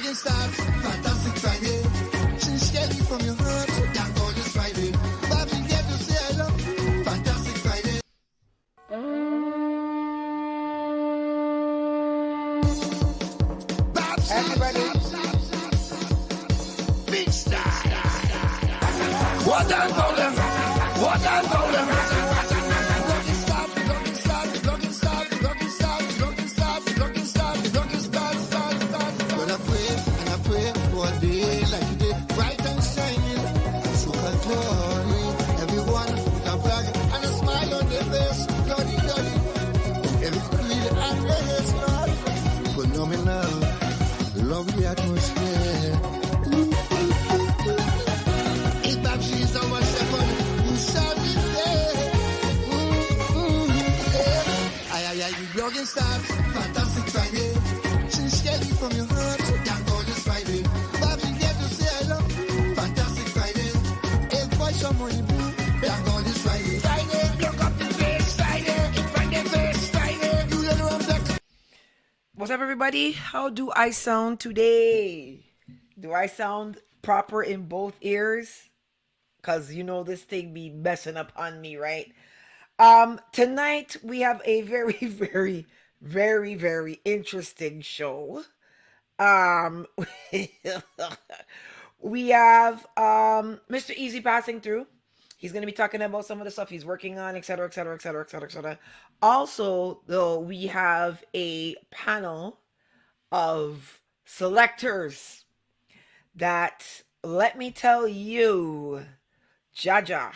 blogging start. Fantastic Friday. Change Kelly from your heart. Thank God it's Friday. Bobby get to say hello. Fantastic Friday. Everybody. Big star. What done for them? What done for them? Blogging start. Blogging start. Blogging start. Blogging start. Blogging start. Blogging start. Blogging start. Well, I pray for a day like today, bright and shining. So glory, everyone with a flag and a smile on their face. Glory, glory. Every creed and race, Lord. Phenomenal. Love the atmosphere. If Babshi's on 1 second, you shall be there. You blogging start. Fantastic Friday. Change Kelly from your heart. Thank God it's Friday. Babsy get to say hello. Fantastic Friday. A voice of money blue. Thank God it's Friday. Friday, look up the face. Friday, in front of face. Friday, you don't know I'm back. What's up, everybody? How do I sound today? Do I sound proper in both ears? Because you know this thing be messing up on me, right? Tonight we have a very, very, very, very interesting show. We have Mr. Easy passing through. He's going to be talking about some of the stuff he's working on, etc., etc., etc., etc., etc. Also, though, we have a panel of selectors that, let me tell you, Jaja,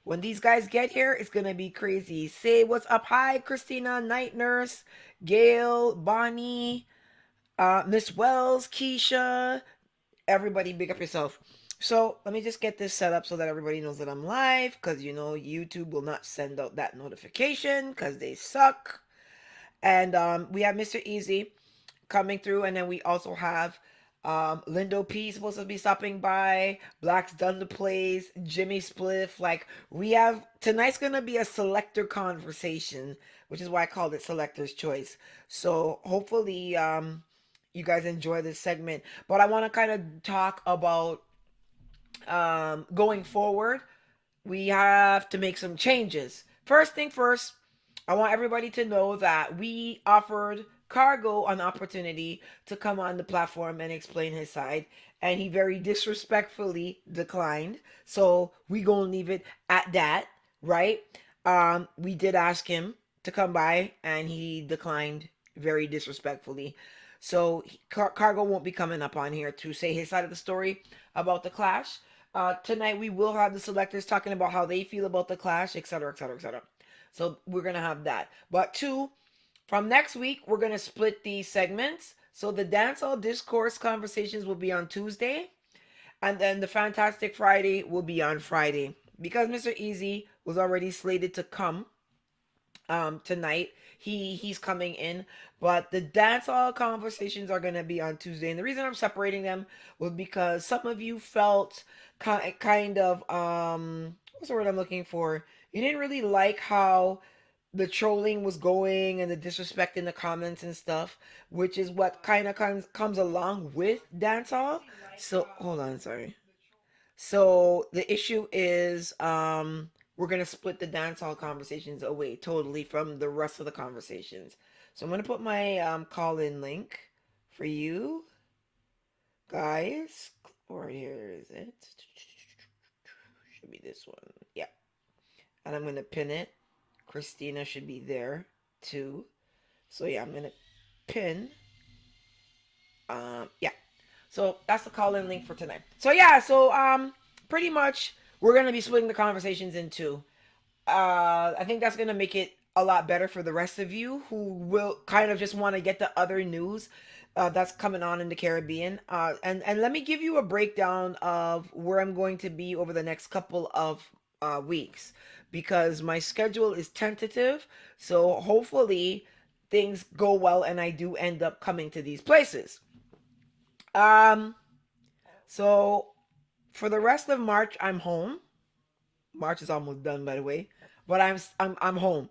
when these guys get here, it's going to be crazy. Say what's up. Hi, Christina, Night Nurse, Gail, Bonnie, Miss Wells, Keisha, everybody big up yourself. So let me just get this set up so that everybody knows that I'm live, because you know YouTube will not send out that notification because they suck. And we have Mr. Easy coming through, and then we also have Lindo P supposed to be stopping by, Black's done the plays, Jimmy Spliff. Like, we have, tonight's gonna be a selector conversation, which is why I called it Selector's Choice. So hopefully you guys enjoy this segment, but I want to kind of talk about going forward. We have to make some changes. First thing first, I want everybody to know that we offered Khago an opportunity to come on the platform and explain his side, and he very disrespectfully declined. So we gonna leave it at that, right? We did ask him to come by, and he declined very disrespectfully. So Khago won't be coming up on here to say his side of the story about the clash. Tonight we will have the selectors talking about how they feel about the clash, etc., etc., etc. So we're gonna have that. But from next week, we're going to split these segments. So the Dancehall Discourse conversations will be on Tuesday. And then the Fantastic Friday will be on Friday. Because Mr. Easy was already slated to come tonight, he's coming in. But the Dancehall conversations are going to be on Tuesday. And the reason I'm separating them was because some of you felt kind of, what's the word I'm looking for? You didn't really like how the trolling was going and the disrespect in the comments and stuff, which is what kind of comes along with dancehall. So hold on, sorry. So the issue is we're gonna split the dancehall conversations away totally from the rest of the conversations. So I'm gonna put my call-in link for you guys. Or here is it? Should be this one. Yeah. And I'm gonna pin it. Christina should be there too. So yeah, I'm gonna pin. Yeah. So that's the call-in link for tonight. So yeah, pretty much we're gonna be splitting the conversations in two. I think that's gonna make it a lot better for the rest of you who will kind of just want to get the other news that's coming on in the Caribbean. And let me give you a breakdown of where I'm going to be over the next couple of weeks, because my schedule is tentative. So hopefully things go well and I do end up coming to these places. So for the rest of March, I'm home. March is almost done, by the way, but I'm home.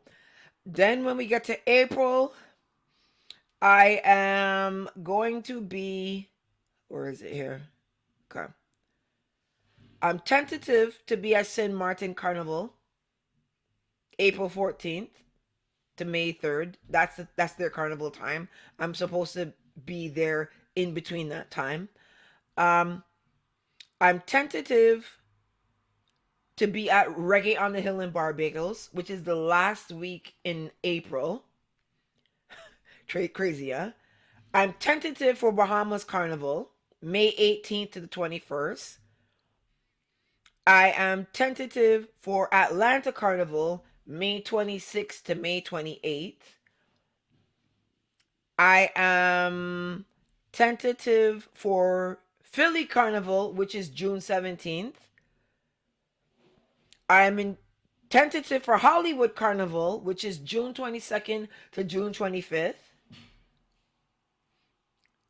Then when we get to April, I am going to be, Or is it here? Okay. I'm tentative to be at Saint Martin Carnival, April 14th to May 3rd. That's their carnival time. I'm supposed to be there in between that time. Um, I'm tentative to be at Reggae on the Hill in Barbados, which is the last week in April. Crazy, huh? I'm tentative for Bahamas Carnival, May 18th to the 21st. I am tentative for Atlanta Carnival, May 26th to May 28th. I am tentative for Philly Carnival, which is June 17th. I am tentative for Hollywood Carnival, which is June 22nd to June 25th.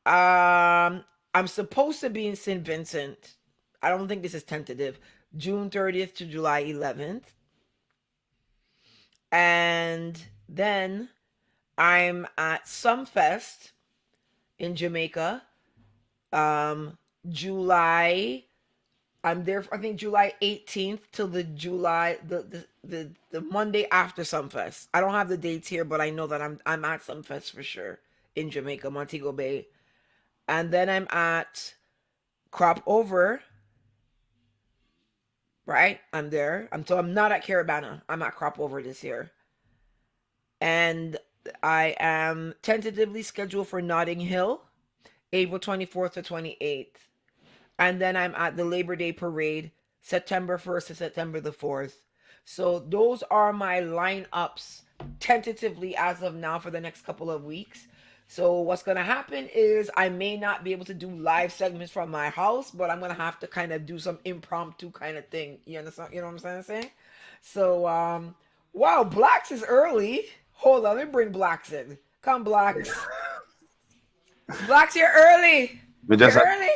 I'm supposed to be in St. Vincent. I don't think this is tentative. June 30th to July 11th. And then I'm at Sumfest in Jamaica. July, I'm there, I think July 18th till the Monday after Sumfest. I don't have the dates here, but I know that I'm at Sumfest for sure in Jamaica, Montego Bay. And then I'm at Crop Over. Right? I'm there. I'm not at Carabana. I'm at Crop Over this year. And I am tentatively scheduled for Notting Hill, April 24th to 28th. And then I'm at the Labor Day Parade, September 1st to September the 4th. So those are my lineups tentatively as of now for the next couple of weeks. So what's going to happen is I may not be able to do live segments from my house, but I'm going to have to kind of do some impromptu kind of thing. You understand? You know what I'm saying? So, wow, Blacks is early. Hold on, let me bring Blacks in. Come, Blacks. Blacks, you're early. You're early?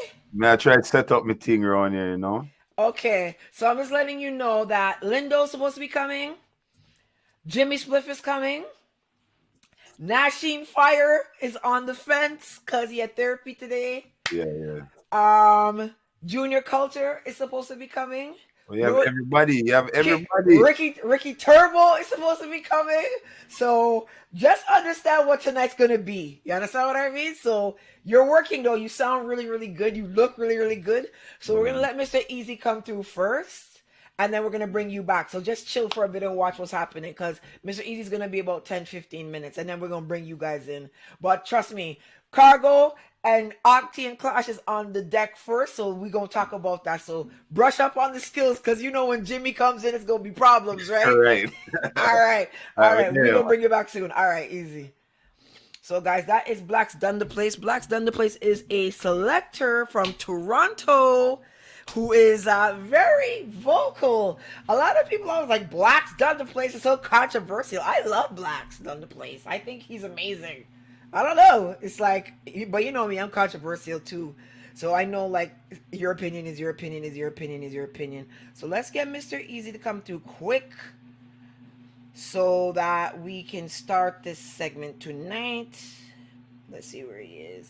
I try to set up my thing around here, you know? Okay, so I'm just letting you know that Lindo's supposed to be coming. Jimmy Spliff is coming. Nasheen Fire is on the fence because he had therapy today. Yeah. Junior Culture is supposed to be coming. Well, you have everybody. Ricky Turbo is supposed to be coming. So just understand what tonight's gonna be. You understand what I mean? So you're working though. You sound really, really good. You look really, really good. So we're gonna let Mr. Easy come through first. And then we're going to bring you back. So just chill for a bit and watch what's happening. Because Mr. Easy's going to be about 10-15 minutes. And then we're going to bring you guys in. But trust me, Khago and Octane Clash is on the deck first. So we're going to talk about that. So brush up on the skills. Because you know when Jimmy comes in, it's going to be problems, right? All right. All right. We're going to bring you back soon. All right, easy. So guys, that is Black's Done the Place. Black's Done the Place is a selector from Toronto who is very vocal. A lot of people always like, Black's Done the Place is so controversial. I love Black's Done the Place. I think he's amazing. I don't know. It's like, but you know me, I'm controversial too. So I know like your opinion is your opinion is your opinion is your opinion. So let's get Mr. Easy to come through quick so that we can start this segment tonight. Let's see where he is.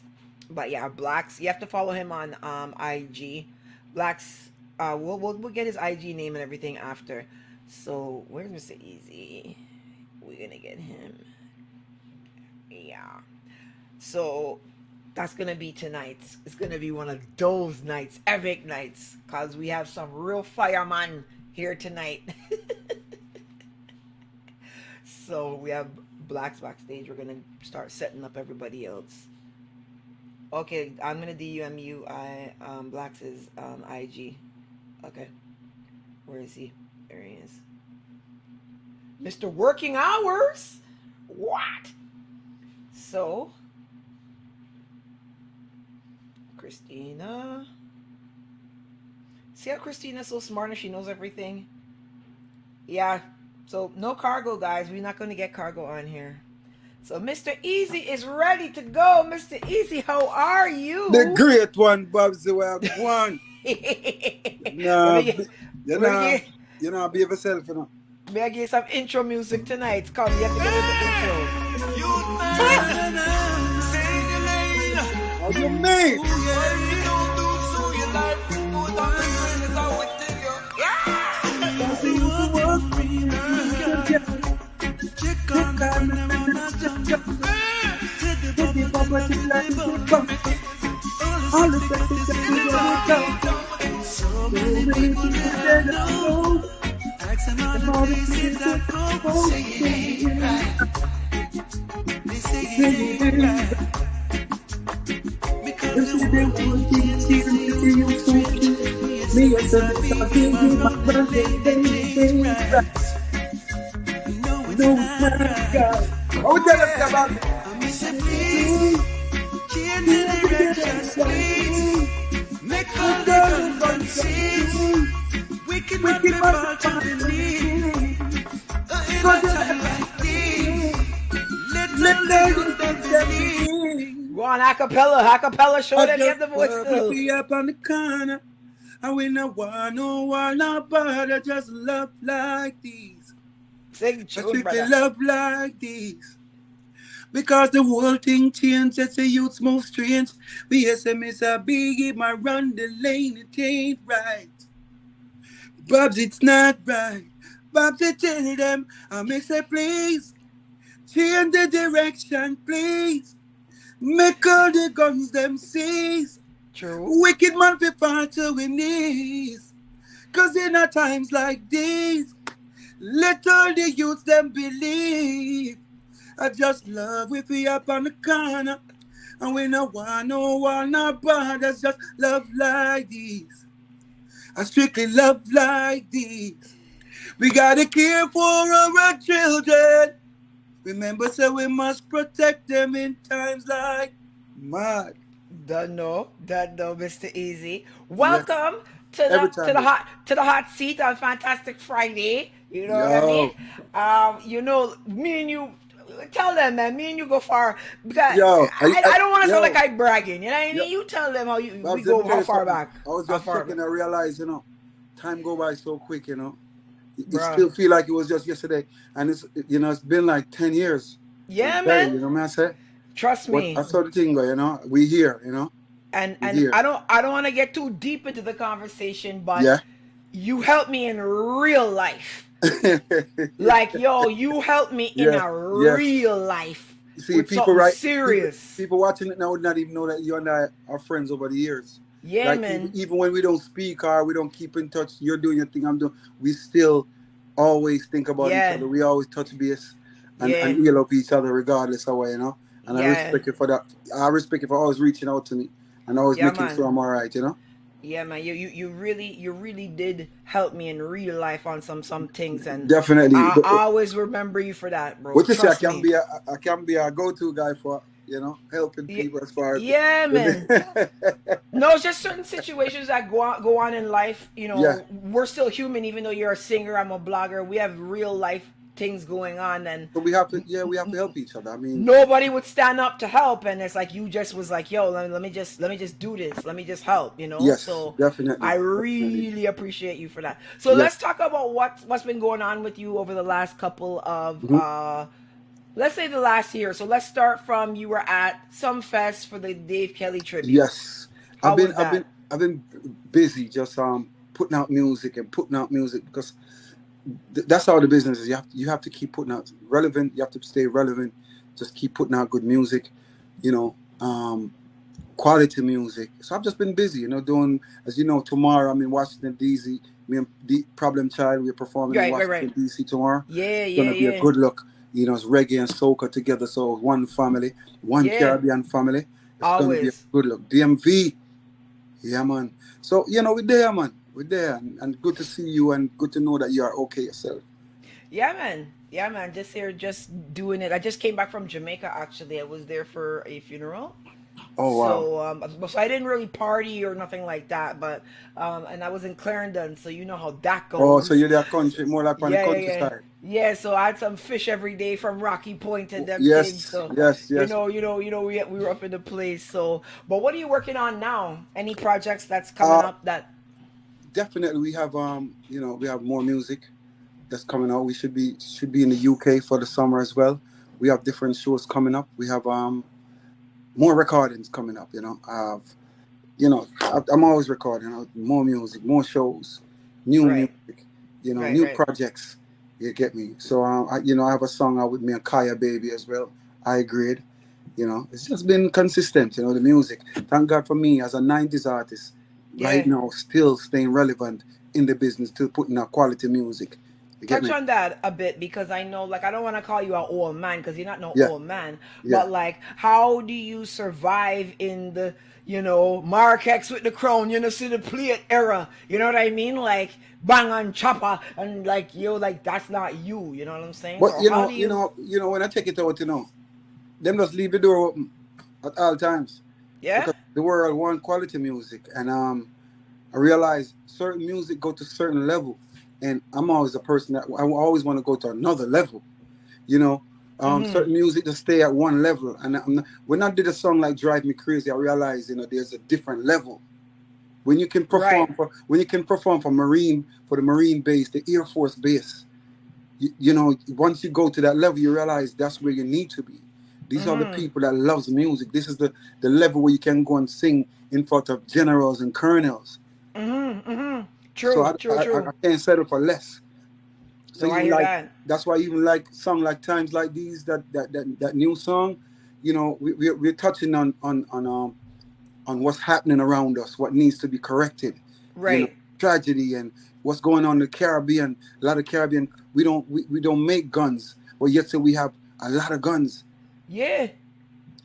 But yeah, Blacks, you have to follow him on IG. Blacks, we'll get his IG name and everything after. So where's Mr. Easy? We're gonna get him. Yeah. So that's gonna be tonight. It's gonna be one of those nights, epic nights, cause we have some real fireman here tonight. So we have Blacks backstage. We're gonna start setting up everybody else. Okay, I'm gonna DM you. Blacks' IG. Okay, where is he? There he is. Mr. Working Hours. What? So, Christina. See how Christina's so smart and she knows everything. Yeah. So no Khago, guys. We're not gonna get Khago on here. So Mr. Easy is ready to go. Mr. Easy, how are you? The great one, Bubsy, we have one. You know, be yourself, you know. May I get some intro music tonight? Come, you have to get into intro. How you mean? what it's like to get bumped. All the stuff is that we go. So many people that know. Asking all the kids that go. Say it ain't right. They say it ain't right. Because they want to see you talking. Me and the talking with my brother. No, it's not God. Oh, tell us about it. I'm missing please. Change the directions, please. Make all the guns cease. Wicked man be fall to the knees. In a time like this, let the youth Go on, acapella, show them you have the voice still. Be up on the corner. I will not want no one, but I just love like these. Sing tune, brother. Love like these. Because the whole thing changed, just the youths move strange. BSM is a biggie, my run the lane, it ain't right. Bobs, it's not right. Bobs, I tell them, I may say please, change the direction, please. Make all the guns them seize. True. Wicked man fi fall to we knees. Cause in a times like these, let all the youths them believe. I just love if we up on the corner. And we no want no one, no brothers, just love like these. I strictly love like these. We gotta care for our children. Remember, so we must protect them in times like mad. Don't know, Mr. Easy. Welcome to the hot seat on Fantastic Friday. You know what I mean? You know, me and you. Tell them, man. Me and you go far because I don't want to sound like I'm bragging. You know what I mean? You tell them how we go how far back. I was just checking. I realized, you know, time go by so quick. You know, it still feel like it was just yesterday, and it's it's been like 10 years. Yeah, man. You know what I say? Trust me. I saw the thing go. You know, we here. You know, and I don't want to get too deep into the conversation, but you helped me in real life. Like, yo, you helped me in a real life. See, people serious. People watching it now would not even know that you and I are friends over the years. Yeah, like, man. Even when we don't speak or we don't keep in touch, you're doing your thing, I'm doing. We still always think about each other. We always touch base and heal up each other regardless of what, you know. And I respect you for that. I respect you for always reaching out to me and always making sure I'm all right, you know. Yeah, man, you really did help me in real life on some things, and definitely. I always remember you for that, bro. What you say? I can be a go-to guy for helping people as far as man. No, it's just certain situations that go on in life. You know, we're still human, even though you're a singer, I'm a blogger. We have real life things going on, and so we have to help each other. I mean, nobody would stand up to help, and it's like you just was like, yo, let me just do this, let me just help, you know. Yes, so definitely. I really appreciate you for that. So let's talk about what's been going on with you over the last couple of let's say the last year. So let's start from, you were at some fest for the Dave Kelly tribute. Yes, I've been busy just putting out music because that's how the business is. You have to keep putting out relevant. You have to stay relevant. Just keep putting out good music, quality music. So I've just been busy, doing, as you know, tomorrow I'm in Washington D.C. Me and Problem Child, we're performing in Washington D.C. tomorrow. It's gonna be a good look. It's reggae and soca together, so one family, one Caribbean family. It's gonna be a good look. DMV, yeah, man. So we're there, man. We're there, and good to see you, and good to know that you are okay yourself. Yeah, man. Just here, just doing it. I just came back from Jamaica. Actually, I was there for a funeral. Oh wow! So I didn't really party or nothing like that, but and I was in Clarendon, so you know how that goes. Oh, so you're there country, more like on the countryside. Yeah, so I had some fish every day from Rocky Point and them yes, things. So yes. You know, we were up in the place. So, but what are you working on now? Any projects that's coming up that? Definitely, we have we have more music that's coming out. We should be in the UK for the summer as well. We have different shows coming up. We have more recordings coming up. I'm always recording. More music, more shows, new music. New projects. You get me? So I have a song out with me and Kaya Baby as well. I agreed. You know, it's just been consistent, you know, the music. Thank God for me as a 90s artist, right now, still staying relevant in the business, still putting out quality music. You get Touch me? on that a bit, because I know, like, I don't want to call you an old man because you're not no Yeah, old man, yeah. but like, how do you survive in the, Mark X with the crown, see the plate era, you know what I mean? Like, bang on chopper, and like, like, that's not you, you know what I'm saying? But So how do you, when I take it out, them just leave the door open at all times yeah? because the world want quality music, and I realize certain music go to certain level, and I'm always a person that I always want to go to another level, you know. Certain music just stay at one level, and when I did a song like "Drive Me Crazy," I realized there's a different level when you can perform Right. for the Marine base, the Air Force base. You know, once you go to that level, you realize that's where you need to be. These are the people that loves music. This is the level where you can go and sing in front of generals and colonels. So True, true, I true. can't settle for less. So No, I even hear like that. that's why even like song like Times Like These, that new song, we're touching on what's happening around us, what needs to be corrected, Right. tragedy and what's going on in the Caribbean. A lot of Caribbean, we don't make guns, but yet so we have a lot of guns. Yeah.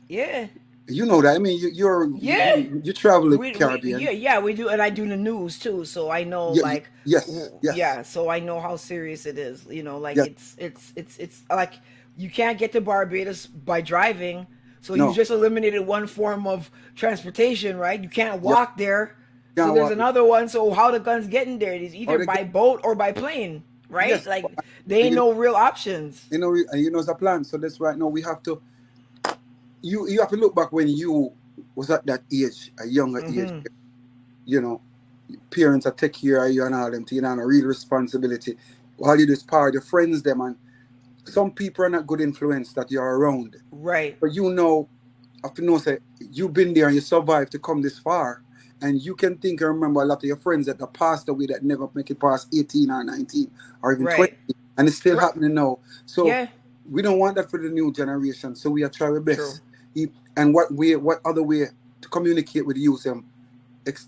Yeah. You know that. I mean, Yeah. you travel the We Caribbean. yeah, we do, and I do the news too, so I know, Yeah, like, yes, yes, yeah, so I know how serious it is, like, yes. it's like, you can't get to Barbados by driving, so you No, just eliminated one form of transportation, right? You can't yeah, walk there, so can't there's walk. another one. So how the guns getting there? It's Or either they by get, boat or by plane, right? yes, Like, they ain't no real options. it's a plan. So that's right now we have to. You have to look back when you was at that age, a younger age. You know, parents are take care of you and all them. You know, a real responsibility. All you do is power your friends them, and some people are not good influence that you're around. Right. But have to know say you've been there and you survived to come this far. And you can think and remember a lot of your friends that have passed away that never make it past 18 or 19 or even 20. Right. And it's still Right. happening now. So Yeah. we don't want that for the new generation. So we are trying our True. best. And what other way to communicate with youth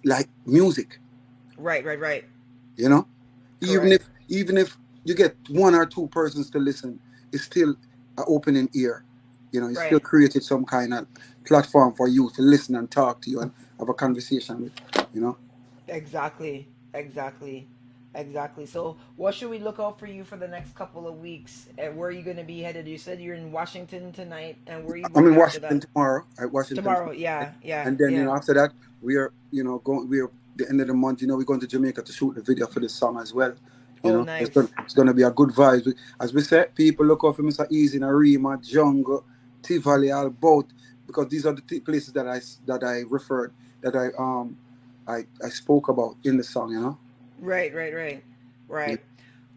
like music. Right. Right. Right. You know? Correct. Even if you get one or two persons to listen, it's still an opening ear. You know, you still Right. created some kind of platform for you to listen and talk to you and have a conversation with, you know. Exactly. Exactly. Exactly. So, what should we look out for you for the next couple of weeks? And where are you going to be headed? You said you're in Washington tonight, and where are you I'm going in after Washington that? tomorrow. At Washington Tomorrow. tomorrow. Yeah. Yeah. And then, Yeah. after that, we are, going, we're the end of the month, we're going to Jamaica to shoot the video for this song as well. Oh, It's gonna be a good vibe. As we said, people look out for Mr. Easy, Narima, Jungle, Tivoli, all both, because these are the places that I referred, that I spoke about in the song, Right. Right. Right. Yeah. Right.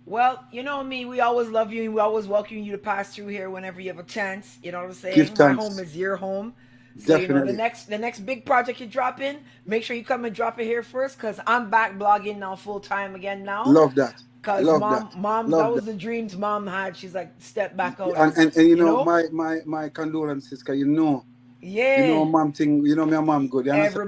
Well, you know me, we always love you and we always welcome you to pass through here whenever you have a chance. You know what I'm Give saying? My home thanks. is your home. So the Definitely. next big project you drop in, make sure you come and drop it here first, cause I'm back blogging now full time again now. Love that. Cause Love that. mom, that Love was that. the dreams mom had. She's like, step back out And you know? my condolences, cause Yeah. mom thing, my mom good, you understand?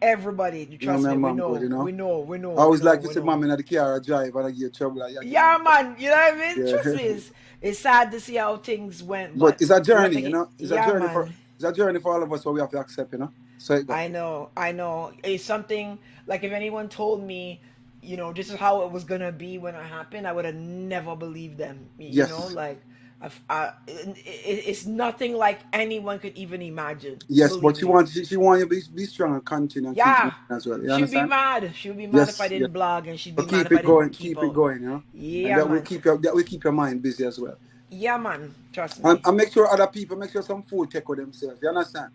Everybody, you trust My me, we mom good, know, we know, I always like to we see know. mom in the car drive and I give trouble. Like, Yeah, man, you know what I mean? yeah. Trust me, it's sad to see how things went, But but it's a we have journey, to get, It's a yeah, journey man. for all of us, what we have to accept, So it go. I know. It's something, like, if anyone told me, this is how it was gonna be when it happened, I would have never believed them. Yes. Like, it's nothing like anyone could even imagine. Yes, but Believe me. she want you to be strong and continue and keep Yeah, moving as well. You she'd be understand? mad. She'd be mad if I Yes, yes. didn't blog, and she'd be But mad keep if I it going, didn't keep keep it up. going, And Yeah, man. that will keep your mind busy as well. Yeah, man. Trust me. And make sure other people, make sure some food take with themselves. You understand?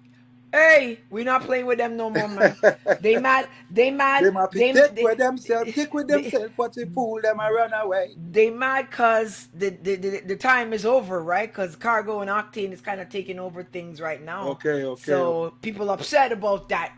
Hey, we're not playing with them no more, man. They mad. They might take with themselves, they, what they fool them and run away. they mad cause the time is over, right? Cause Khago and Octane is kind of taking over things right now. Okay. So people upset about that,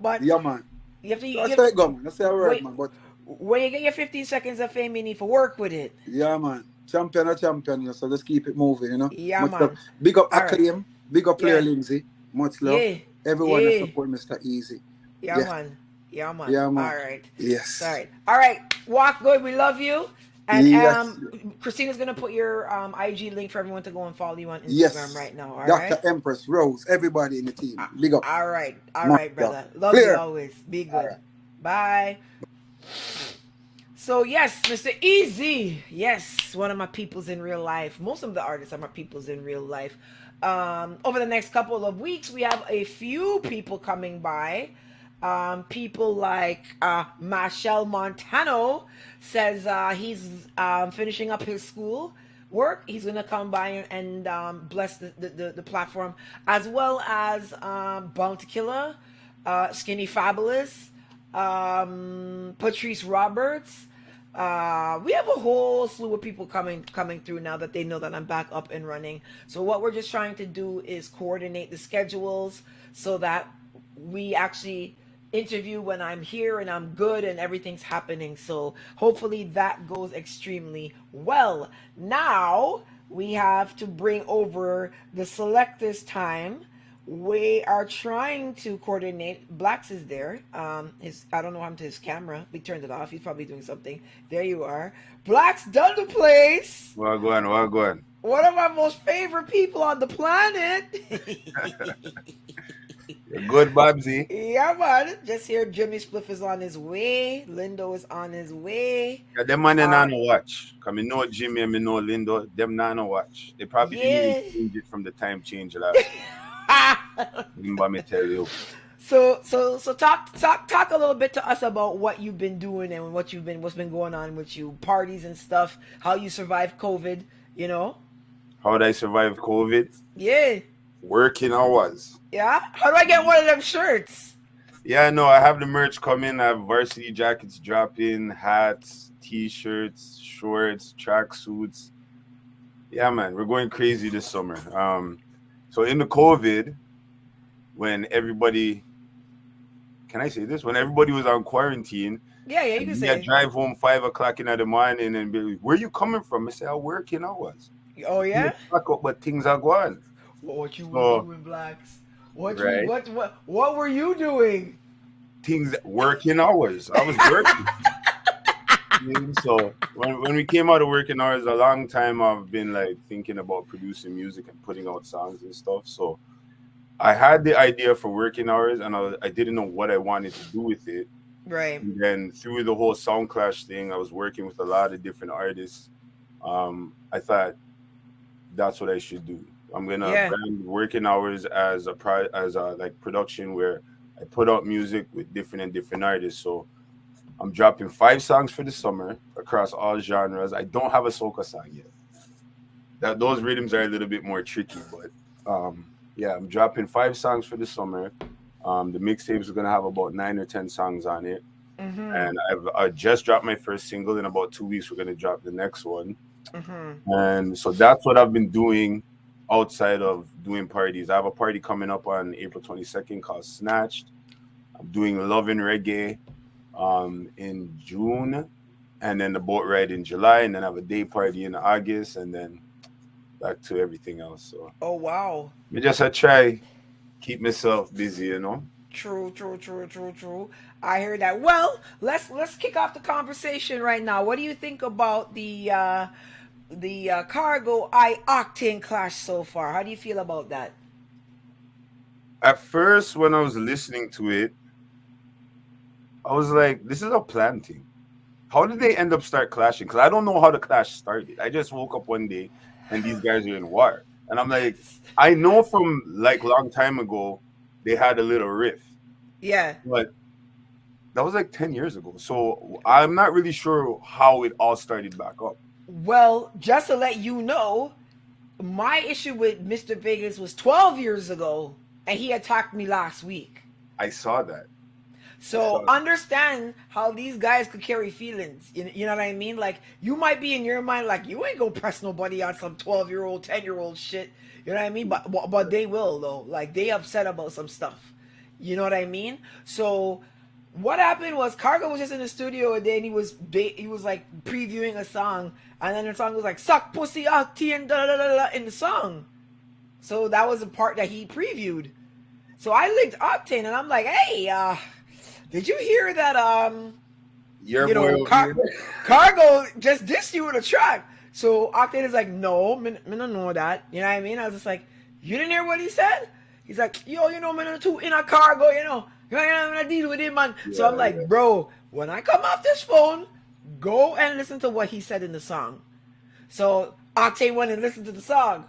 But Yeah, man. you have to. That's how it go, man. That's how it work, man. But when you get your 15 seconds of fame, you need to work with it. yeah, man. Champion or champion, so let's keep it moving, Yeah, Much man. love. Big up All right. Acclaim. Big up Claire Yeah. Lindsay. Much love. Yeah. Everyone that Yeah. support Mr. Easy. Yeah, man. Yeah, man. Yeah, man. All right. Yes. All right. All right. Walk good. We love you. And Yes. Christina's gonna put your IG link for everyone to go and follow you on Instagram Yes. right now. All Dr. right. Empress, Rose, everybody in the team. Big up. All right. All Much right, brother. love. Love Clear. you always. Be good. All right. Bye. So yes, Mr. Easy. Yes, one of my peoples in real life. Most of the artists are my peoples in real life. Over the next couple of weeks, we have a few people coming by. People like Marshall Montano says he's finishing up his school work. He's gonna come by and bless the platform, as well as Bounty Killer, Skinny Fabulous, Patrice Roberts. We have a whole slew of people coming through now that they know that I'm back up and running. So what we're just trying to do is coordinate the schedules so that we actually interview when I'm here and I'm good and everything's happening. So hopefully that goes extremely well. Now we have to bring over the selectors time. We are trying to coordinate. Blacks is there. I don't know what happened to his camera. We turned it off. He's probably doing something. There you are. Blacks done the place. Well, go on. One of my most favorite people on the planet. You're good, Babsy. Yeah, man. Just here, Jimmy Spliff is on his way. Lindo is on his way. Yeah, them man they not no watch. Cause me know Jimmy and me know Lindo. Them not no watch. They probably didn't even change it from the time change last. Remember me tell you. So talk a little bit to us about what you've been doing and what's been going on with you, parties and stuff, how you survived COVID, you know? How did I survive COVID? Yeah. Working hours. Yeah? How do I get one of them shirts? Yeah, no, I have the merch coming. I have varsity jackets dropping, hats, t-shirts, shorts, tracksuits. Yeah, man, we're going crazy this summer. So in the COVID, when everybody, can I say this? When everybody was on quarantine, yeah, you can say. I drive home 5 o'clock in the morning and be like, where you coming from? I say, I'm working hours. Oh yeah. Back up, but things are going. What you were doing, Blacks? What were you doing? Things working hours. I was working. So when we came out of working hours, a long time I've been like thinking about producing music and putting out songs and stuff. So I had the idea for working hours, and I didn't know what I wanted to do with it. Right. And then through the whole Sound Clash thing, I was working with a lot of different artists. I thought that's what I should do. I'm gonna brand working hours as a like production where I put out music with different artists. So I'm dropping 5 songs for the summer across all genres. I don't have a soca song yet. Those rhythms are a little bit more tricky, but yeah, I'm dropping 5 songs for the summer. The mixtape is gonna have about 9 or 10 songs on it. Mm-hmm. And I just dropped my first single. In about 2 weeks, we're gonna drop the next one. Mm-hmm. And so that's what I've been doing outside of doing parties. I have a party coming up on April 22nd called Snatched. I'm doing Love and Reggae in June, and then the boat ride in July, and then I have a day party in August, and then back to everything else. So oh wow. I try keep myself busy, you know. True. I heard that. Well, let's kick off the conversation right now. What do you think about the Khago IOctane Clash so far? How do you feel about that? At first, when I was listening to it, I was like, this is a plan thing. How did they end up start clashing? Because I don't know how the clash started. I just woke up one day and these guys are in war. And I'm like, I know from like long time ago, they had a little riff. Yeah. But that was like 10 years ago. So I'm not really sure how it all started back up. Well, just to let you know, my issue with Mr. Vegas was 12 years ago, and he attacked me last week. I saw that. So understand how these guys could carry feelings. You know what I mean? Like, you might be in your mind like, you ain't gonna press nobody on some 12-year-old, 10-year-old shit. You know what I mean? But they will, though. Like, they upset about some stuff. You know what I mean? So what happened was Khago was just in the studio a day, and he was like previewing a song, and then the song was like, suck pussy out, and da da da da in the song. So that was the part that he previewed. So I linked Octane and I'm like, hey, did you hear that Your boy Khago just dissed you with a track? So Octane is like, no, me don't know that. You know what I mean? I was just like, you didn't hear what he said? He's like, yo, you know, man, too in a Khago, you know. I'm gonna deal with him, man. So I'm like, bro, when I come off this phone, go and listen to what he said in the song. So Octane went and listened to the song.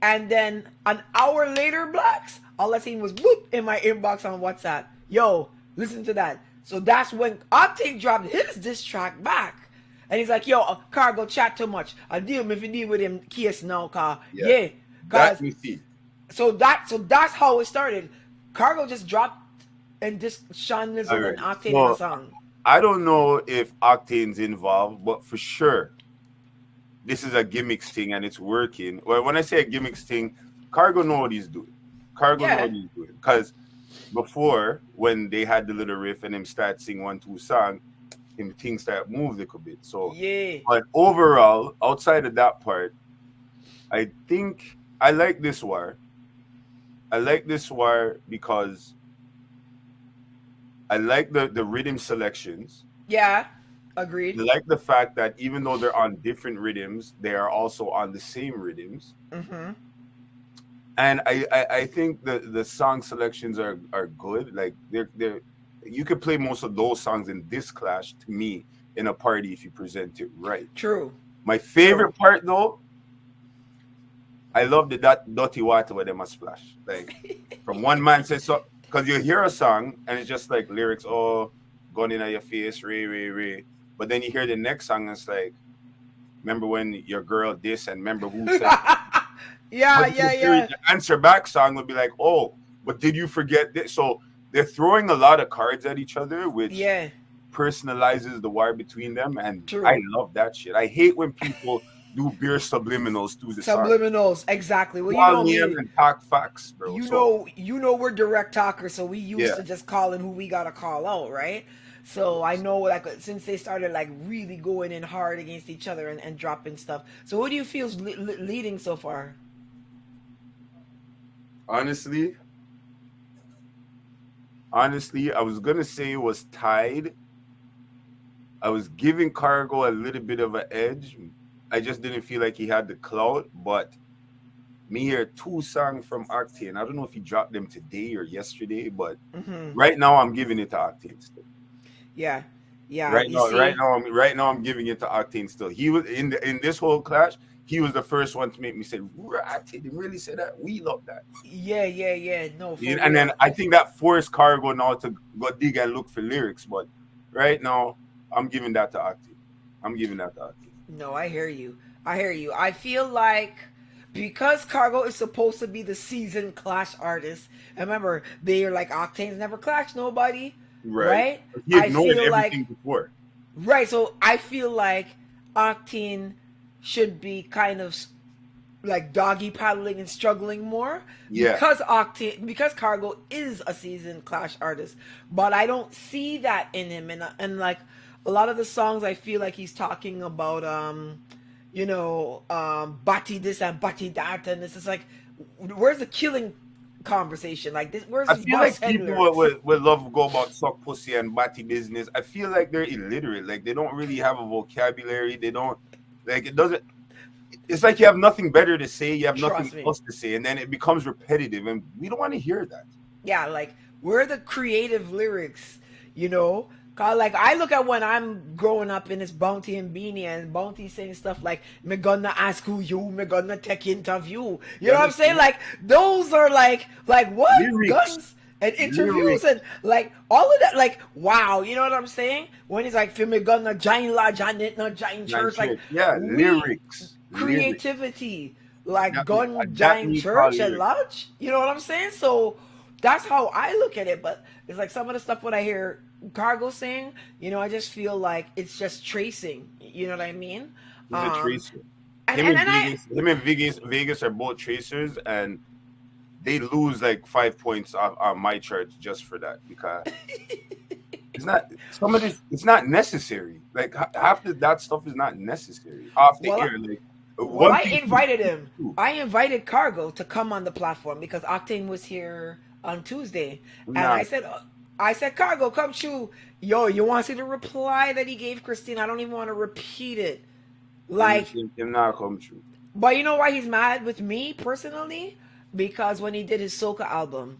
And then an hour later, Blacks, all I seen was boop in my inbox on WhatsApp. Yo, listen to that. So that's when Octane dropped his diss track back. And he's like, yo, Khago chat too much. I'll deal if you deal with him case now, car. Yeah. That me see. So that's how it started. Khago just dropped and this Sean Nizzle and Octane in the song. I don't know if Octane's involved, but for sure, this is a gimmicks thing and it's working. Well, when I say a gimmicks thing, Khago know what he's doing. Khago know what he's doing. Because before, when they had the little riff and him start sing 1-2 song, him things start move a little bit. So but overall, outside of that part, I think I like this war. I like this war because I like the rhythm selections. Yeah, agreed. I like the fact that even though they're on different rhythms, they are also on the same rhythms. Mm-hmm. And I think the song selections are good. Like they're you could play most of those songs in this clash to me in a party if you present it right. True. My favorite part though, I love the dirty water where they must splash. Like from one man says so, because you hear a song and it's just like lyrics, oh, gun in your face, ray. But then you hear the next song and it's like, remember when your girl this and remember who said yeah. The answer back song would be like, oh, but did you forget this? So they're throwing a lot of cards at each other, which personalizes the war between them. And I love that shit. I hate when people do beer subliminals through the subliminals, exactly. Well, you know me, and talk facts, bro. You know we're direct talkers, so we used to just calling who we gotta call out, right? So I know, like, since they started like really going in hard against each other and dropping stuff. So who do you feel's leading so far? Honestly, I was gonna say it was tied. I was giving Khago a little bit of an edge. I just didn't feel like he had the clout, but me hear 2 songs from Octane. I don't know if he dropped them today or yesterday, but right now I'm giving it to Octane still. Yeah. Right now I'm giving it to Octane still. He was in this whole clash. He was the first one to make me say, Octane didn't really say that. We love that. Yeah. No. And then I think that forced Khago now to go dig and look for lyrics. But right now, I'm giving that to Octane. No, I hear you. I feel like because Khago is supposed to be the seasoned clash artist, and remember, they're like, Octane's never clashed nobody, right? He ignored everything before. Right, so I feel like Octane should be kind of like doggy paddling and struggling more because Khago is a seasoned clash artist, but I don't see that in him, and like a lot of the songs I feel like he's talking about bati this and bati that, and it's just like, where's the killing conversation? Like this, where's I feel like people would love to go about suck pussy and bati business. I feel like they're illiterate, like they don't really have a vocabulary, they don't like it doesn't. It's like you have nothing better to say, you have nothing else to say, and then it becomes repetitive, and we don't want to hear that. Yeah, like, where are the creative lyrics, you know? Cause like I look at when I'm growing up in this Bounty and Beanie, and Bounty saying stuff like, me gonna ask who you, me gonna take interview. You know what I'm saying? Like, those are like what? Lyrics. Guns and interviews and like all of that, like, wow, you know what I'm saying? When he's like, me gonna join lodge and it not join church, like, lyrics. Creativity, like gun giant church and lodge. You know what I'm saying? So that's how I look at it. But it's like some of the stuff what I hear Khago saying, you know, I just feel like it's just tracing. You know what I mean? He's a tracer. Him and Vegas are both tracers, and they lose like 5 points on my chart just for that, because it's not necessary. Like half of that stuff is not necessary off the air. Like Well, One I thing. invited him. I invited Khago to come on the platform because Octane was here on Tuesday, and Nah, I said, Khago, come true. Yo, you want to see the reply that he gave Christine? I don't even want to repeat it. and Like, him not come true. but you know why he's mad with me personally? Because when he did his soca album,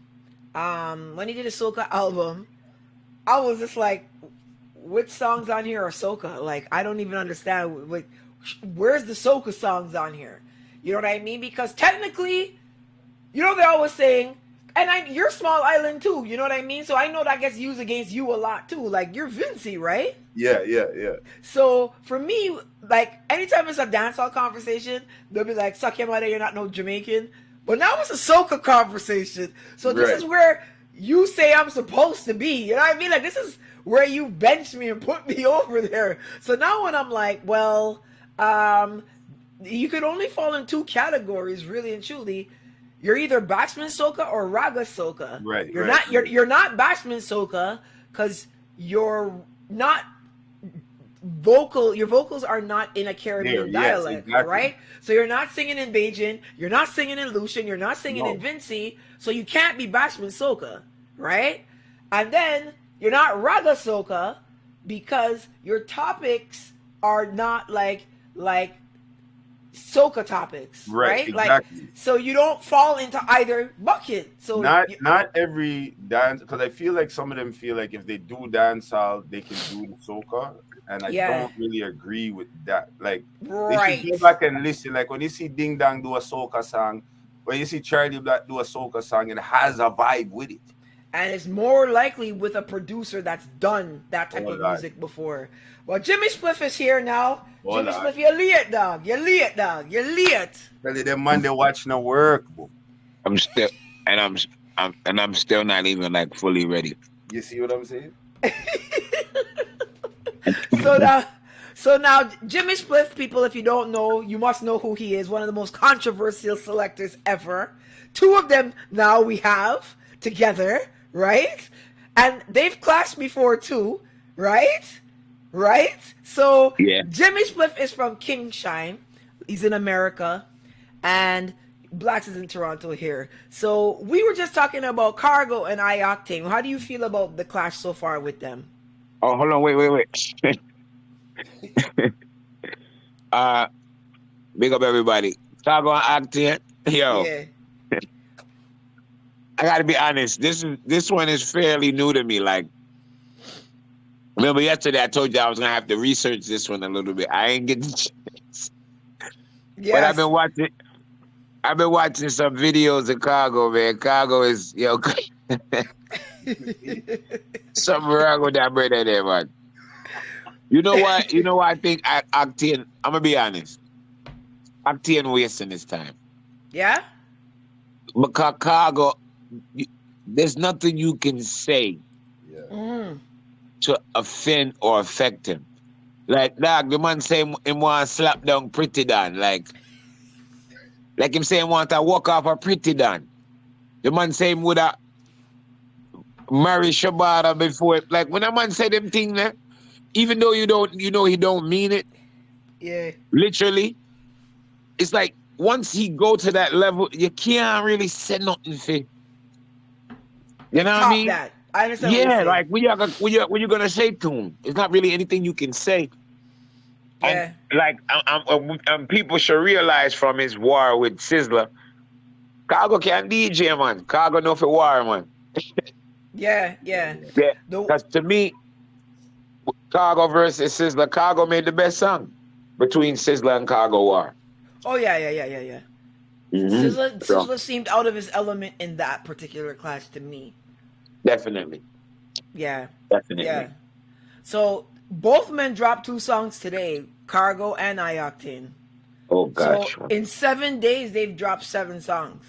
I was just like, which songs on here are soca? Like, I don't even understand. Like, where's the soca songs on here? You know what I mean? Because technically, you know they're always saying, and you're Small Island too. You know what I mean? So I know that gets used against you a lot too. Like, you're Vincy, right? Yeah. So for me, like anytime it's a dancehall conversation, they'll be like, "Suck your mother, you're not no Jamaican." But now it's a soca conversation. So this is where you say I'm supposed to be. You know what I mean? Like this is where you bench me and put me over there. So now when I'm like, well, you could only fall in two categories, really and truly. You're either Bashman soca or raga soca. Right. You're not Bashman soca because you're not vocal. Your vocals are not in a Caribbean dialect, exactly. right? So you're not singing in Bajan, you're not singing in Lucian, you're not singing in Vincy, so you can't be Bashman soca, right? And then you're not raga soca because your topics are not like soca topics, right? Exactly. Like, so you don't fall into either bucket. So not every dance, because I feel like some of them feel like if they do dancehall, they can do the soca, and I don't really agree with that. Like, they should go back and listen. Like when you see Ding Dong do a soca song, when you see Charlie Black do a soca song, it has a vibe with it. And it's more likely with a producer that's done that type of music before. Well, Jimmy Spliff is here now. Jimmy Spliff, you're late, dog. You're late. Tell them man, they watch no work. Bro. I'm still not even like fully ready. You see what I'm saying? So now, Jimmy Spliff, people, if you don't know, you must know who he is. One of the most controversial selectors ever. Two of them now we have together, right? And they've clashed before too, right? So Jimmy Spliff is from King Shine. He's in America, and Blacks is in Toronto here. So we were just talking about Khago and IOctane. How do you feel about the clash so far with them? Oh, hold on, wait. Big up everybody. Khago Octane, yo. Yeah. I gotta be honest. This one is fairly new to me. Like, remember yesterday I told you I was gonna have to research this one a little bit. I ain't getting the chance. Yes. But I've been watching some videos of Khago, man. Khago is something wrong with that brother there, man. You know what? I think Octane. I'm gonna be honest. Octane wasting his time. Yeah. Because Khago, there's nothing you can say to offend or affect him. Like, dog, the man say him want to slap down Pretty Dan. Like him say him want to walk off a Pretty Dan. The man say him would have marry Shabada before. Like, when a man say them thing there, even though he don't mean it. Yeah. Literally, it's like once he go to that level, you can't really say nothing for. You know what I mean? That. I understand. Yeah, like what you gonna say to him? It's not really anything you can say. Yeah. And, like people should realize from his war with Sizzler, Khago can't DJ, man. Khago know for war, man. Yeah. Because to me, Khago versus Sizzler, Khago made the best song between Sizzler and Khago war. Oh yeah. Mm-hmm. Sizzler seemed out of his element in that particular clash to me. Definitely. Yeah. Definitely. Yeah. So both men dropped 2 songs today, Khago and IOctane. Oh gosh. So in 7 days they've dropped 7 songs.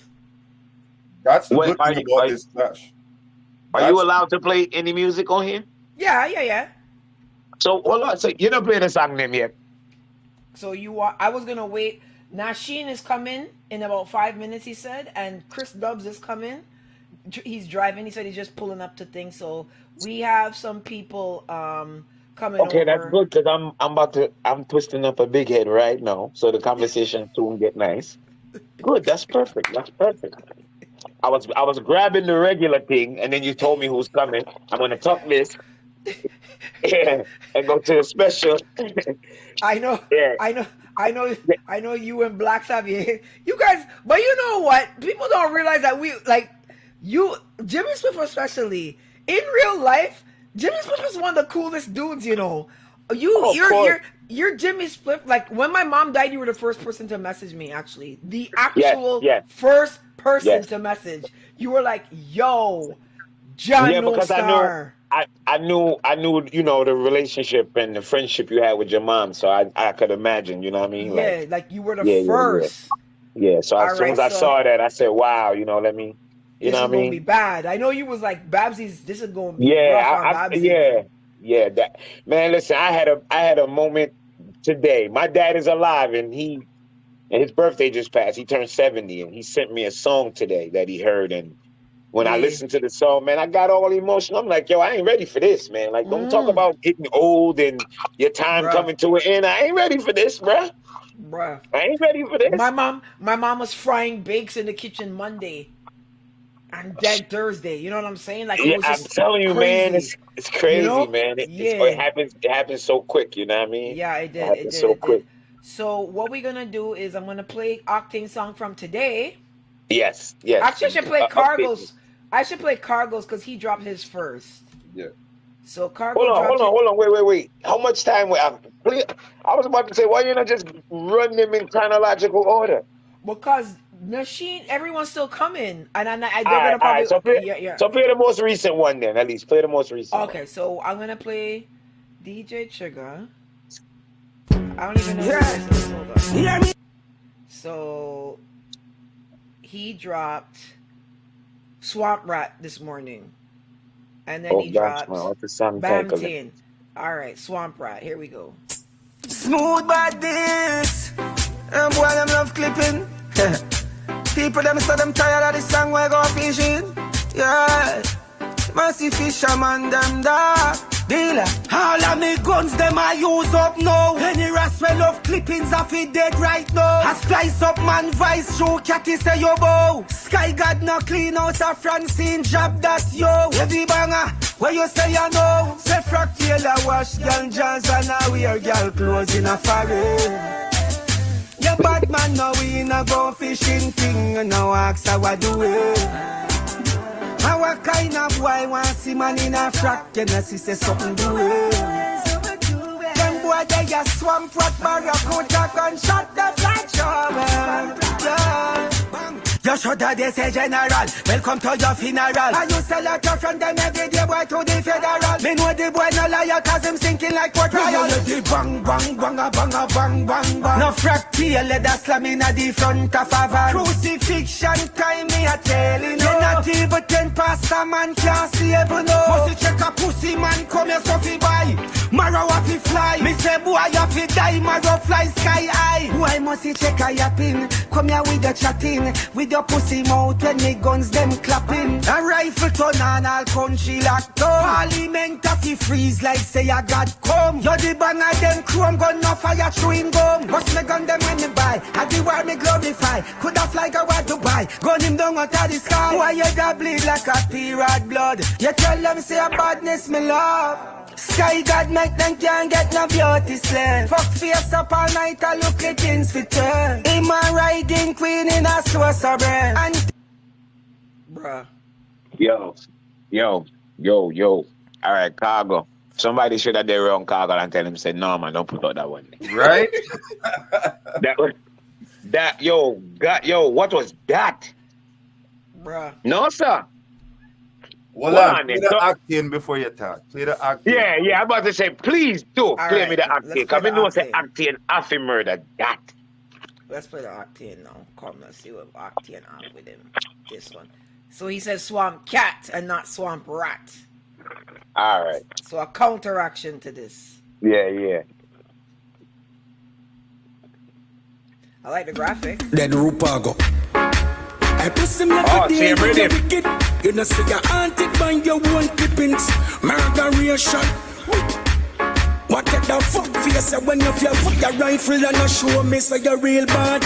That's the good thing about this clash. Are you allowed to play any music on here? Yeah. So hold on. So you're not playing a song name yet? So I was gonna wait. Nasheen is coming in about 5 minutes, he said, and Chris Dubs is coming. He's driving. He said he's just pulling up to things. So we have some people coming over. Okay, that's good because I'm twisting up a big head right now, so the conversation soon get nice. Good, that's perfect. That's perfect. I was grabbing the regular thing, and then you told me who's coming. I'm gonna talk this, yeah, and go to the special. I know, Yeah. I know you and Black Savvy, you guys, but you know what? People don't realize that Jimmy Swift especially, in real life, Jimmy Swift is one of the coolest dudes, you know. You're Jimmy Swift. Like, when my mom died, you were the first person to message me, actually. The actual first person to message. You were like, yo, John No Star. I knew, you know, the relationship and the friendship you had with your mom, so I could imagine, you know what I mean? Yeah, like you were the first. Yeah, so as soon as I saw that, I said, wow, you know, you know what I mean? This is gonna be bad. I know you was like, Babsy's, this is gonna be rough on Babsy. Yeah. That, man, listen, I had a moment today. My dad is alive, and his birthday just passed. He turned 70, and he sent me a song today that he heard, and when I listened to the song, man, I got all emotional. I'm like, yo, I ain't ready for this, man. Like, don't talk about getting old and your time coming to an end. I ain't ready for this, bruh. I ain't ready for this. My mom was frying bakes in the kitchen Monday and dead Thursday. You know what I'm saying? Like, it was just I'm telling you, crazy. man, it's crazy, you know? man. It happens so quick, you know what I mean? Yeah, it did. It so quick. So what we're gonna do is I'm gonna play Octane song from today. Yes. Actually, I should play Khago's. I should play Khago's because he dropped his first. Yeah. So Khago. Hold on. Wait. How much time? I was about to say, why you not just run them in chronological order? Because Machine, everyone's still coming, and they're gonna probably. So play the most recent one then. At least play the most recent. Okay, so I'm gonna play DJ Trigger. I don't even know who this is. Hold on. Hear me? So he dropped Swamp Rat this morning, and then he dropped Bamtin. All right, Swamp Rat. Here we go. Smooth bad this. And boy, them love clipping. People them say them tired of this song where go fishing. Yeah. Mercy fisherman them dark. Dealer. All of me guns them I use up now. Any rascal love clippings of it dead right now. I splice up man vice show catty say yo bow. Sky God no clean out a Francine job that yo. Heavy banger. Where you say you know? Say frack tailor wash girl jazz and I wear girl clothes in a foreign. Yeah, bad man, now we in a go fishing thing, and now ask how I do it. And what kind of boy want see man in a frack, and I see say something do it. Them boy they a swamp rat, barracuda, gunshot, the flat shower. Yeah. You should have they say general, welcome to your funeral. And you Selector from them every day boy to the federal. Me know the boy no liar cause him thinking like what trial. The bang bang bang a bang a bang bang bang. No frack tail leather slamming at the front of a van. Crucifixion time me a telling you. Not even 10 past a man can't save no. Must you check a pussy man come here so fi buy. Marrow a fi fly. Me say boy a fi die marrow fly sky high. Why must you check a yapping? Come here with the chatting. With your pussy mouth when me guns them clapping. A rifle turn on all country locked down. Parliament a fi freeze like say a God come. You the banger them chrome gun no fire chewing gum. Bust me gun them when me buy. At the war me glorify. Coulda fly go to Dubai. Gun him down out of the sky. Why you da bleed like a pirate blood? You tell them say a badness me love. Sky God make them can't get no beauty slave. Fuck face up all night I look at things for turn. Him a riding queen in a sauce of bread. And bruh. Yo. All right, Khago. Somebody should have their own Khago and tell him say no man, don't put out that one. Right? What was that? Bruh. No, sir. Well, play the Octane before you talk. Play the Octane. Yeah. I'm about to say, please do play me the Octane. Because I know say Octane after murder that. Let's play the Octane now. Come, let's see what Octane have with him. This one. So he says Swamp Cat and not Swamp Rat. All right. So a counteraction to this. Yeah. I like the graphic. Then Rupago. I push him like a day wicked. You know see your auntie bang your own clippings. Margarita shot. What get the fuck face when you feel fuck your rifle and no show me so you're real bad.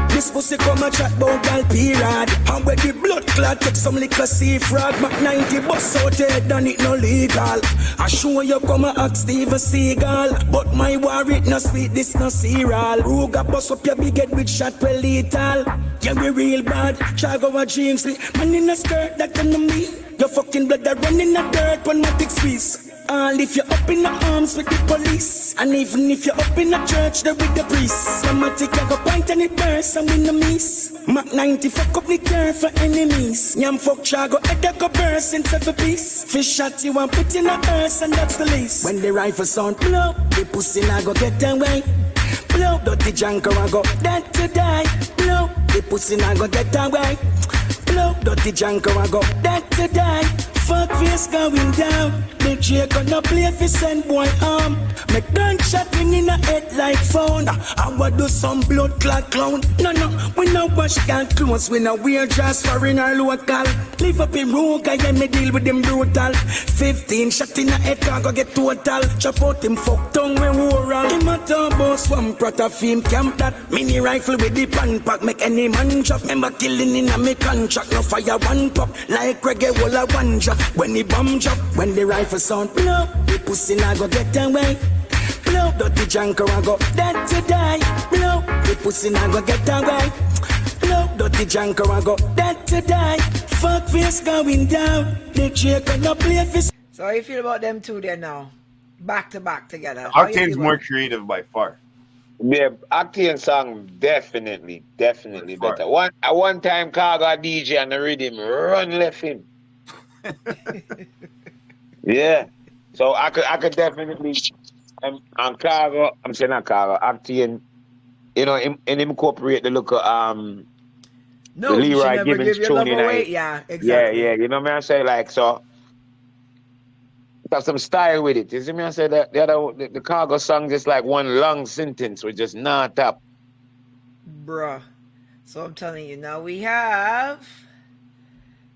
This pussy come a chat about gal period. And when the blood clot take some liquor sea frog. Mac 90 bust out head and it no legal. I show you come a ask Steve Seagal. But my war it no sweet, this no cereal. Ruga bust up your big head with shot well lethal. Yeah, we real bad. Khago a jeans, man in a skirt that on me. Your fucking blood that run in the dirt when my dick squeeze. All if you're up in the arms with the police. And even if you're up in the church, there with the priest. Dramatic, I go point and it burst and win the miss. Mac 90, fuck up the turf for enemies. Yam fuck Khago, head that go burst in 7 piece. Fish shot you and put in the earth and that's the least. When the rifle sound blow, the pussy now go get away. Blow, dirty junker I go dead to die. Blow, the pussy now go get away. Blow, dirty junker I go dead to die. Fuck face going down. The J gonna play for send boy arm. Make gunshot ring in a head like phone. I would do some blood clot clown. No, we no wash can clothes. We no wear dress foreign or local. Live up in Ruga, yeah, me deal with them brutal. 15 shot in a head, Khago get total. Chop out him fuck tongue when oral. Him a turbo swamp, prata film camp that. Mini rifle with the pan pack, make any man drop. Remember killing in a me contract. No fire one pop, like reggae wall a one drop. When the bomb drop, when the rifle sound blow, the pussy now go get away. Blow, dirty junker I go dead to die. Blow, the pussy now go get away. Blow, dirty junker I go dead to die. Fuck face going down. The J gonna play for. So how you feel about them two there now? Back to back together. Octane's more creative by far. Yeah, Octane song definitely better. At one time Khago a DJ and the rhythm run left him. Yeah. So I could definitely on Khago, I'm saying not Khago, Octane, you know, and incorporate the look of no, the you should Leroy never Gibbons give your love tuning. away. Yeah, exactly. Yeah, you know what I say? Like, so got some style with it. You see me? I say that the Khago song just like one long sentence with just not up. Bruh. So I'm telling you, now we have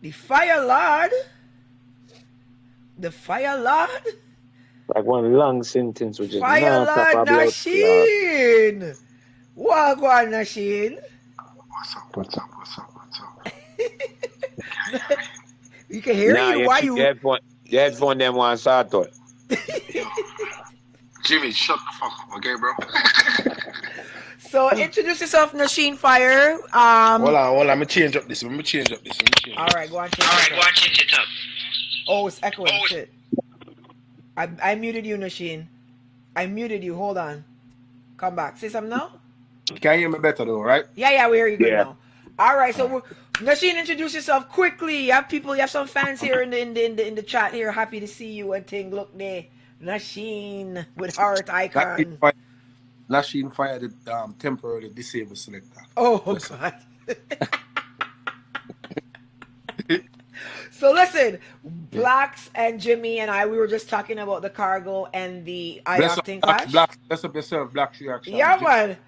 the Fire Lord. The Fire Lord. Like one long sentence with just Fire not up. Lord Nashin. Wagwan Nashin. What's up? You can hear you. Why you? Your headphone them one start to. Jimmy, shut the fuck up, okay, bro? So introduce yourself, Nashin Fire. Hold on. Let me change up this. All right, go on. Change it up. Oh, it's echoing. Shit. I muted you, Nashin. I muted you. Hold on. Come back. Say something now. Can you hear me better though, right? Yeah, we hear you good now. All right, so Nashin, introduce yourself quickly. You have some fans here in the chat here. Happy to see you and thing. Look there, Nashin with heart icon. Nashin fired the temporarily disabled selector. Oh God. So listen, Blacks and Jimmy and I, we were just talking about the Khago and the IOctane Clash. Bless up yourself, Black reaction. Yeah, man.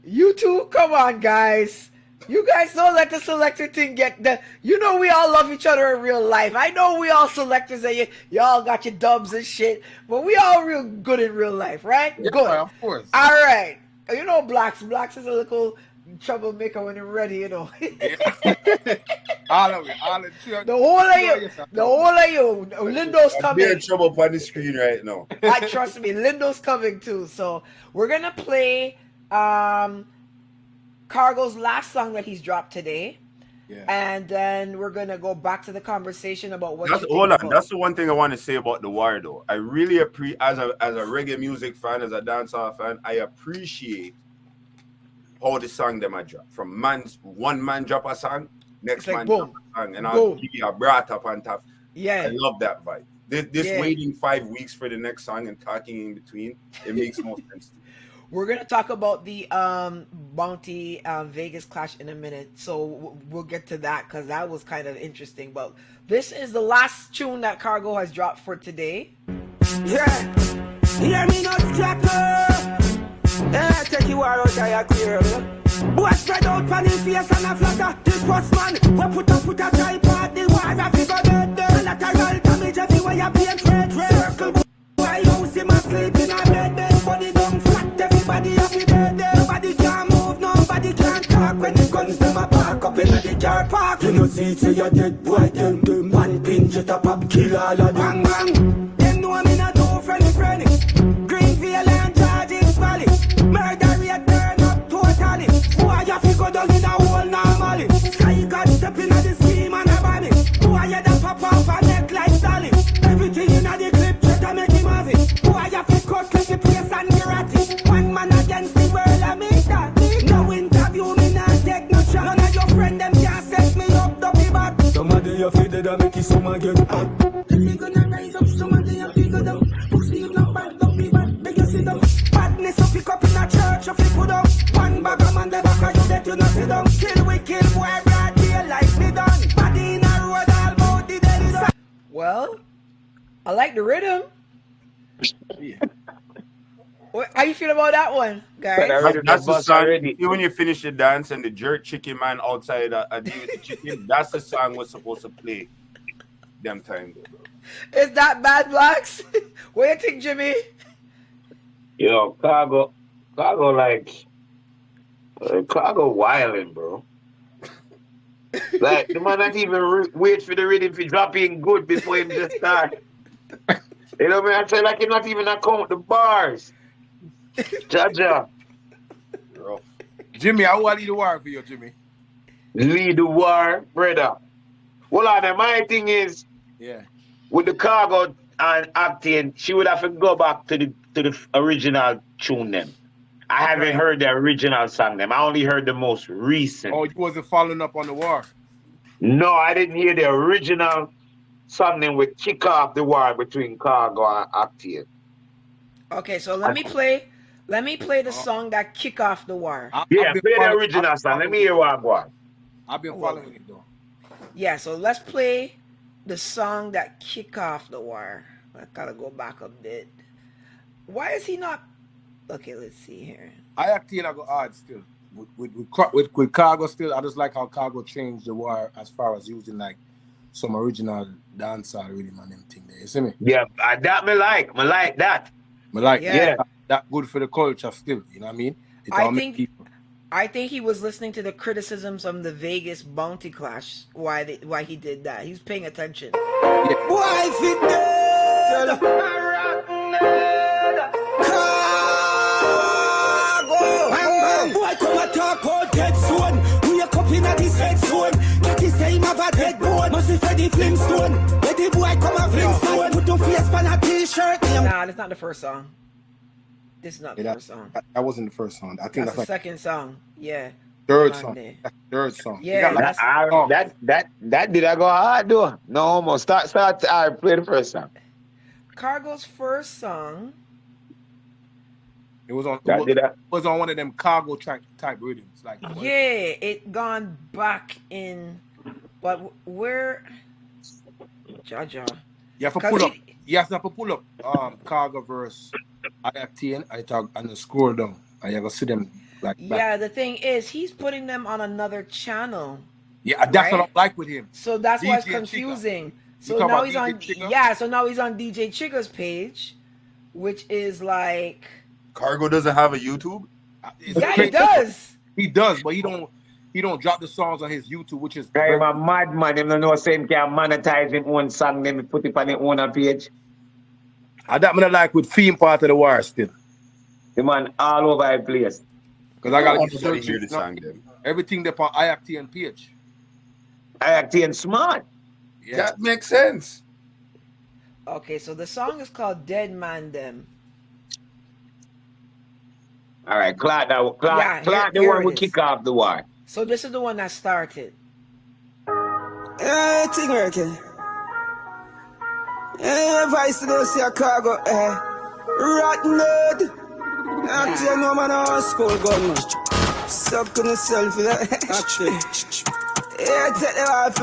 You two, come on, guys. You guys don't let the selector thing get the. You know we all love each other in real life. I know we all selectors and y'all got your dubs and shit, but we all real good in real life, right? Yeah, good. of course. All right. You know Blacks is a little troublemaker when they're ready, you know. all of it. The whole of you. Lindo's coming. I'm in trouble on the screen right now. Trust me, Lindo's coming too. So we're gonna play Khago's last song that he's dropped today. Yeah. And then we're gonna go back to the conversation about what. That's the one thing I want to say about the war, though. I really appreciate, as a reggae music fan, as a dancehall fan, I appreciate how the song them I drop. From one man drop a song, next man drop a song, and I'll give you a brat up on top. Yeah, I love that vibe. This waiting 5 weeks for the next song and talking in between, it makes no sense to me. We're going to talk about the Bounty Vegas clash in a minute. So we'll get to that because that was kind of interesting. But this is the last tune that Khago has dropped for today. Yeah. Hear me not scatter. Yeah, take you out of your clear. Boy spread out on his face and a flutter. This was man. We put a tripod. The war of figure dead. Lateral damage everywhere you paint red. Circle. Why My house in my sleep in a bed, everybody don't flat, everybody happy dead. Nobody can move, nobody can talk. When the guns them a park up in the car park. You know see say you dead boy, tell them one pin jet a pop, kill all of them. Bang bang, them know me not do friendly. Greenville and Georges Valley, murder rate turn up totally. Boy you fi go down in a hole normally. Sky God step in the scheme and a body. Boy you da pop off a neck like Dolly. Everything in the clip try to make him have it. Boy you fi cut the place and get ratty. One man against the world I make that. No interview me not take no shot. None of your friend them can set me up dopey back. Somebody you fi dead and make it some get hot. We gonna rise up, somebody you fi go down. Pussy you no bad, dopey bad, make you sit down. Badness up, pick up in a church, you fi put up. One bag of man, the back of you that you no sit down. Kill we kill, boy, broad day like me done. Body in a road, all about the daily done. Well, I like the rhythm. Yeah. How you feel about that one, guys? That's the song. When you finish the dance and the jerk chicken man outside a deal with the chicken, that's the song we're supposed to play. Them time though, bro. Is that bad, Blacks? What do you think, Jimmy? Yo, Khago like Khago wilding, bro. Like the man not even wait for the rhythm to drop in good before him just start. You know what I mean? I say like he not even account the bars. Jaja. Jimmy, how will lead the war for you, Jimmy? Lead the war, brother. Well, my thing is, yeah, with the Khago and Octane, she would have to go back to the original tune them. I haven't heard the original song them. I only heard the most recent. Oh, you wasn't following up on the war? No, I didn't hear the original song them would kick off the war between Khago and Octane. Okay, so let me play the song that kick off the war. Yeah, play the original song. Let me hear what I want. I've been following it though. Yeah, so let's play the song that kick off the war. I gotta go back a bit. Why is he not? Okay, let's see here. IOctane I go hard still. With Khago still, I just like how Khago changed the war as far as using like some original dancehall rhythm and them thing there. You see me? Yeah, that me like. Me like that. Me like Yeah. that good for the culture still. You know what I mean? I think he was listening to the criticisms of the Vegas Bounty Clash. Why he did that? He was paying attention. Yeah. Why fit dead? Boy, come and talk about dead zone. We are copying at this head zone. Get the same of a dead bone. Must be Freddy Flintstone. Let the boy come and Flintstone. Put your face on a t-shirt. Nah, that's not the first song. This is not the first song. That wasn't the first song. I think that's the second song. Yeah. Third song. Third song. Yeah. That did I go hard though? No, almost. Start. I play the first song. Khago's first song. It was on one of them Khago type rhythms, like yeah, it gone back in, but where, Jaja? You have to pull up. You have to pull up Khago verse IOctane, and then scroll down, and you gonna see them like. Yeah, the thing is, he's putting them on another channel. Yeah, that's what I like with him. So that's why it's confusing. So now he's on. Yeah, so now he's on DJ Chigga's page, which is like. Khago doesn't have a YouTube? Yeah, he does. He does, but he don't drop the songs on his YouTube, which is I'm a madman. Him don't know same can monetize him own song, then put it on his own page. I that man like with theme part of the war still. The man all over the place. Because I gotta keep searching the song then. Everything there on IOctane page. IOctane smart. Yeah. That makes sense. Okay, so the song is called Dead Man Them. All right, Clark the one who kick off the war. So this is the one that started. Yeah, it's working. Yeah, vice to see a Khago. Rotten nerd. I'm telling no man on school gun. Suck on yourself for that. Yeah, take the wife.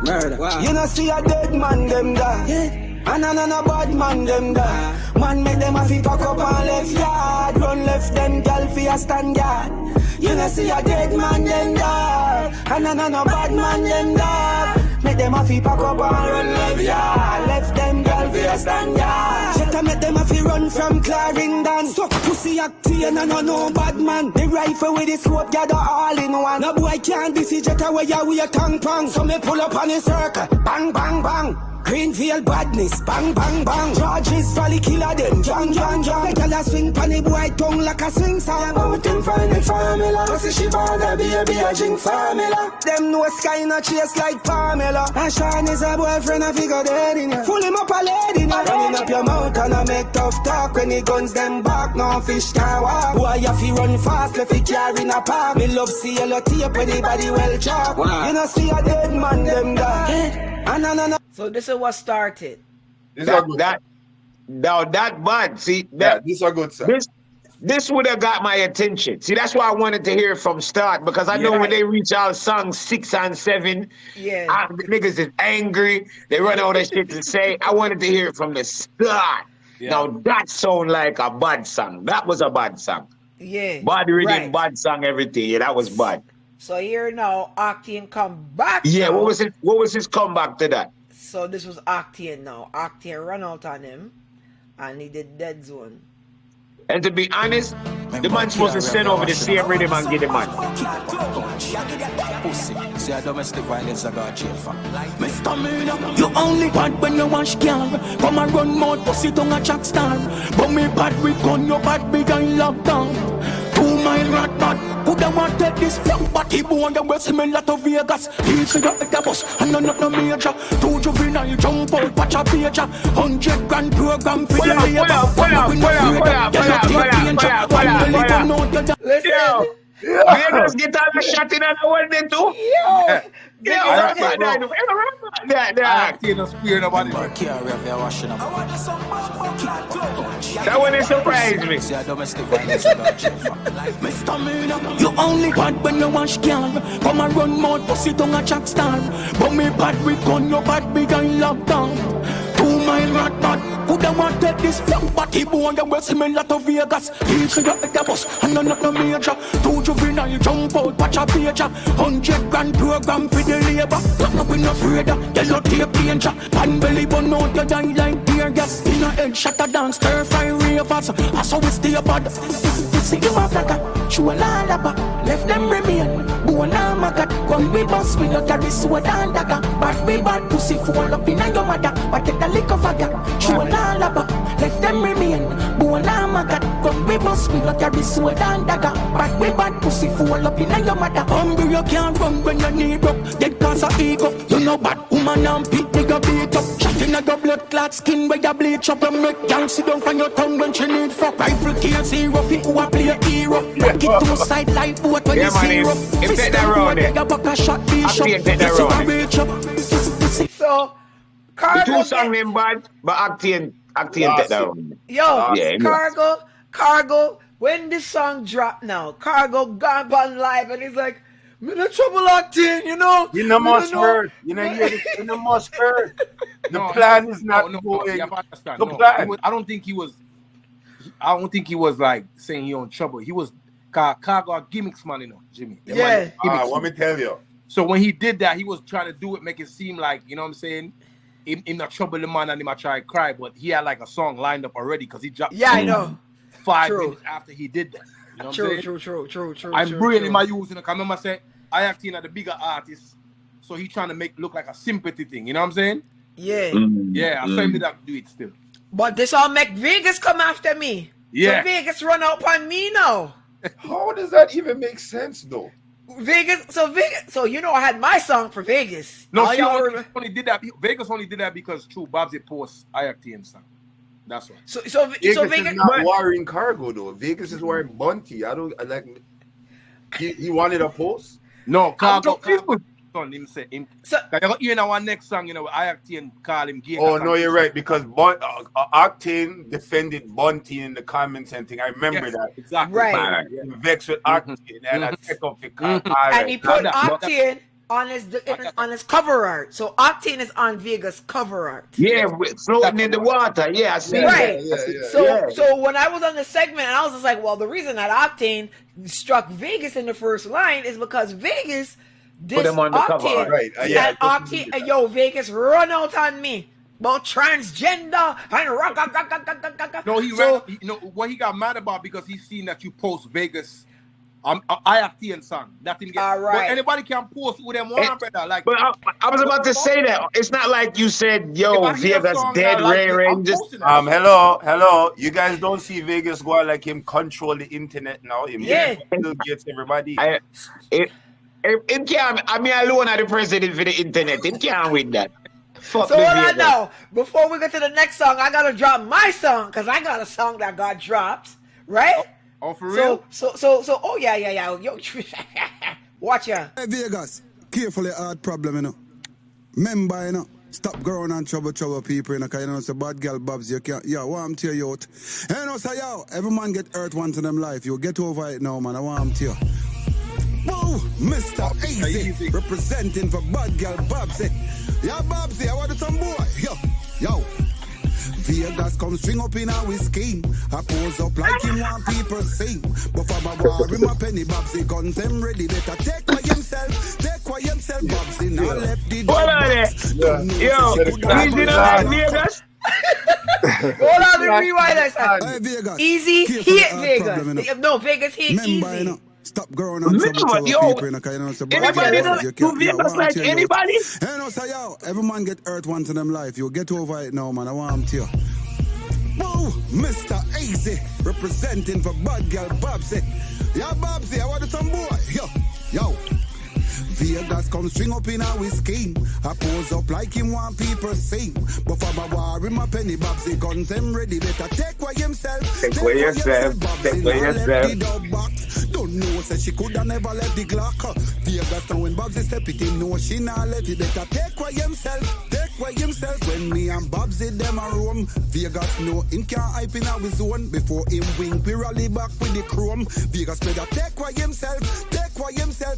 Murder. Wow. You know see a dead man them die. And a bad man them da. Man make them a fi pack up and left yard. Run left them gal fi a stand yard. You know see a dead man them da. And a bad man them da. Make them a fi pack up and run left yard. Left them gal fi ring dance. Suck pussy Octane and no bad man. The rifle with the scope gather all in one. No boy can't be see jet away ya with a tang pang. So me pull up on the circle, bang bang bang. Greenfield badness, bang bang bang. George's Valley killer them, John. The girl swing pan the boy tongue like a swing song. Out in find the formula. Pussy she bother baby a drink formula. Them no sky no chase like Pamela. And Sean is a boyfriend a figure dead in ya. Full him up a lady now. Running up your mouth and I make tough talk. When the guns them back, no fish can walk. Boy you fi run fast, left fi carry in a park. Me love see yellow tape when the body well chop. You know see a dead man them die. So this is what started. That bad. See that this is good, sir. This would have got my attention. See, that's why I wanted to hear it from start, because I know when they reach our songs 6 and 7, the niggas is angry. They run all that shit to say. I wanted to hear it from the start. Yeah. Now that sound like a bad song. That was a bad song. Yeah. Bad rhythm, bad song, everything. Yeah, that was bad. So here now, Octane come back. Yeah, now. What was his comeback to that? So this was Octane now. Octane run out on him and he did dead zone. And to be honest, the man supposed to send over the same rhythm and get the man. See a domestic violence I got jail for. Mr. Mina, you only bad when you wash car. Come and run mouth, pussy tongue a jack star. But me bad with gun, you bad big and lockdown. 2 mile rat bad. Coulda want take this fuck body bone the West similar to Vegas. He's a the bus and no major. 2 juvenile jump out, watch a pager. 100 grand program for the labor. Listen. Vegas get all the shot in and one then too. That one is surprised me. Mr. Mina, you only bad when you wash car. Come and run mouth, pussy tongue a jack star. But me bad with gun, you bad big and lockdown. 2 mile rat bad. Coulda want take this fuck body bone the West similar to Vegas. He's a the bus and no major. 2 juvenile jump out, watch a pager. 100 grand program for the labor. No we no afraid, yellow tape danger. Pan belly bun out your die like tear gas. In a head shot a dance, stir fry ravers. That's how we stay bad. See you a flagger, show a lalaba. Left them remain, bone and maggot. Come we bust, we no carry sword and dagger. But we bad pussy fall up in your mother. But take a lick of a gap, show a lalaba. Left them remain, bone and maggot. Come we bust, we no carry sword and dagger. But we bad pussy fall up in your mother. Hungry you can't run when you need up. Dead cause of ego, you know bad woman and pit nigga beat up. Shot in a your blood clot skin where you bleach up. You make y'all sit down on your tongue when she need fuck. Rifle case hero fit who a play hero. Make it to side like boat when you see rough. Fist them boy they got back a shot bishop. So Khago, the 2 songs them bad, but Octane take that round. Yo, Khago, when this song drop now, Khago gone on live and he's like, me no trouble Octane, you know. You know must hurt. You know you know must hurt. The plan is not going. The plan. I don't think he was like saying he on trouble. He was Khago gimmicks man, you know, Jimmy. Yeah. Let me tell you. So when he did that, he was trying to do it, make it seem like, you know what I'm saying, in not trouble the man and him I try to cry, but he had like a song lined up already because he dropped. Yeah, I know. 5 minutes after he did that. You know True. I'm brilliant my using it. I remember saying IOctane are the bigger artist, so he trying to make look like a sympathy thing. You know what I'm saying? Yeah. Yeah, I saw him do it still. But this all make Vegas come after me. Yeah. So Vegas run up on me now. How does that even make sense though? Vegas, so you know I had my song for Vegas. No, she only did that. Vegas only did that because True Babsy post IOctane song. That's why. So Vegas is not wearing Khago though. Vegas is wearing Bunty. I like. He wanted a post. No, Khago son him say him. So you know our next song, you know, IOctane call him gay. Oh no, you're right because Octane defended Bunty in the comments and thing. I remember that exactly. Right. He vexed with Octane and I take off the and he put Octane on his cover art. So Octane is on Vegas cover art. Yeah, floating in the water. Yeah, I see. Right. So when I was on the segment, and I was just like, well, the reason that Octane struck Vegas in the first line is because Vegas put him on the cover art. Right. And Octane, yo, Vegas run out on me. about transgender and rock. No, he ran. You know what he got mad about because he seen that you post Vegas. IOctane song. That didn't get. All right. But anybody can post with them one, brother. Like, but I was about to say that it's not like you said, "Yo, Vegas dead, Ray Ray." Just hello. You guys don't see Vegas go out like him control the internet now. Him still gets everybody. It can't. I mean, alone are the president for the internet. It can't win that. Fuck so hold on now. Before we get to the next song, I gotta drop my song because I got a song that got dropped, right? Oh, for real? So, oh yeah. Yo, watch ya. Hey, Vegas, carefully hard problem, you know. Remember, you know, stop growing and trouble people, you know, because you know, it's a bad girl, Babs, you can't, yeah, want to you out. You know, say, yo, every man get hurt once in them life. You get over it now, man, I want to you. Whoa, Mr. Easy, representing for bad girl, Babs, yeah, Babs, I want some boy, yo. Vegas come string up in our scheme. I pose up like him want people sing. But for my war, my penny Babsy guns them ready. Better take by himself, Babsy now left the door. Yo, he's in Vegas. Hold on, let me rewind that. Hey, Vegas. Easy hit Vegas. No, Vegas hit Remember, Easy. You know, stop growing on trouble people, you know, because you know, it's a bad anybody girl, do Vegas like anybody? You know, say, yo, every man get hurt once in them life. You get over it now, man, I want to you. Whoa, Mr. Easy, representing for bad girl Babsy. Yeah, Babsy, I want some boy. Yo. Vegas come string up in our scheme. I pose up like him want people sing. But for my war, my penny Babsy guns them ready. Better take away himself. Take away yourself. Don't know, say she coulda never left the Glock. Vegas now when Babsy step it in, no, she not let it. Better take away himself. When me and Babsy them a roam, Vegas know him can't hype in our zone. Before him wing, we rally back with the chrome. Vegas better take away himself,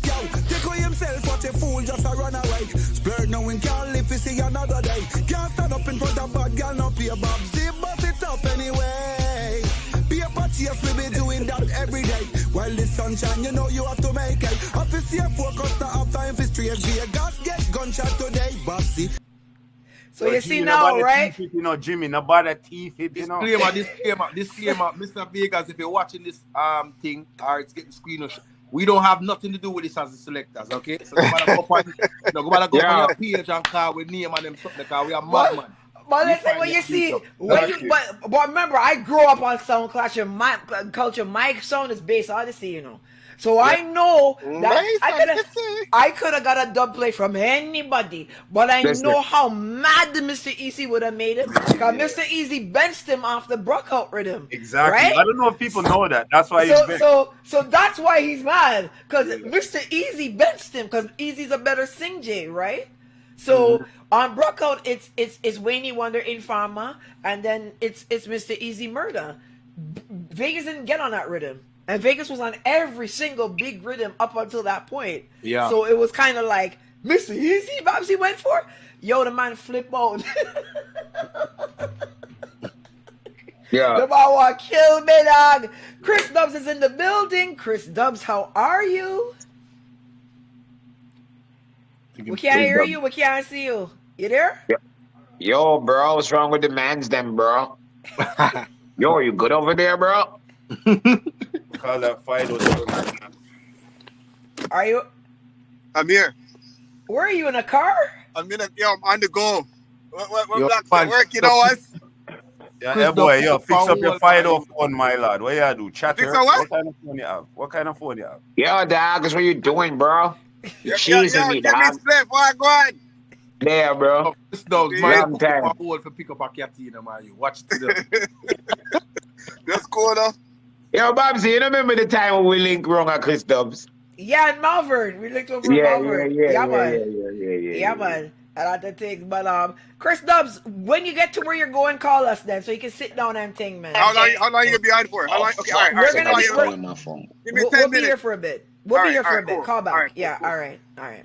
yo. Take away himself, what a fool just a run away. Splurge now we can't live to see another day. Can't stand up in front of bad girl, no pay Babsy, bust it up anyway. Paper chase, we be doing that every day. While the sunshine, you know you have to make it. Up to see a focus, to have time for straight. Vegas get gunshot today, Babsy. So you see now, right? You know, Jimmy, nobody teeth it, you know. Disclaimer, Mr. Vegas, if you're watching this thing, or it's getting screen, we don't have nothing to do with this as the selectors, okay? So go on your page and call with name and them something, because we are madman. But listen, when you see, but remember, I grew up on sound culture. My sound is based on Odyssey, you know. So I know that I could have got a dub play from anybody, but I know how mad the Mr. Easy would have made him. Because Mr. Easy benched him off the Brookout rhythm. Exactly. Right? I don't know if people know that. That's why he's benched. So that's why he's mad. Because Mr. Easy benched him. Because Easy's a better sing J, right? So on Brookout, it's Wayne Wonder Informer, and then it's Mr. Easy Murder. Vegas didn't get on that rhythm. And Vegas was on every single big rhythm up until that point. Yeah. So it was kind of like, Mr. Easy, Babsy went for? Yo, the man flip out. Yeah. The man want to kill me, dog. Chris Dubs is in the building. Chris Dubs, how are you? We can't hear you. We can't see you. You there? Yeah. Yo, bro, what's wrong with the mans then, bro? Yo, are you good over there, bro? Call that fight. Are you? I'm here. Where are you, in a car? I'm on the go. We're black work, you know what? Yeah, boy, fix up your Fido phone, my lad. What you do? Chatter? Fix what? What kind of phone you have? Yo, dog, that's what you doing, bro? Cheese me, dog. Yeah, bro. This dog's long time. For pick up a cat, you know, man. You watch it. That's cool, though. Yo, Babsy, you remember the time when we linked wrong at Chris Dubs? Yeah, in Malvern. We linked over in Malvern. Yeah, man. I like to think. But Chris Dubs, when you get to where you're going, call us then, so you can sit down and think, man. How long you gonna be on for? How long? Okay, all right. We're gonna be on my phone. Give me 10 we'll minutes. Be here for a bit. We'll be here for a bit. Cool. Call back. All right, yeah. cool. All right.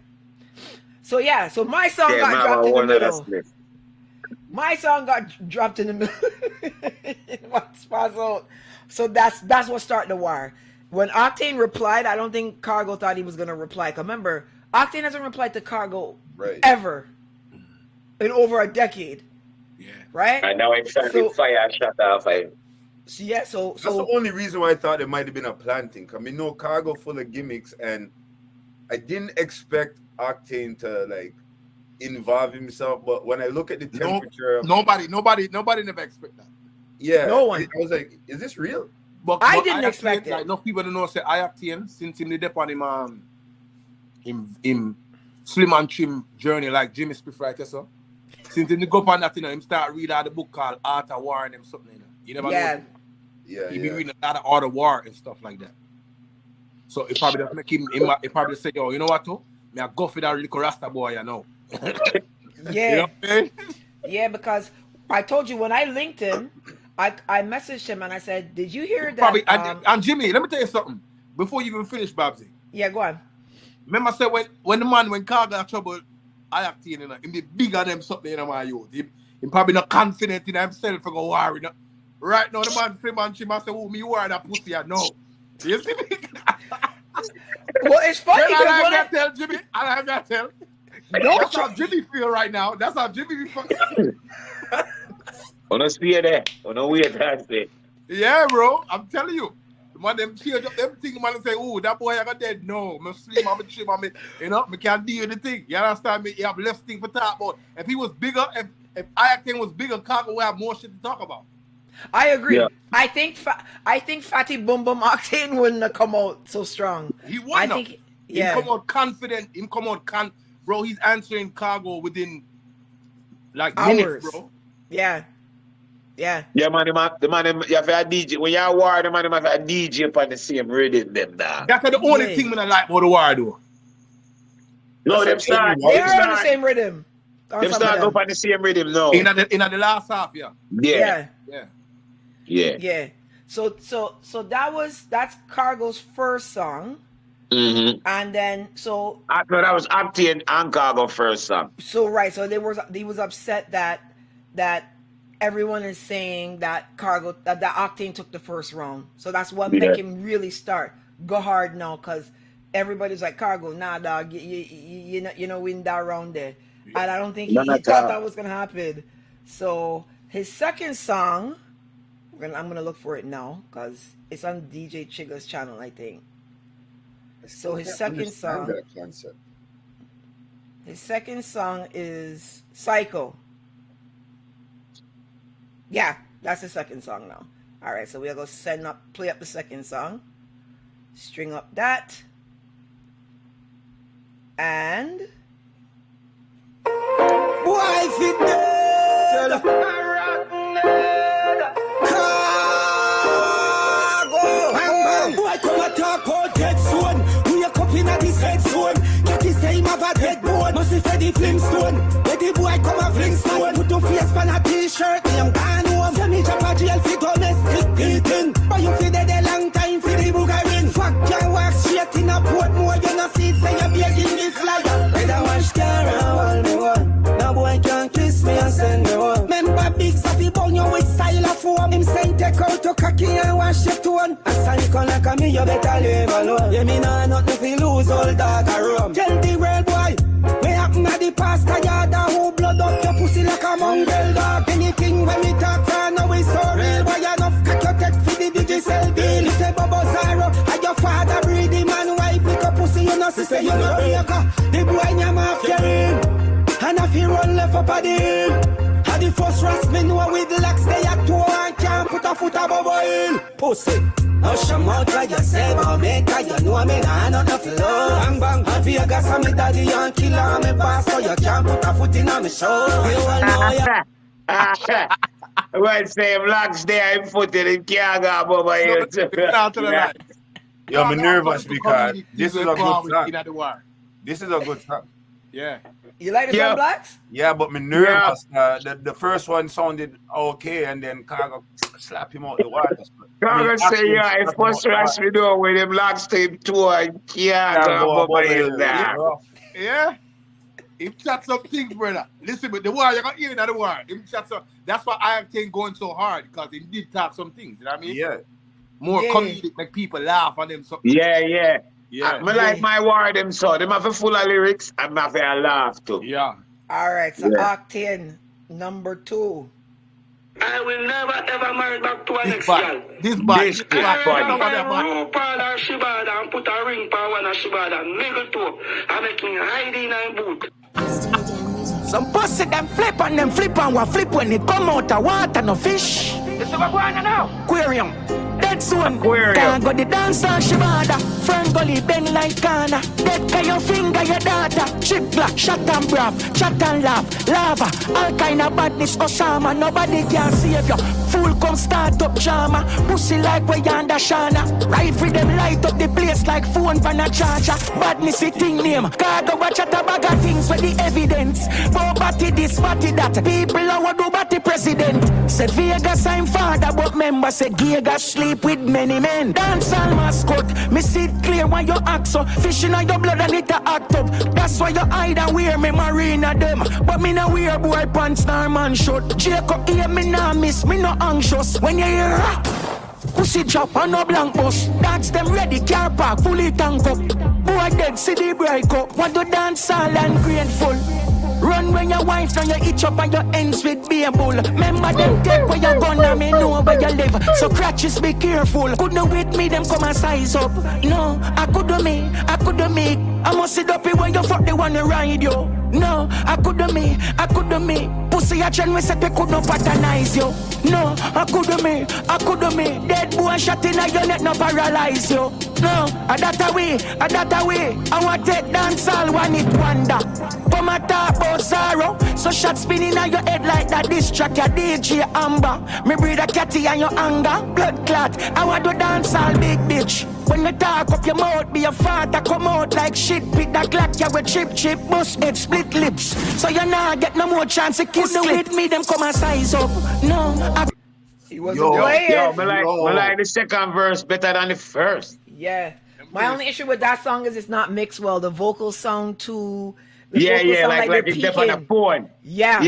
So yeah. So my song got dropped in the middle. My song got dropped in the middle. So that's what started the war. When Octane replied, I don't think Khago thought he was gonna reply. Cause remember, Octane hasn't replied to Khago ever in over a decade. Yeah. Right? And now it's fire shot off him. Yeah, so that's the only reason why I thought it might have been a planting. I mean, no Khago full of gimmicks, and I didn't expect Octane to like involve himself. But when I look at the temperature, nobody never expect that. Yeah, no one. I was like, is this real? But I didn't expect it. Like, enough people don't know. Say IOctane since him did on him slim and trim journey like Jimmy Spiff right so. Since him go up on that, him start read out the book called Art of War and them something. You never know. Yeah, he be reading a lot of Art of War and stuff like that. So it probably doesn't make him. It probably say, yo, you know what? Though? Me I go for that little Rasta boy, you know. Yeah. You know what I mean? Yeah, because I told you when I linked him, I messaged him and I said, "Did you hear that?" And Jimmy, let me tell you something. Before you even finish, Babsy. Yeah, go on. Remember, I said when Khago got trouble, IOctane, you know, him be bigger than something in my youth. He probably not confident in himself for go war. You know? Right now, the man say, man, she must say, "Oh, me war that pussy." I know. You see me? Well, it's funny because I got to tell Jimmy. I got to tell. No, that's how Jimmy feel right now. That's how Jimmy be fucking. On a spear there. On a weird that day. Yeah, bro. I'm telling you. The man them change up everything. Man say, "Oh, that boy I got dead." No, I'm slim. I'm trim. You know, me can't deal with the thing. You understand me? You have less thing for talk about. If he was bigger, if IOctane was bigger, Khago would have more shit to talk about. I agree. Yeah. I think Fatty Boom Boom Octane wouldn't have come out so strong. He wouldn't. I think, yeah. He come out confident. He come out bro. He's answering Khago within like hours. Minutes, bro. Yeah. Yeah. Yeah, man, the man, you have a DJ. When you're a war, the man have a DJ upon the same rhythm, them dog. That's the only thing I like about the war, though. No, them start. They are on the same rhythm. Them start up on the same rhythm now. In the last half, yeah. Yeah. Yeah. Yeah. Yeah. So that's Khago's first song. Mm-hmm. And then so I thought that was Octane and Khago first song. So right, so he was upset that everyone is saying that Khago that Octane took the first round. So that's what make him really go hard now, because everybody's like, Khago, nah dog, you know win that round there. Yeah. And I don't think he thought that was gonna happen. So his second song, I'm gonna look for it now because it's on DJ Chiga's channel, I think. So his second song. His second song is Psycho. Yeah, that's the second song now. All right, so we'll go play up the second song, string up that, and. Wife it dead. Khago. Boy, come and talk about dead zone. We are copying at this head zone. Get the same of a dead bone. Must be Freddy Flintstone. Let the boy come and Flintstone. Put your face on a t-shirt. I'm gone home. Send me jump a jail for domestic beating. But you feel dead a long time for the boogerin. Fuck your walk straight in a port more. You know see say you're begging this flyer. Better watch camera all me one. No boy can't kiss me and send me home. Remember big Safi bone you with style of form. Him send take out to cocky and wash your tone. A cycle like a me you better leave alone. Yeah me nah nothing fi lose all dog a room. Tell the world boy, we happen at the pastor yard who blood up your pussy like a mongrel dog. Anything when me talk for now is so real. Why enough cock your text for the digital bill? You say Bobo Zaro, and your father breed the man wife pick up pussy. You know say you know breaker. The boy nyam off your ring. And if he run left up a deal, and the first rasp me know with the locks they at two and can't put a foot above a hill. Pussy, hush your mouth like you say, but make you know me nah nothing low. Bang bang, and Vegas and me daddy and killer and me boss, so you can't put a foot in on me show. You all know ya. Well, same locks there, him foot in, can't go above a hill. Yo, I'm nervous because this is a good song. This is a good song. Yeah. You like the Sun Blacks? Yeah, but me nervous. The first one sounded okay, and then Khago slap him out the water. Khago say, yeah, if first rush we do with him locks to him too, and can't go above a hill there. Yeah. Him chat some things, brother. Listen, but the war, you're going to hear that the war. Him chat some, that's why IOctane going so hard, because he did talk some things, you know what I mean? Yeah. More comedic, make people laugh on them. So. Yeah. I like my war them so. Them have a full of lyrics and have a laugh too. Yeah. All right, so Octane, Number 2. I will never ever marry back to an ex girl. This bad. This is funny. RuPaul or Shibada and put a ring for one of Shibada, middle toe, and making hiding and boot. Some pussy them flip and them flip and what flip when it come out of water, no fish. This is what going on now. Aquarium. Dead soon. Aquarium. Can't go the dancehall Shibada. Front gully bend like Kana. Dead can your finger your daughter. Chip black, shot and brav, chat and laugh, lava. All kind of badness Osama. Nobody can save you. Fool come start up drama. Pussy like way under Shana. Rifle them light up the place like phone van a charger. Badness it thing name. Khago watch at a bag of things with the evidence. Body this, body that. People are do body president. Said Vegas I'm father, but member say Giga sleep with many men. Dancehall mascot, me see it clear when you act so. Fishing on your blood and it a act up. That's why you hide and wear me marina them. But me no wear boy pants nor man short. Jacob here me nah miss, me no anxious. When you hear rap, pussy drop on no blank bus. Dogs them ready, car park, fully tank up. Boy dead, see the break up. Want to dance all and grateful. Run when your wife now you itch up and your ends with beer bull. Remember them take where you gone and me know where you live. So crutches be careful. Could not with me them come and size up. No, I couldn't me. I must sit up here when you fuck the one to ride you. No, I couldn't me. Pussy a trend we said we could not patronize you. No, I couldn't me. Dead boy shot in your neck no paralyze you. No, I that away. I want take dancehall when it wonder. Come and talk about sorrow. So shot spinning on your head like that. This track your DJ Amber. Me breed a catty on your anger. Blood clot. I want to dance all big bitch. When you talk up your mouth, be a father come out like shit. Pick that clock, you with chip, bust head, split lips. So you nah get no more chance to kiss with me, them come and size up. No, he wasn't playing. Yo, me like the second verse better than the first. Yeah. My only issue with that song is it's not mixed well. The vocals sound too... Yeah, like it's deaf on the phone. Yeah.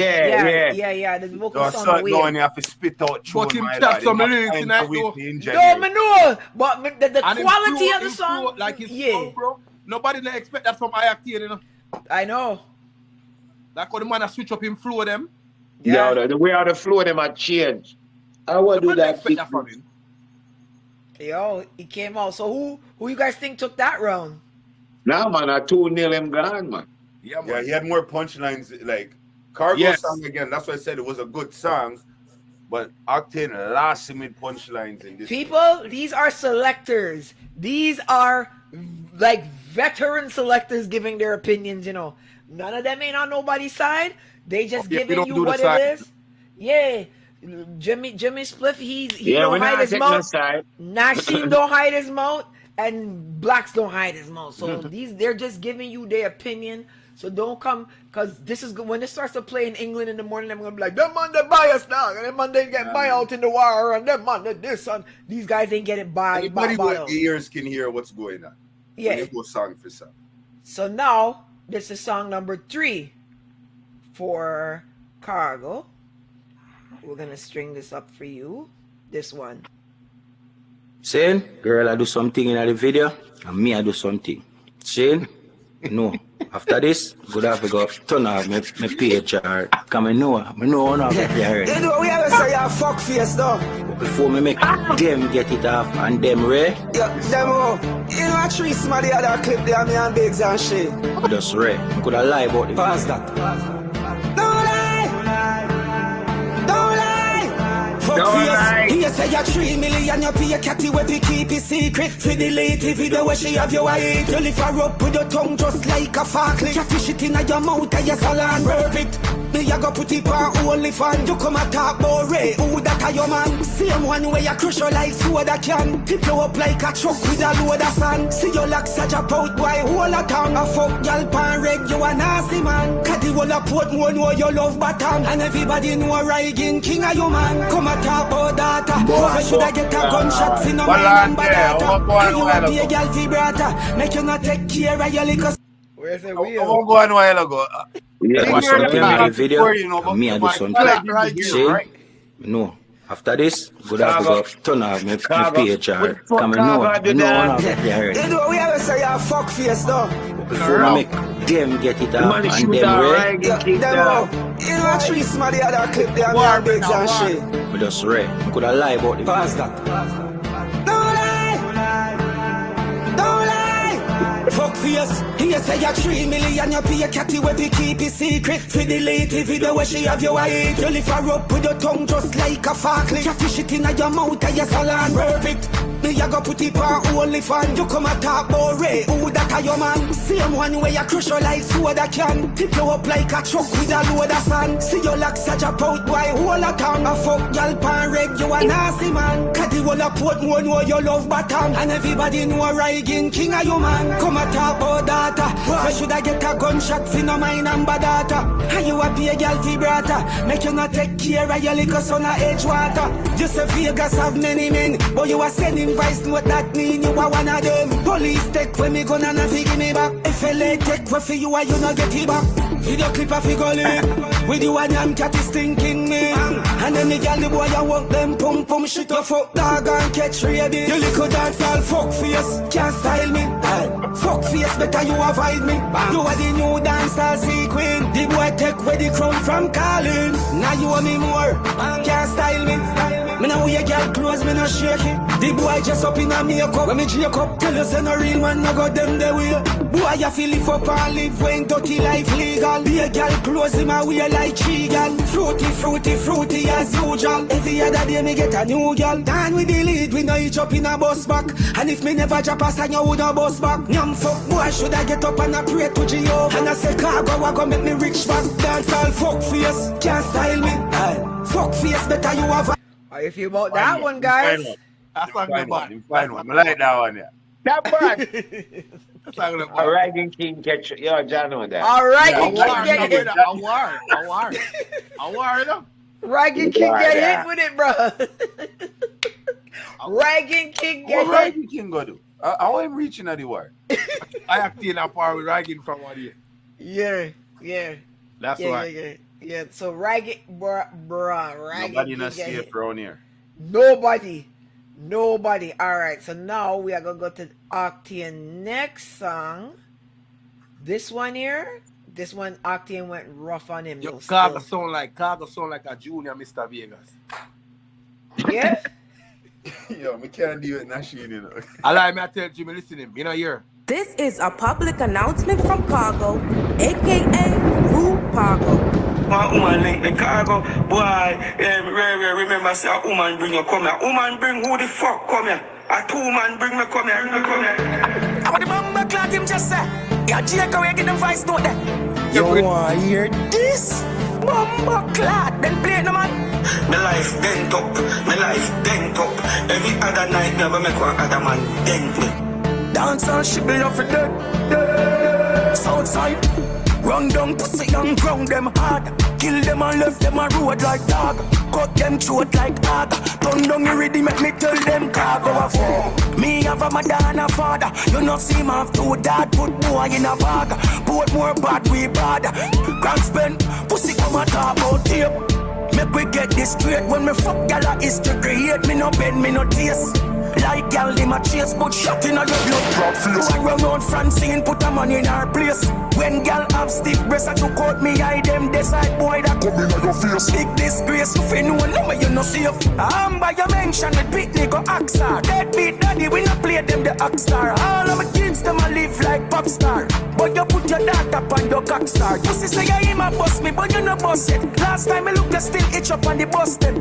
The vocals sound weird. No, you have to spit out through But him chat some lyrics tonight, though. No, man, no. But the quality of the song... Like his flow, bro. Nobody didn't expect that from IOctane, you know. I know. Like how the man switch up him flow them. Yeah, the way how the flow them had changed. I would do that. Expect that from him. Yo, he came out. So who you guys think took that round? Nah, man, I 2-0 him gone, man. Yeah, he had more punchlines. Like Khago song again. That's why I said it was a good song. But Octane last him with punchlines in this. People, these are selectors. These are like veteran selectors giving their opinions. You know, none of them ain't on nobody's side. They just giving you what it is. Yeah. Jimmy Spliff, he don't hide his mouth. Nashim don't hide his mouth, and blacks don't hide his mouth. So they're just giving you their opinion. So don't come, because this is good. When it starts to play in England in the morning, I'm gonna be like, them man they buy us now, and them man they get buy out in the war, and them man they this and these guys ain't getting buy. Anybody with ears can hear what's going on. Yeah. When you go song for song. So now this is song number 3 for Khago. We're gonna string this up for you. This one. Saying, girl, I do something in the video, and me I do something. Saying, no. After this, good have to go turn off my page or come and know one of it heard. You know we ever say you fuck face though. Before me make them get it off and them Ray. Yeah, them you know I treat some of the other clip there me and Biggs and shit. Just Ray. I could have lied about it. Pass that. You say you're 3 million, you pay a catty where we keep it secret. For the lady video where she have your eye. You lift her up with your tongue just like a forklift. Catty shit in your mouth and your salon burp it. Me you go put it on only fan. You come and talk about Ray, who that are your man? Same one where you crush your like soda can. Tip you up like a truck with a load of sand. See your like such a pout boy, whole a tongue. A fuck y'all pan red, you a nasty man. Catty will a put more know you love bottom. And everybody know Rygin king of your man. Come and talk about data. Why should I get a gunshot for no man and badata? You a be a girl vibrator. Make you not take care of your liquor. Where's the wheel? I won't go on a while ago. Yeah, watch something in the video, and me I do something. See? No. After this, good have to go turn off my page or come and know one of it heard. You know we ever say you fuck face though. before I make them get it up and them red. Demo, you know three somebody had a clip there and me bigs and shit. We just red. I could have lied about the Pause that. Don't lie. Don't lie. Fuck fierce. Here say you 3 million, you pay a catty where we keep it secret. For the lady video where she have your eye. You lift her up with your tongue just like a forklift. Chatty shit in your mouth and your salon perfect. Me ya go put it on only fan. You come and talk about Ray, who that are your man? Same one where you crush your like soda can. Tip you up like a truck with a load of sand. See you like such a pout boy, whole a town. A fuck y'all pan red, you a nasty man. Cause the whole a port more know you love bottom. And everybody know Rygin king of you man. Come and talk about data. Why should I get a gunshot for no my number data? And you a be a girl vibrata. Make you not take care of your liquor son of Edgewater. You say Vegas have many men, but you are sending vice, what that mean? You are one of them. Police take when me gonna not give me back. If LA take what for you are you not get it back. Video clip of figure with you and I'm cat is thinking me. And then the girl the boy you walk them pum pum shit. You fuck dog and catch ready. You little dance all fuck face, can't style me. Fuck face better you avoid me. You are the new dancehall sequin. The boy take where the crown from calling. Now you want me more, can't style me. Me now wear girl clothes, me no shake it. The boy just up in a makeup. When me drink up, tell you say no real man no go them the way. Boy you feel live up and live when dirty life legal. Be a girl clothes in my wear like tree girl. Fruity, fruity, fruity as usual. Every other day me get a new girl. Down with the lead, we know each up in a bus back. And if me never drop a sign, you would a bus back. Nyam fuck boy, should I get up and I pray to Jehovah? And I say Khago, I go make me rich back. Dance all fuck face, can't style me. Fuck face, better you have. How you feel about that one, guys? That's not good one. Fine one. I like that one, yeah. That part. That's not good one. All right, King catch it. Yo, John know that. All right, King get hit. I war, Ragging King get hit with it, bro. Ragging King get hit. What Ragging King go do? How am reaching at the war? IOctane a par with Ragging from one year. Yeah. That's why. Yeah, so Ragging, bruh, Ragging. Nobody not safe around here. Nobody. All right, so now we are gonna go to Octane next song. This one here, Octane went rough on him. Yo, Khago sound like a junior Mr. Vegas. Yeah. Yo, me can't do it, Nasheen, you know. Allow me to tell Jimmy, listen him, you know here. This is a public announcement from Khago, aka Khago. My woman link the Khago, boy, remember say a woman bring you come here. Woman bring who the fuck come here? A 2 man bring me come here. I want the bomber clock him just say. Yeah, Jamaica, we get them voice note there. You want to hear this? Bomber clock, then play it no man. My life dent up. Every other night never make one other man dent me. Dance and shit me off for dead. Southside. Run down pussy and ground them hard. Kill them and left them a road like dog. Cut them throat like hog. Turn down you ready, make me tell them Khago a fall. Me have a mother and a father. You know see me have 2 dad, put boy in a bag. Put more bad, we bad. Grand spend, pussy come and talk about tape. Make we get this straight. When me fuck gala is to create. Me no bend, me no taste. Like gal in my chase, but shot in a your blood drop face. I run out Francine, put a man in her place. When gal have stiff breasts, I took out me eye them decide boy that come in your face. Big disgrace, if you know you no safe. I'm by your mention with picnic or Axar. Deadbeat daddy, we not play them the Axar. All of my kids them a live like pop star. But you put your dad up on your cock star. You see say you him a bust me, but you no bust it. Last time I look, you still itch up on the busted.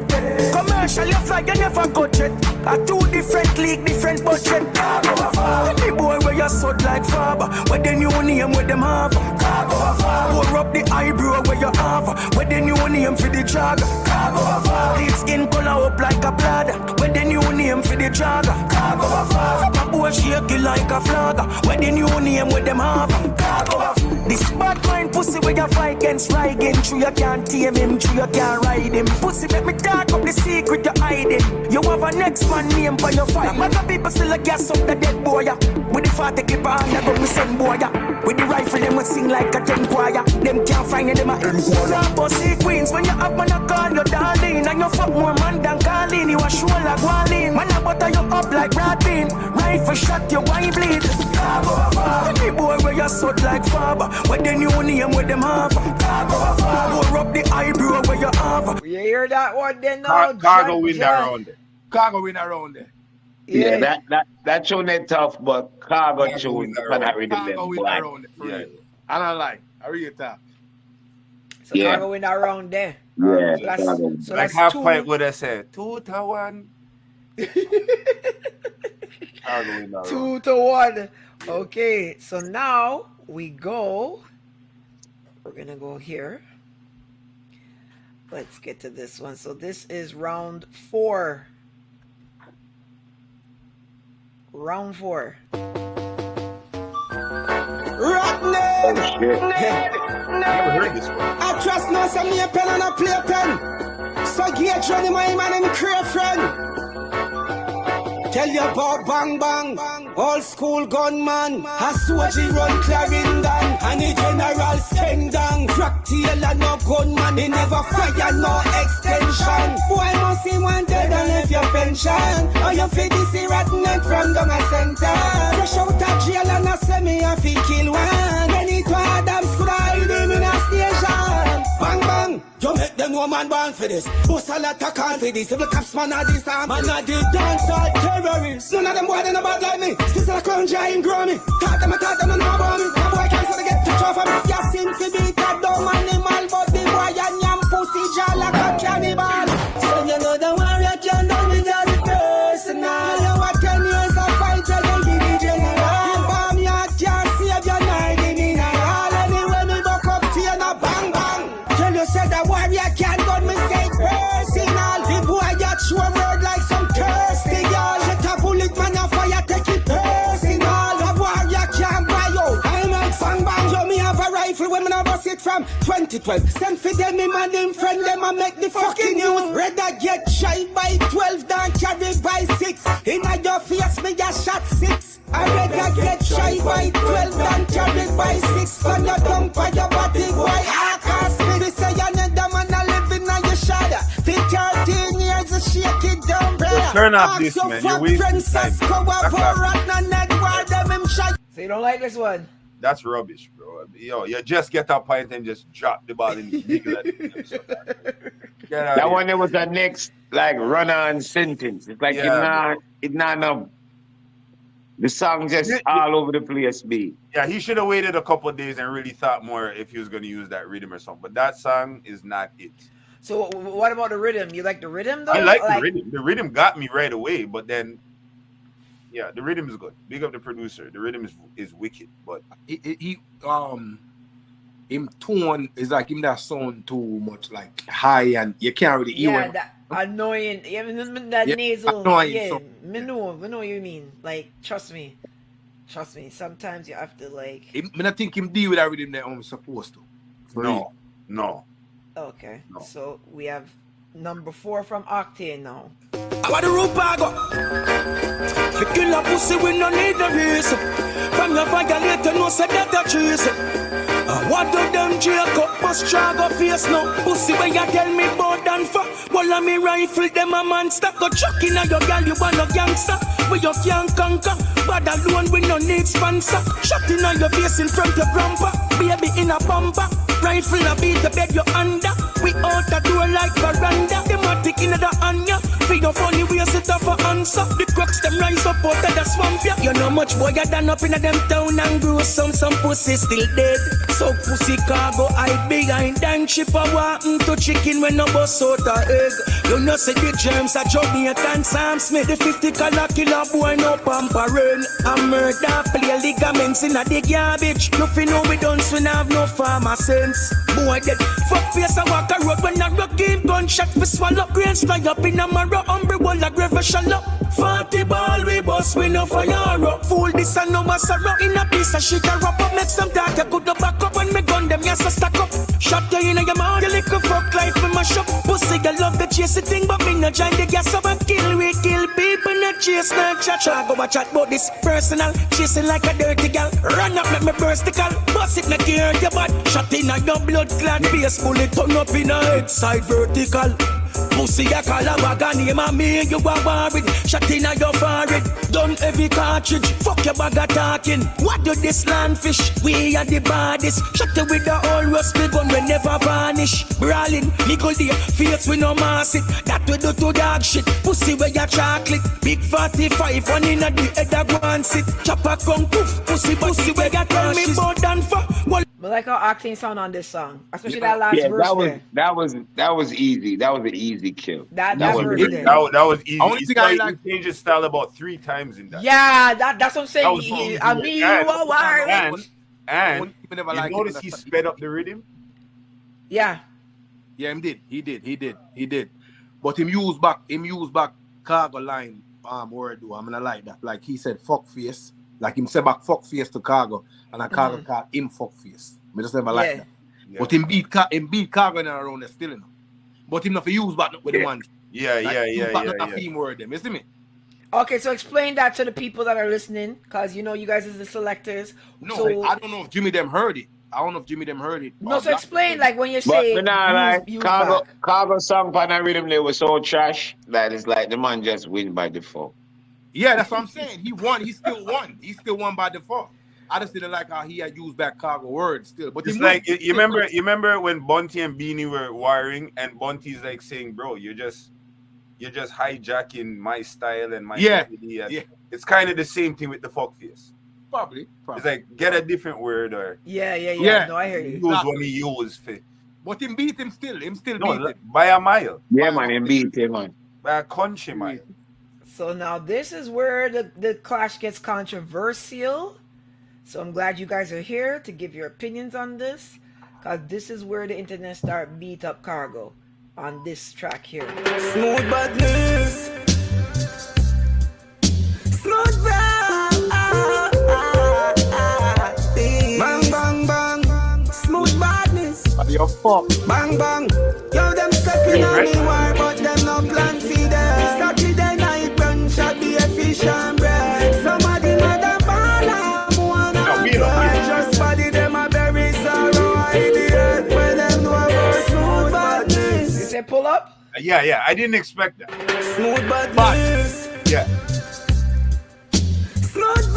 Commercial, you fly, you never got it. A 2 different league, different budget. The boy where you sud like Faber. Where the new name with them have. Pour up the eyebrow where you have. Where the new name for the jog. The skin color up like a blood. Where the new name for the jog. My boy shake it like a flag. Where the new name with them have. This bad mind pussy where you fight against Rygin. True you can't tame him, true you can't ride him. Pussy make me talk up the secret you hiding. You have a next man name for your fight. Other people still a gas up the dead boy. With the 40 clip on you go we send boy. With the rifle them we sing like a 10 choir. Them can't find you, them a now pussy queens. When you have man a call you darling. And you fuck more man than Carlin. You a show like Wallin. Man a butter you up like Brad Bean. Rifle shot you wine bleed. The boy where you so out like Faber. Where the new name where them have. Go up the eyebrow where you have. You hear that one then now? Khago win that round there. Khago win that round there. Yeah, that tune ain't tough, but Khago tune for that rhythm. Khago win that round there. Yeah. I don't like. I really tough. So Khago win that round there. Yeah. So like half point would have said 2-1. 2-1. Okay, so now we go. We're gonna go here. Let's get to this one. So this is round 4. Round 4. Rotten. Oh shit. Never heard this one. I trust no some me a pen and a play pen. So get Johnny my man and create friend. Tell you about bang bang, old school gunman. A soldier run Clarendon, and the general Skendang. Crack tail and no gunman, he never fire no extension. Boy must see one dead and left your pension. Or you fit this rotten neck from down a center. Fresh out of jail and a semi a fi kill one. Any two Adams could hide him in a station. Bang bang, you make them no man born for this. Bust a lot of call for this. If the cops man are this man are the dancehall terrorists. None of them boy they no bad like me. Sister like crown giant grow me. Talk them know about me. The boy can't so they get touch off of me. You seem to be that dumb animal, but the boy and yam pussy jaw like a cannibal. So you know the warrior can do me just personal. You want 10 years of fight, you don't give me general. The bomb you can't save your night in mineral. Anyway me buck up to you now bang bang. Tell you said the warrior can't gun me say personal. The boy got show word like some thirsty girl. Let a bullet man a fire take it personal. The warrior can't buy you. I make bang bang. You me have a rifle when me now bust it from 2012. Send for them him and him friend them and make the fucking news. Rather get shy by 12 than carry by 6. In your face me a shot 6. I rather get shy by 12 than carry by 6. When you dump by your body boy I can't split. They say another man a living on your shoulder. For 13 years you shake it down brother. Turn off this man, you're wasting time. So you don't like this one? That's rubbish, bro. Yo, you just get a point and just drop the ball in the middle of it. That one there was the next like run-on sentence. It's like it's not enough. The song just all over the place, B. Yeah, he should have waited a couple of days and really thought more if he was going to use that rhythm or something. But that song is not it. So what about the rhythm? You like the rhythm though? I like the rhythm. The rhythm got me right away, but then yeah, the rhythm is good. Big up the producer. The rhythm is wicked, but him tone is like him that sound too much like high and you can't really hear him. That annoying, that nasal. Annoying, yeah, so. we know what you mean. Like, trust me. Sometimes you have to like. I don't think him deal with that rhythm that I'm supposed to. No. Okay, so we have number 4 from Octane now. I want the root Khago. The killer pussy we no need no reason. From your violator no say that a treason. What do them Jacob must try go face now? Pussy when you tell me about than for. Well on me rifle them a monster. Go chuck in your girl you want no gangster. We you can't conquer. But alone we no need sponsor. Shot in your face in front of grandpa. Baby in a bumper. Rifle a beat the bed you under. We out the door like veranda. Them a tick in the anya. We no funny ways it up for answer. The crooks them rise up out of the swamp. Yeah. You know much boy you done up in a them town and grow some pussy still dead. So pussy Khago hide behind and chip a walking to chicken when no bust out a egg. You know say the germs are Jamaican Sam Smith. The 50 color killer boy no pampering. A murder play ligaments in a the garbage. Nothing know we done so we have no farmer sense. Boy dead fuck face a walk a road when a rock game gunshot for swallow. Grains fly up in a marrow. Umbre wall a grave a shallow. 40 ball we bust we no fire up. Fool this and no massaro. In a piece of shit a wrap up. Make some talk you could go back up. When me gun them yes a stack up. Shot you in your mouth. You little fuck life in my shop. Pussy you love the chase thing. But me no join the gas up and kill. We kill people not chase not chat. Go a chat about this personal. Chasing like a dirty gal. Run up let me burst the cal. Bust it make you hurt your bad. Shot in your blood clot. Base bullet turn up in a head side vertical. Pussy a call a bag of name and me you a worried. Shot in a your forehead, done every cartridge. Fuck your bag of talking. What do this land fish? We are the baddest. Shot you with the old rusty gun we never vanish. Brawling, nickel dear, face we no mass it. That we do to dog shit. Pussy where you chocolate. Big 45, one in a the head a go and sit. Chopper come poof, pussy where you tell me more than for. But like how Octane sound on this song, especially that last verse there. That was easy. That was an easy kill. That was easy. That was easy. Only thing I like changed his style about 3 times in that. Yeah, that's what I'm saying. I mean, you are wild. And you notice he sped up the rhythm. Yeah. Yeah, he did. But him use back Khago line word though. I'm gonna like that. Like he said fuck face. Like him say back fuck face to Khago and a Khago called him fuck face. I just never like that. Yeah. But him beat Khago in around there still enough. But him not for use back with the one. Yeah. Not a theme word them. You see me? Okay, so explain that to the people that are listening, because you know you guys is the selectors. No, so, I don't know if Jimmy them heard it. No, so explain like when you say Khago song pan and rhythm they was so trash that it's like the man just win by default. Yeah, that's what I'm saying. He won. He still won. He still won by default. I just didn't like how he had used back Khago words still. But it's like you remember when Bunty and Beanie were wiring and Bunty's like saying, "Bro, you're just hijacking my style and my melody." And it's kind of the same thing with the fuck face. Probably. It's like get a different word or yeah. No, I hear you. Use what he used for. But him beat him still. Beat him by a mile. Yeah, man, him beat him, man. By a country mile. So now this is where the clash gets controversial. So I'm glad you guys are here to give your opinions on this, because this is where the internet start beat up Khago on this track here. Smooth badness. Smooth bang bang bang. Smooth badness. Your fuck. Bang bang. Yo, them stepping on me war, but them no plan for them. Saturday night run shot be efficient, bruh. Somebody mother ball up one of them. Just body them a very sorrow idiot when them know about smooth badness. You say pull up? Yeah. I didn't expect that. Smooth badness. Yeah. Smooth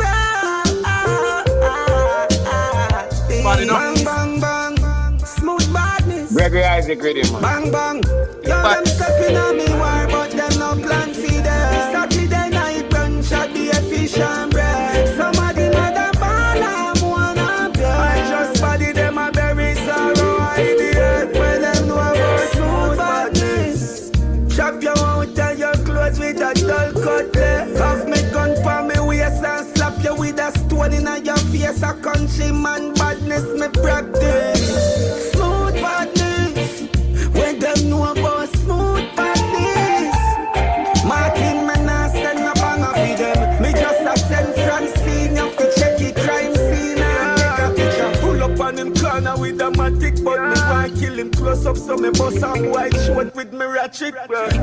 bang bang bang. Smooth badness. Gregory Isaac ready, man. Bang bang. Yo, them stepping on me war, but them no plan for them. Saturday night run shot be efficient, bruh. Somebody mother ball up one of them. I just body them a very sorrow idiot when them know about smooth badness. Chop your out and your clothes with a dull cutlet. Cuff me gun for me waist and slap you with a stone in your face. A country man badness me practice. Smooth badness. When them know about smooth badness. Martin me nah send no banger for them. Me just a send Francine up to check it crime scene and take a picture. Pull up on him corner with a matic, but me want kill him close up, so me bust some white short with me ratchet.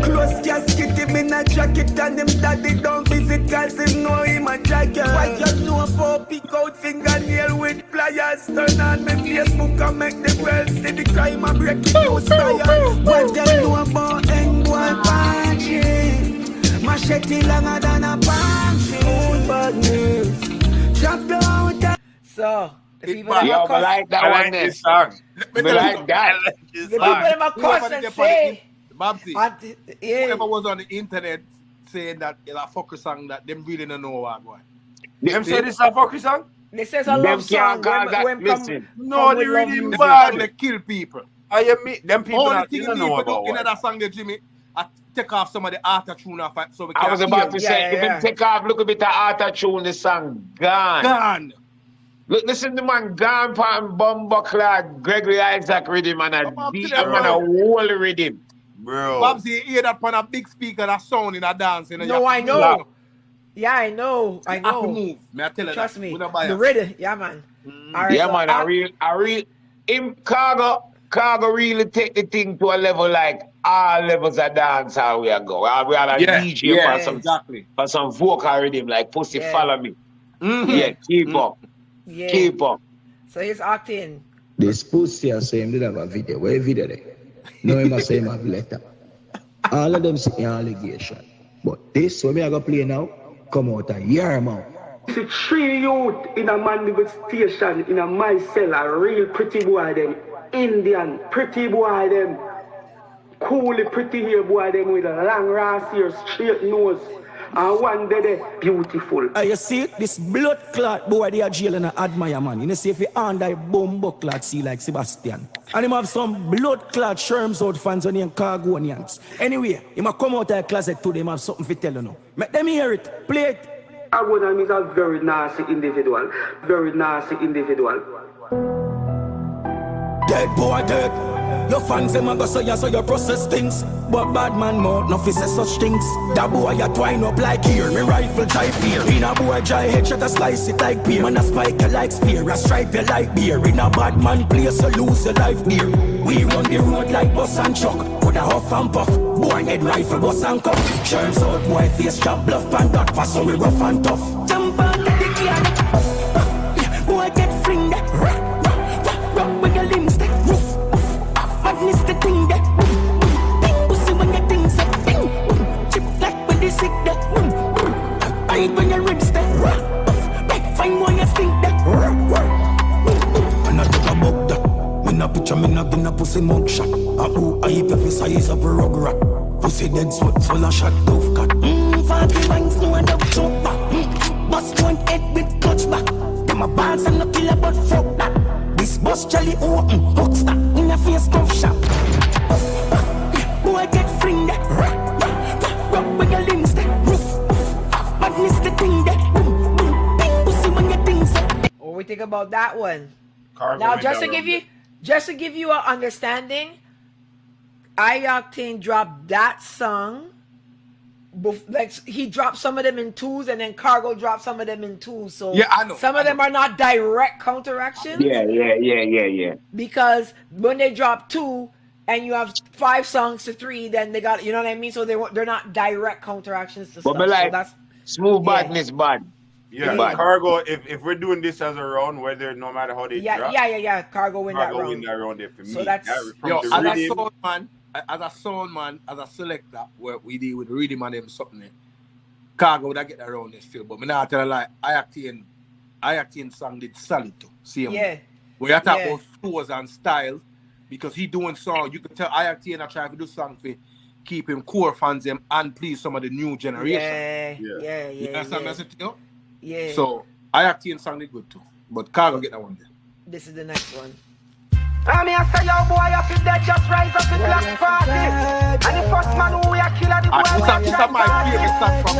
Close casket him in a jacket and him daddy don't visit cause him know him a jacket. Why you know for pick out fingernail with pliers? Turn on me Facebook and make the world see the crime and break it loose fire. What them know about N1 Panchi? Machete longer than a Panchi. Smooth badness. Chop down that. So the people I like that one there. I like that. The people in my course and say Babsy, whoever was on the internet saying that it's a fucker song that them really don't know what going. Them say this is a fucker song? They say it's a love song. No, they really bad. They kill people. I mean, them people only that don't know about in that song, Jimmy, I take off some of the auto-tune off it so we can I was about to say, if you take off, look a bit of auto-tune, the song gone. Look, listen to man gone pan Bumbo Clad, Gregory Isaac rhythm and a beat and a whole rhythm. Bro. Babsy, you hear that on a big speaker that sound in a dance. You know, no, I know. Yeah, I know. I have to move. May I tell you Trust that? me. The rhythm, yeah, man. Right, yeah, so man. I real. In Khago really take the thing to a level like all levels of dance how we are go. We are a DJ for some vocal rhythm like Pussy Follow Me. Yeah, keep up. Yeah. Keep up. So here's Octane. This Pussy I say him did have a video. Where video there? No, him I say him have letter. All of them sitting allegation. But this, when me I go play now, come out a year, man. See 3 youth in a Mandeville station in a my cell, a real pretty boy them, Indian, pretty boy them, coolie pretty hair boy them with a long ras hair, straight nose, and one day they beautiful. You see, this blood clot boy they are jail and I admire man. You know, see if he under a bomb clot see like Sebastian. And him have some blood clot Sherms out fans on him Cargonians. Anyway, he might come out of the closet today, him have something to tell you now. Make them hear it, play it. Khago is a very nasty individual. Very nasty individual. Dead boy dead. Your fans them a go so you process things. But bad man mouth no fi say such things. That boy a twine up like here. Me rifle try fear. In a boy dry headshot a slice it like beer. Man a spike you like spear. A stripe you like beer. In a bad man place you lose your life dear. We run the road like bus and truck. With a huff and puff. Boy head rifle bus and cup. Sherms out boy face chop bluff and dot. Pass so we rough and tough. Jump on the can. Boy get fling that. Rock with your limbs that roof. Madness the thing that. Ping pussy when your things that. Ping. Chip like when they sick that. Bite when your ribs that. Find why you think that. And I talk about that. Me na picture me na gonna pussy mug shot. Who I if the size of a rug rat. Pussy dead sweat full of shot dove cat. 40 bangs no and up choke back. Bust one head with clutch back. Them a balls and no killer but fuck that. This bus jelly open, huckster in your face cuff shop. Boy get fling that. Rock with your limbs that. Roof. Madness the thing that. Ping pussy when your things that. What we think about that one? Cargo Now just to give you an understanding, IOctane dropped that song. Like he dropped some of them in twos, and then Khago dropped some of them in twos. So yeah, I know. Some of them are not direct counteractions. Yeah. Because when they drop 2 and you have 5 songs to 3, then they got, you know what I mean. So they're not direct counteractions to stuff. Like, so that's smooth badness bad. Yeah, Khago. If we're doing this as a round, whether no matter how they drop, Khago win that round. Win that round there for so me. That's as a sound man, as a selector, where we deal with rhythm and them something, Khago would get around this field. But me not tell a lie, IOctane song did solid too. See him? Yeah. We are talking about flows and style, because he doing song. You can tell IOctane are trying to do something for keep him core fans them and please some of the new generation. Yeah. You understand message, you know? Yeah. So IOctane song did good too. But Khago get that one there. This is the next one. I mean, I say, yo, boy, up in there, just rise up in black party. And the first man who we are killing the boy, this is my favorite song from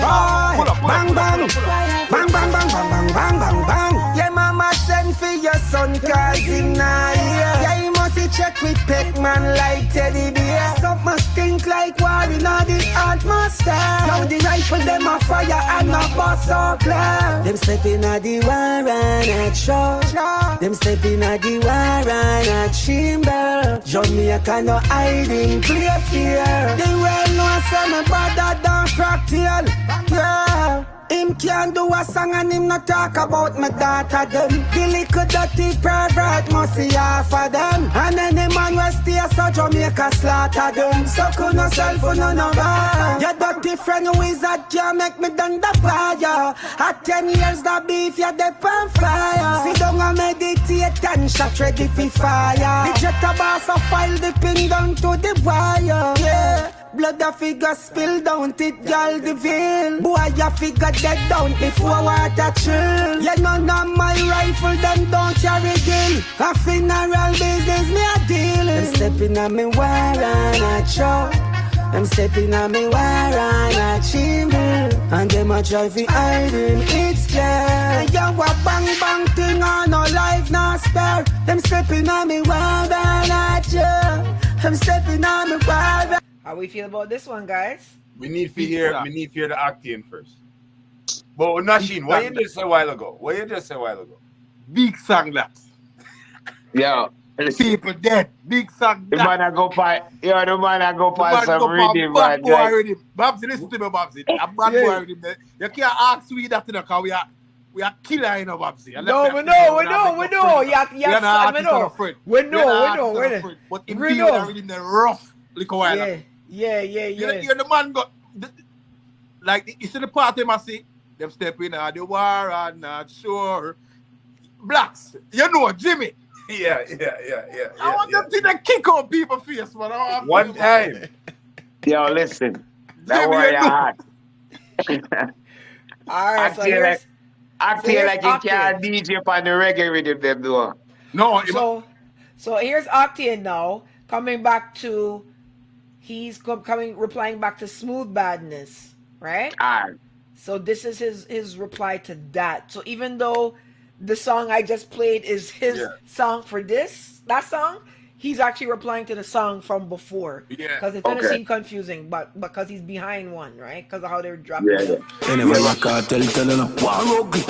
Pull up. Bang, bang. Bang, bang, bang, bang, bang, bang, bang, bang. Yeah, mama send for your son, cause him now here. Yeah, he must check with Pac-Man like teddy bear. Something stink like war in all the atmosphere. Now the rifle, them a fire and a bus so clear. Them stepping at the war and a show. Them stepping at the war and a chamber. Jamaica no hiding, play fear. They well know some bad than fractal. Yeah. Him can't do a song and him not talk about my daughter them. The little dirty pervert must see half of them. And any man will stay so Jamaica slaughter them. So could no self for none of us. Your dirty friend wizard can't make me done the fire. At 10 years the beef you're dead on fire. Sit down and meditate and shot ready for fire. The jet boss of file the pin down to the wire. Yeah. Blood a figure spill down it, girl the veil. Boy a figure dead down before water chill. Yeah, none of my rifle, them don't carry gill. A funeral business, me a deal. Them stepping on me war and a chop. Them stepping on me war and a chamber. And them a try fi hiding, it's clear. Yo, a bang bang thing on no life, no spare. Them stepping on me war and a chop. Them stepping on me war. How we feel about this one, guys? We need to hear the Octane first. But Nashin, what you just say a while ago? Big song that. Yeah. People dead. Big song that. The man I go by some rhythm, man. Babsy, listen to me, Babsy. A bad boy rhythm. You can't ask me that, because we are killer, you know, Babsy. No, we know. Yes, we know. But in video, the rhythm, the rough. Look a while. Yeah. You the man got like you see the party I see them stepping out the war. I'm not sure. Blacks, you know Jimmy. Yeah. I want them to kick on people's face, man. One time. Yo, listen. That worry hot. All right, I feel like you can't DJ on the reggae rhythm them though. No, so here's Octane now coming back to replying back to Smooth Badness, right? Alright. So this is his reply to that. So even though the song I just played is his song for that song, he's actually replying to the song from before. Yeah. Because it's gonna seem confusing, but because he's behind one, right? Because of how they're dropping. Yeah. Anyway, I can't tell you, war ugly.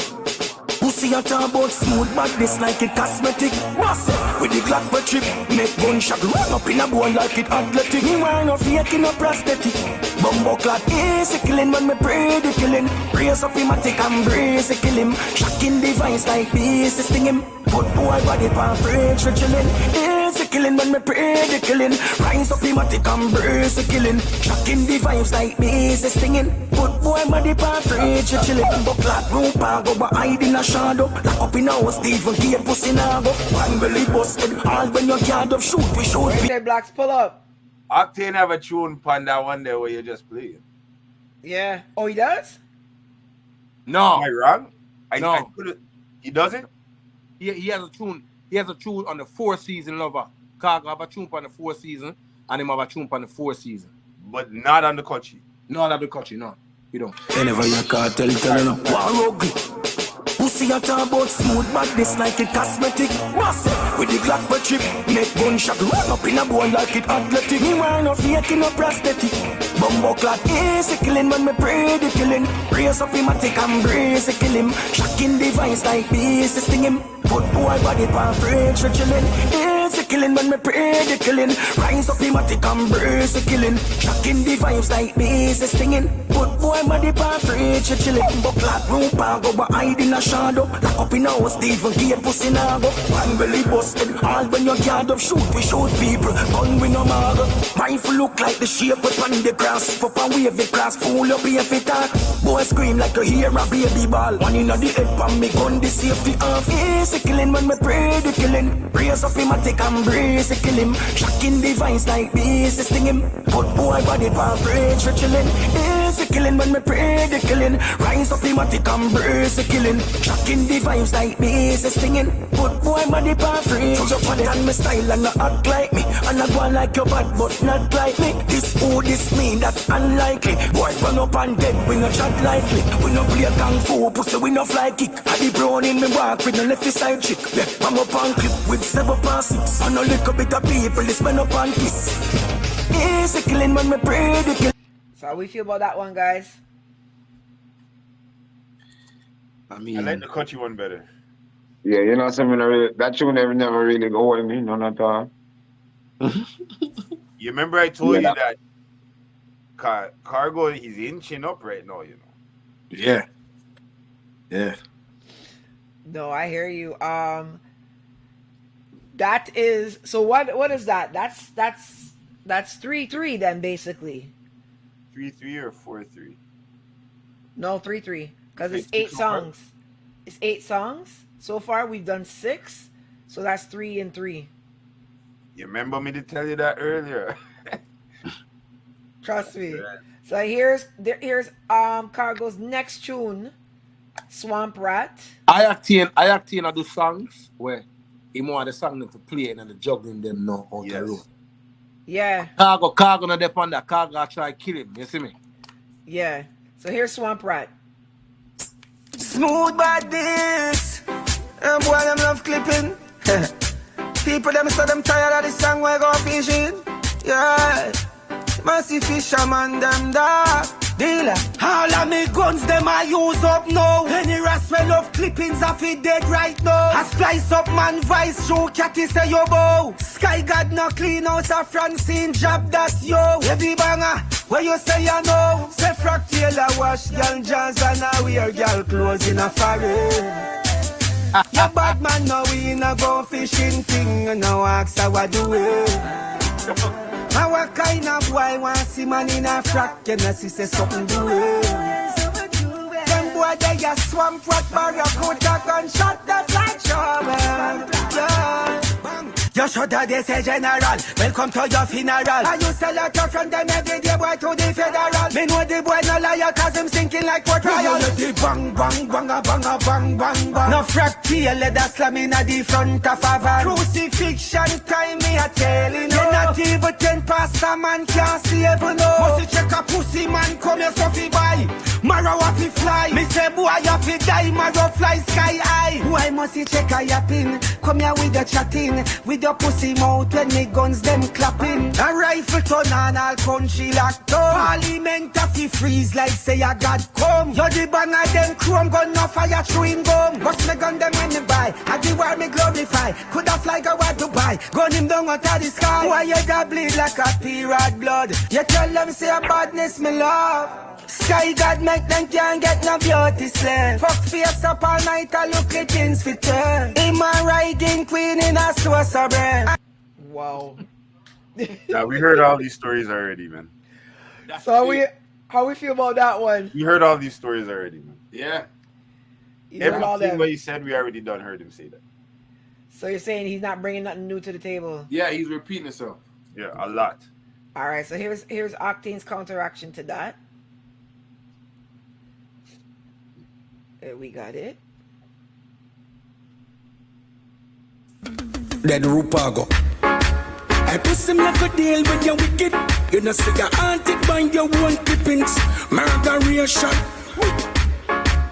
Pussy a talk about smooth badness like it cosmetic. Boss with the Glock per trip, make gunshot run up in a bone like it athletic. Me want no fake in a prosthetic. Bumbo clock easy killing when me pray the killing. Raise up him a take and brace kill him. Shocking device like this sting him. Put boy body pan fridge for chilling. Easy killing when me pray the killing. Rise up him a take and brace killing. Shocking device like this stinging. Put boy body pan fridge for chilling. Bumbo clock room pan go but hide in a shadow. Lock up in a house Stephen Gate pussy now go. One belly busted all when you can't up shoot we shoot. Say Blacks pull up. Octane have a tune on that one there where you just play. Yeah. Oh, he does? No. Am I wrong? No. He doesn't? He has a tune. He has a tune on the 4th season, lover. Khago have a tune on the 4th season, and him have a tune on the 4th season. But not on the country. Not on the country, no. You don't. Whenever you can't tell you, war ugly. Pussy a talk about smooth badness like it cosmetic. Boss with the Glock per trip, make gunshot run up in a bone like it athletic. Me want no fake in a prosthetic. Bumbo clock easy killing when me pray the killing. Raise up him a take and brace kill him. Shocking device like this sting him. Put boy body pan fridge for chilling. Easy killing when me pray the killing. Rise up him a take and brace killing. Shocking device like this stinging. Put boy body pan fridge for chilling. Bumbo clock room pan go but hide in a shadow. Lock up in a house Stephen Gate pussy now go. One belly busted all when you can't up shoot we shoot people. Gun we no mago. Rifle look like the shape upon the grass. Up and wave the grass pull up here fit talk. Boy scream like you hear a baby ball. One in the head pan me gun the safety off. Easy killing when me pray the killing. Raise up him a take and brace kill him. Shocking device like this sting him. Put boy body pan fridge for chilling. Easy killing when me pray the killing. Rise up him a take and brace killing. Shocking device like this stinging. Put boy body pan fridge. Your body and me style and not act like me. And I go on like your bad but not like me. This who this me that's unlikely. Boy run up and dead we no chat likely. We no play kung fu pussy we no fly kick. I be brown in me walk with no left side chick. Yeah, I'm up on clip with 7.6. I know little bit of people this man up on kiss. Easy killing when me pray the kill. So how we feel about that one, guys? I like the country one better. Yeah, you know something that tune never really go with me, none at all. You remember I told you that Khago is inching up right now, you know. Yeah. No, I hear you. That is so. What is that? That's 3-3 then basically. 3-3 or 4-3? No, 3-3 because it's 8 songs. It's 8 songs so far. We've done 6, so that's 3 and 3. You remember me to tell you that earlier? Trust me. So here's Khago's next tune, Swamp Rat. IOctane I do songs where he want the song them to play and the juggling them now out the road. Yeah. Khago not depend that. Khago try kill him. You see me? Yeah. So here's Swamp Rat. Smooth badness. And boy them love clipping. People them say them tired of the song where go fishing. Yeah. Massive fisherman them dark. Dealer. All of me guns them I use up now. Any rascal love clippings of it dead right now. I splice up man vice show catty say yo bow. Sky God no clean out a Francine job that's yo. Heavy banger. Where you say you know? Say Frack Taylor wash girl jazz and I wear girl clothes in a foreign. Your bad man now we no go fishing thing. No ask how I do it. Our kind of boy want see man in a frack, you know, see say something do it. Them boy they a swamp rat barracuda gunshot that's like trouble. Yeah. You should have they say general, welcome to your funeral. And you Selector from them every day boy to the federal. Me know the boy no liar cause him sinking like for trial. The bang bang bang a bang a bang bang bang. No frack tail leather slamming at the front of a van. Crucifixion time me a telling you. Not even 10 past a man can't save no. Must you check a pussy man come here so fi buy. Marrow a fi fly. Me say boy you fi die. Marrow fly sky high. Why must you check a yapping? Come here with the chatting. With your pussy mouth when me guns them clapping. A rifle turn on all country locked down. Parliament a fi freeze like say a God come. You the bang of them chrome gun no fire chewing gum. Bust me gun them when me buy. At the war me glorify. Coulda fly go to Dubai. Gun him down out of the sky. Why you da bleed like a period blood? You tell them say a badness me love. Sky God make them can't get no beauty slave. Fuck face up all night I look at things fit turn. Him a riding queen in a source of brain. Wow. Yeah, we heard all these stories already, man. So how we feel about that one? We heard all these stories already, man. Yeah. Everything what he said, we already done heard him say that. So you're saying he's not bringing nothing new to the table? Yeah, he's repeating himself. Yeah, a lot. All right, so here's Octane's counteraction to that. We got it. Dead Rupago. I push him like a deal with your wicked. You know, say you're haunted by your own clippings. Murderation.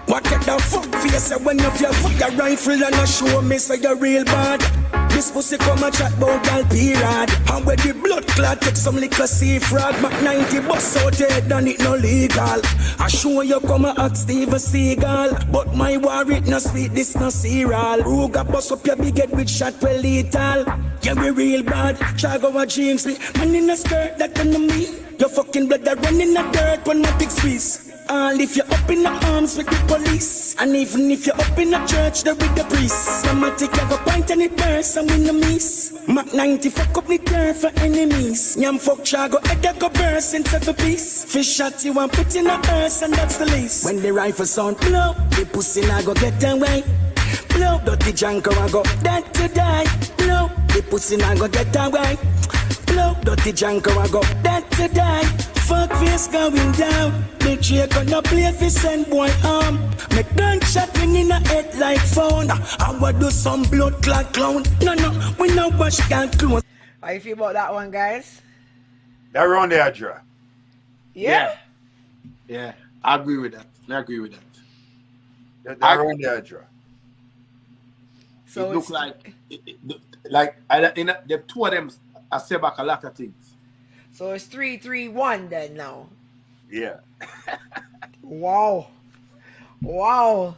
What the fuck face when you feel fuck your rifle and a show me say you're real bad. This pussy come and chat about gal period. And where the blood clot take some liquor sea frog. Mac 90 bust out head and it no legal. I show you come and ask Steven Seagal. But my war it no sweet, this no cereal. Ruga bust up your big head with shot well lethal. Yeah, we real bad. Khago a James Lee. Man in a skirt that on me. Your fucking blood that run in the dirt when my big squeeze. And if you're up in the arms with the police, and even if you're up in the church there with the priest, dramatic have a pint and it bursts and win the miss. Mac 90 fuck up the turf for enemies. Yam fuck Khago head go burst into the piece. Fish shot you and put in the earth and that's the least. When the rifle sound blow, the pussy now go get away. Blow, dirty janko I go dead to die. Blow, the pussy now go get away. Blow, dirty janko I go dead to die. Fuck face going down. Big J gonna play fi send boy arm. Make gunshot ring in a head like phone. I would do some blood clot clown. No, we no wash can close. How you feel about that one, guys? That round there, draw. Yeah. Yeah, I agree with that. That round there, draw. So it looks like the two of them I say back a lot of things. So it's 3-3-1 then now. Yeah. Wow. All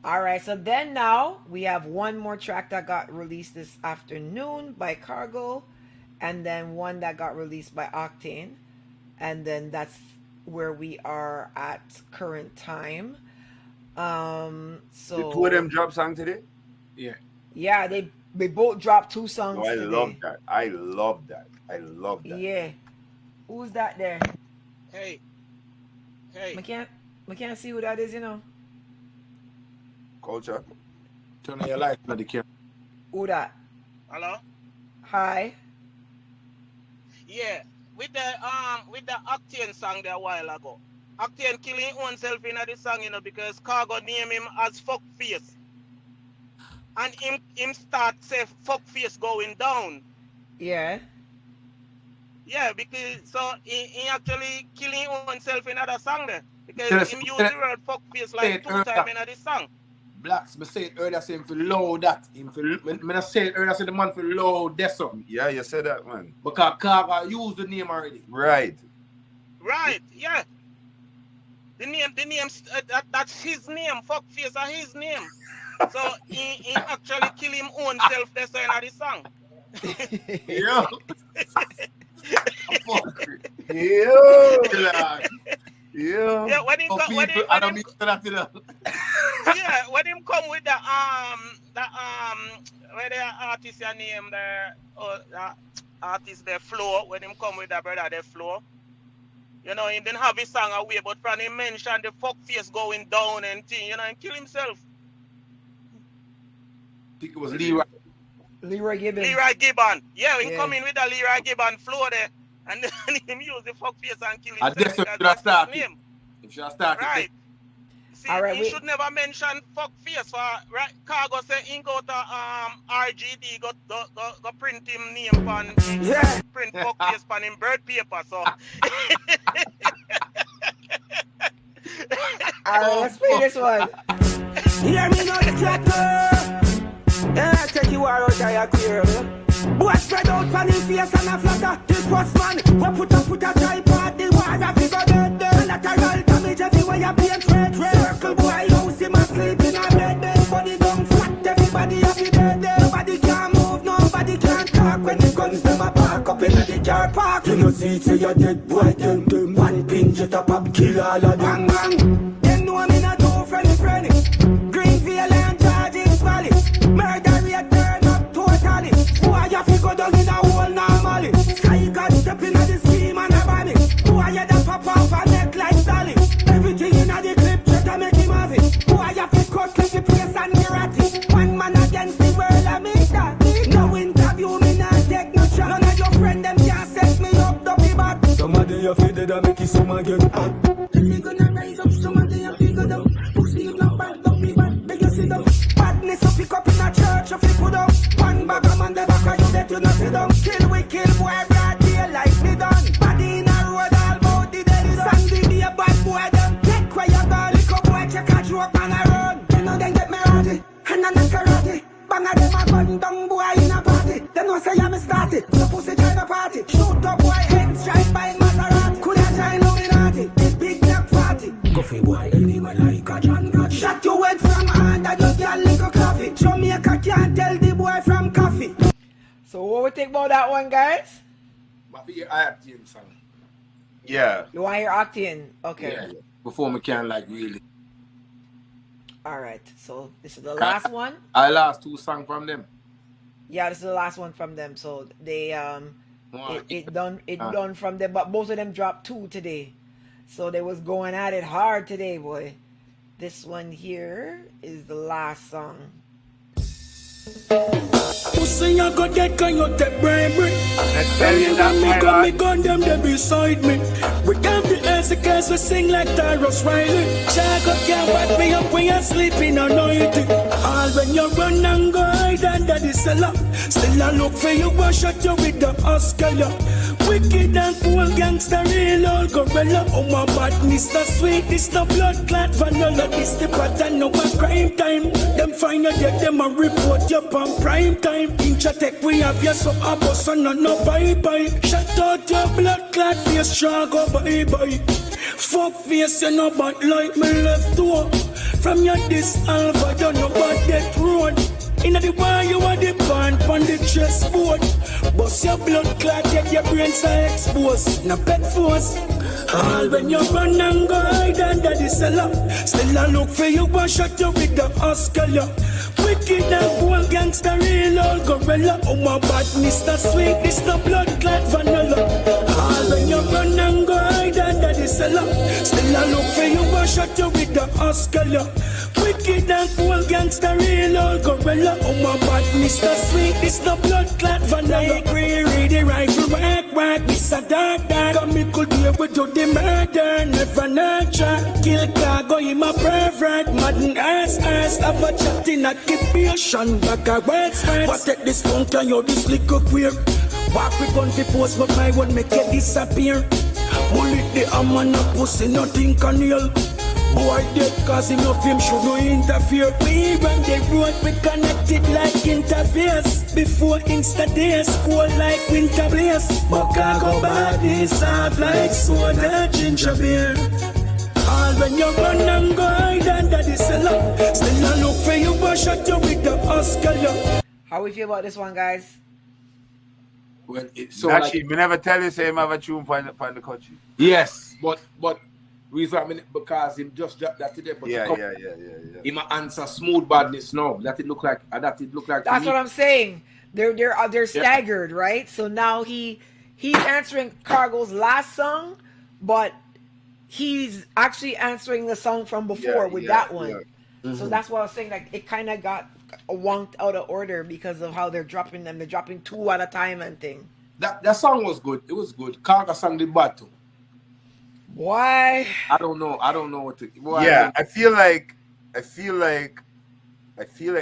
right. So then now we have one more track that got released this afternoon by Khago, and then one that got released by Octane, and then that's where we are at current time. So the two of them drop song today? Yeah. Yeah, they both dropped two songs today. I love that. Yeah. Who's that there? Hey. I can't see who that is, you know. Culture. Turn on your light, bloody camera. Who that? Hello? Hi. Yeah. With the Octane song there a while ago. Octane killing oneself in the song, you know, because Khago name him as fuck face. And him start say fuck face going down. Yeah. Yeah, because so he actually killing himself in another song there. Because him use the word fuck face like 2 times in this song. Blacks, me say it earlier, say him for low that. When I say it earlier, say the man for low this something. Yeah, you said that, man. Because Khago used the name already. Right, yeah. The name, that's his name. Fuck face is his name. So he actually kill him own self that's in this song. Yeah. Yeah, when him come with the where the artist name there, artist their flow when him come with that brother their flow. You know, he didn't have his song away, but from him mentioned the fuck face going down and thing, you know, and kill himself. I think it was Leroy Gibbon. Leroy Gibbon. Yeah, he come in with a Leroy Gibbon flow there. And then him use the fuck face and kill himself. I guess that's his name. If you started. Right. See, right, he should never mention fuck face for right. Khago say he go to RGD go print him name on print fuck face on him bird paper. So alright, let's play this one. Hear me now, Selector. Yeah, take you out of your career. Boy spread out on his face and a flutter. This was man, we put a tripod. The water fi go dead. Collateral damage everywhere you paint red. Circle boy, house him asleep in a bed. Body don't flat, everybody happy dead. Nobody can move, nobody can talk. When the guns them a park up in the car park. You know see say you dead boy, them one pin jet up up kill all of them. Bang bang, them know me not too friendly. Greenville and Georges Valley, murder rate turn up totally. Boy you fi go down in a hole normally. Sky God step in the scheme and a body. Boy you da pop off a neck like Dolly. Everything in the clip try to make him have it. Boy you fi cut clip the place and get at it. One man against the world I make that. No interview me not take no shot. None of your friend them can't set me up dopey bad. Somebody you fi dead and make it some again. We gonna rise up, somebody you fi go down. Pussy you not bad, dopey bad. Make you sit down. Badness up pick up in a church, you fi put up. One bag of man the back of you that you not sit down. Kill we kill boy broad day like me done. Body in a road all about the dead. Sandy be a bad boy them. Take where you go, lick up boy check a joke and a run. You know them get me rotty, and a knock karate. Bang a them a gun down boy in a party. Them no say I'm started. So pussy join a party. Shoot up boy heads drive by Maserati. Coulda join Illuminati. This big black party. Coffee boy anyway like a John God. Shut your head from under you can lick a coffee. Jamaica can't tell the boy from coffee. So what we think about that one, guys? But for your IOctane song. Yeah. You want to hear Octane? Okay. Yeah. Before we can like really. Alright, so this is the last one. I last two songs from them. Yeah, this is the last one from them. So they it done from them, but both of them dropped 2 today. So they was going at it hard today, boy. This one here is the last song. Pussy you go get can you take bribery? Me gun them they beside me. We got the SKs we sing like Tyrus Riley. Chago can't back me up when you're sleeping on night. All when you run and go hide under the cellar. Still I look for you and shut you with the Oscar. Wicked and cool gangster, real old gorilla. Oh my badness, the sweet, this the blood clot vanilla. This the pattern, no one crime time. Them find you get them a report you on prime time. Inch attack we have you so a boss and no bye-bye. Shut out your blood clot face, Khago bye-bye. Fuck face, you know but like me left door. From your this alpha, you know about that road. In the war, you are the band on the chessboard. Bust your blood clot, get your brains are exposed. No pet force. All when you run and go hide under the cellar. Still I look for you and shut you with the Oscar. Wicked and cool gangster, real old gorilla. Oh my badness, the sweet, this the blood clot vanilla. All when you run and go hide under the cellar. Still I look for you and shut you with the Oscar. Wicked and cool gangster, real old gorilla. Oh my badness, the sweet, this the blood clot vanilla. Read the rifle, work, this a dark. Come me could deal with you the murder, never nurture. Kill Khago, him a pervert, madden ass, have a chat in a occupation, back a words first. But take this punk and you this little queer. Walk with gun to post, but my one make it disappear. Bullet the hammer, no pussy, nothing can heal. Boy dead cause him of him should no interfere. We run the road, we connected like interface. Before Insta days, cool like winter blaze. But Khago body soft like soda ginger beer. All when you run and go hide under the cellar. Still I look for you, but shut you with the Oscar. How we feel about this one, guys? Well, it's so Actually, like, me never tell you say him have a tune on the country. yes, but reason I mean because him just dropped that today. But Yeah. him a answer smooth badness now. That it look like That's what I'm saying. they're staggered, right? So now he's answering Khago's last song, but he's actually answering the song from before with that one. Yeah. So that's why I was saying, like, it kind of got wonked out of order because of how they're dropping them. They're dropping 2 at a time and thing. That song was good. It was good. Khago sang the battle. Why? I don't know what to. Yeah, I feel like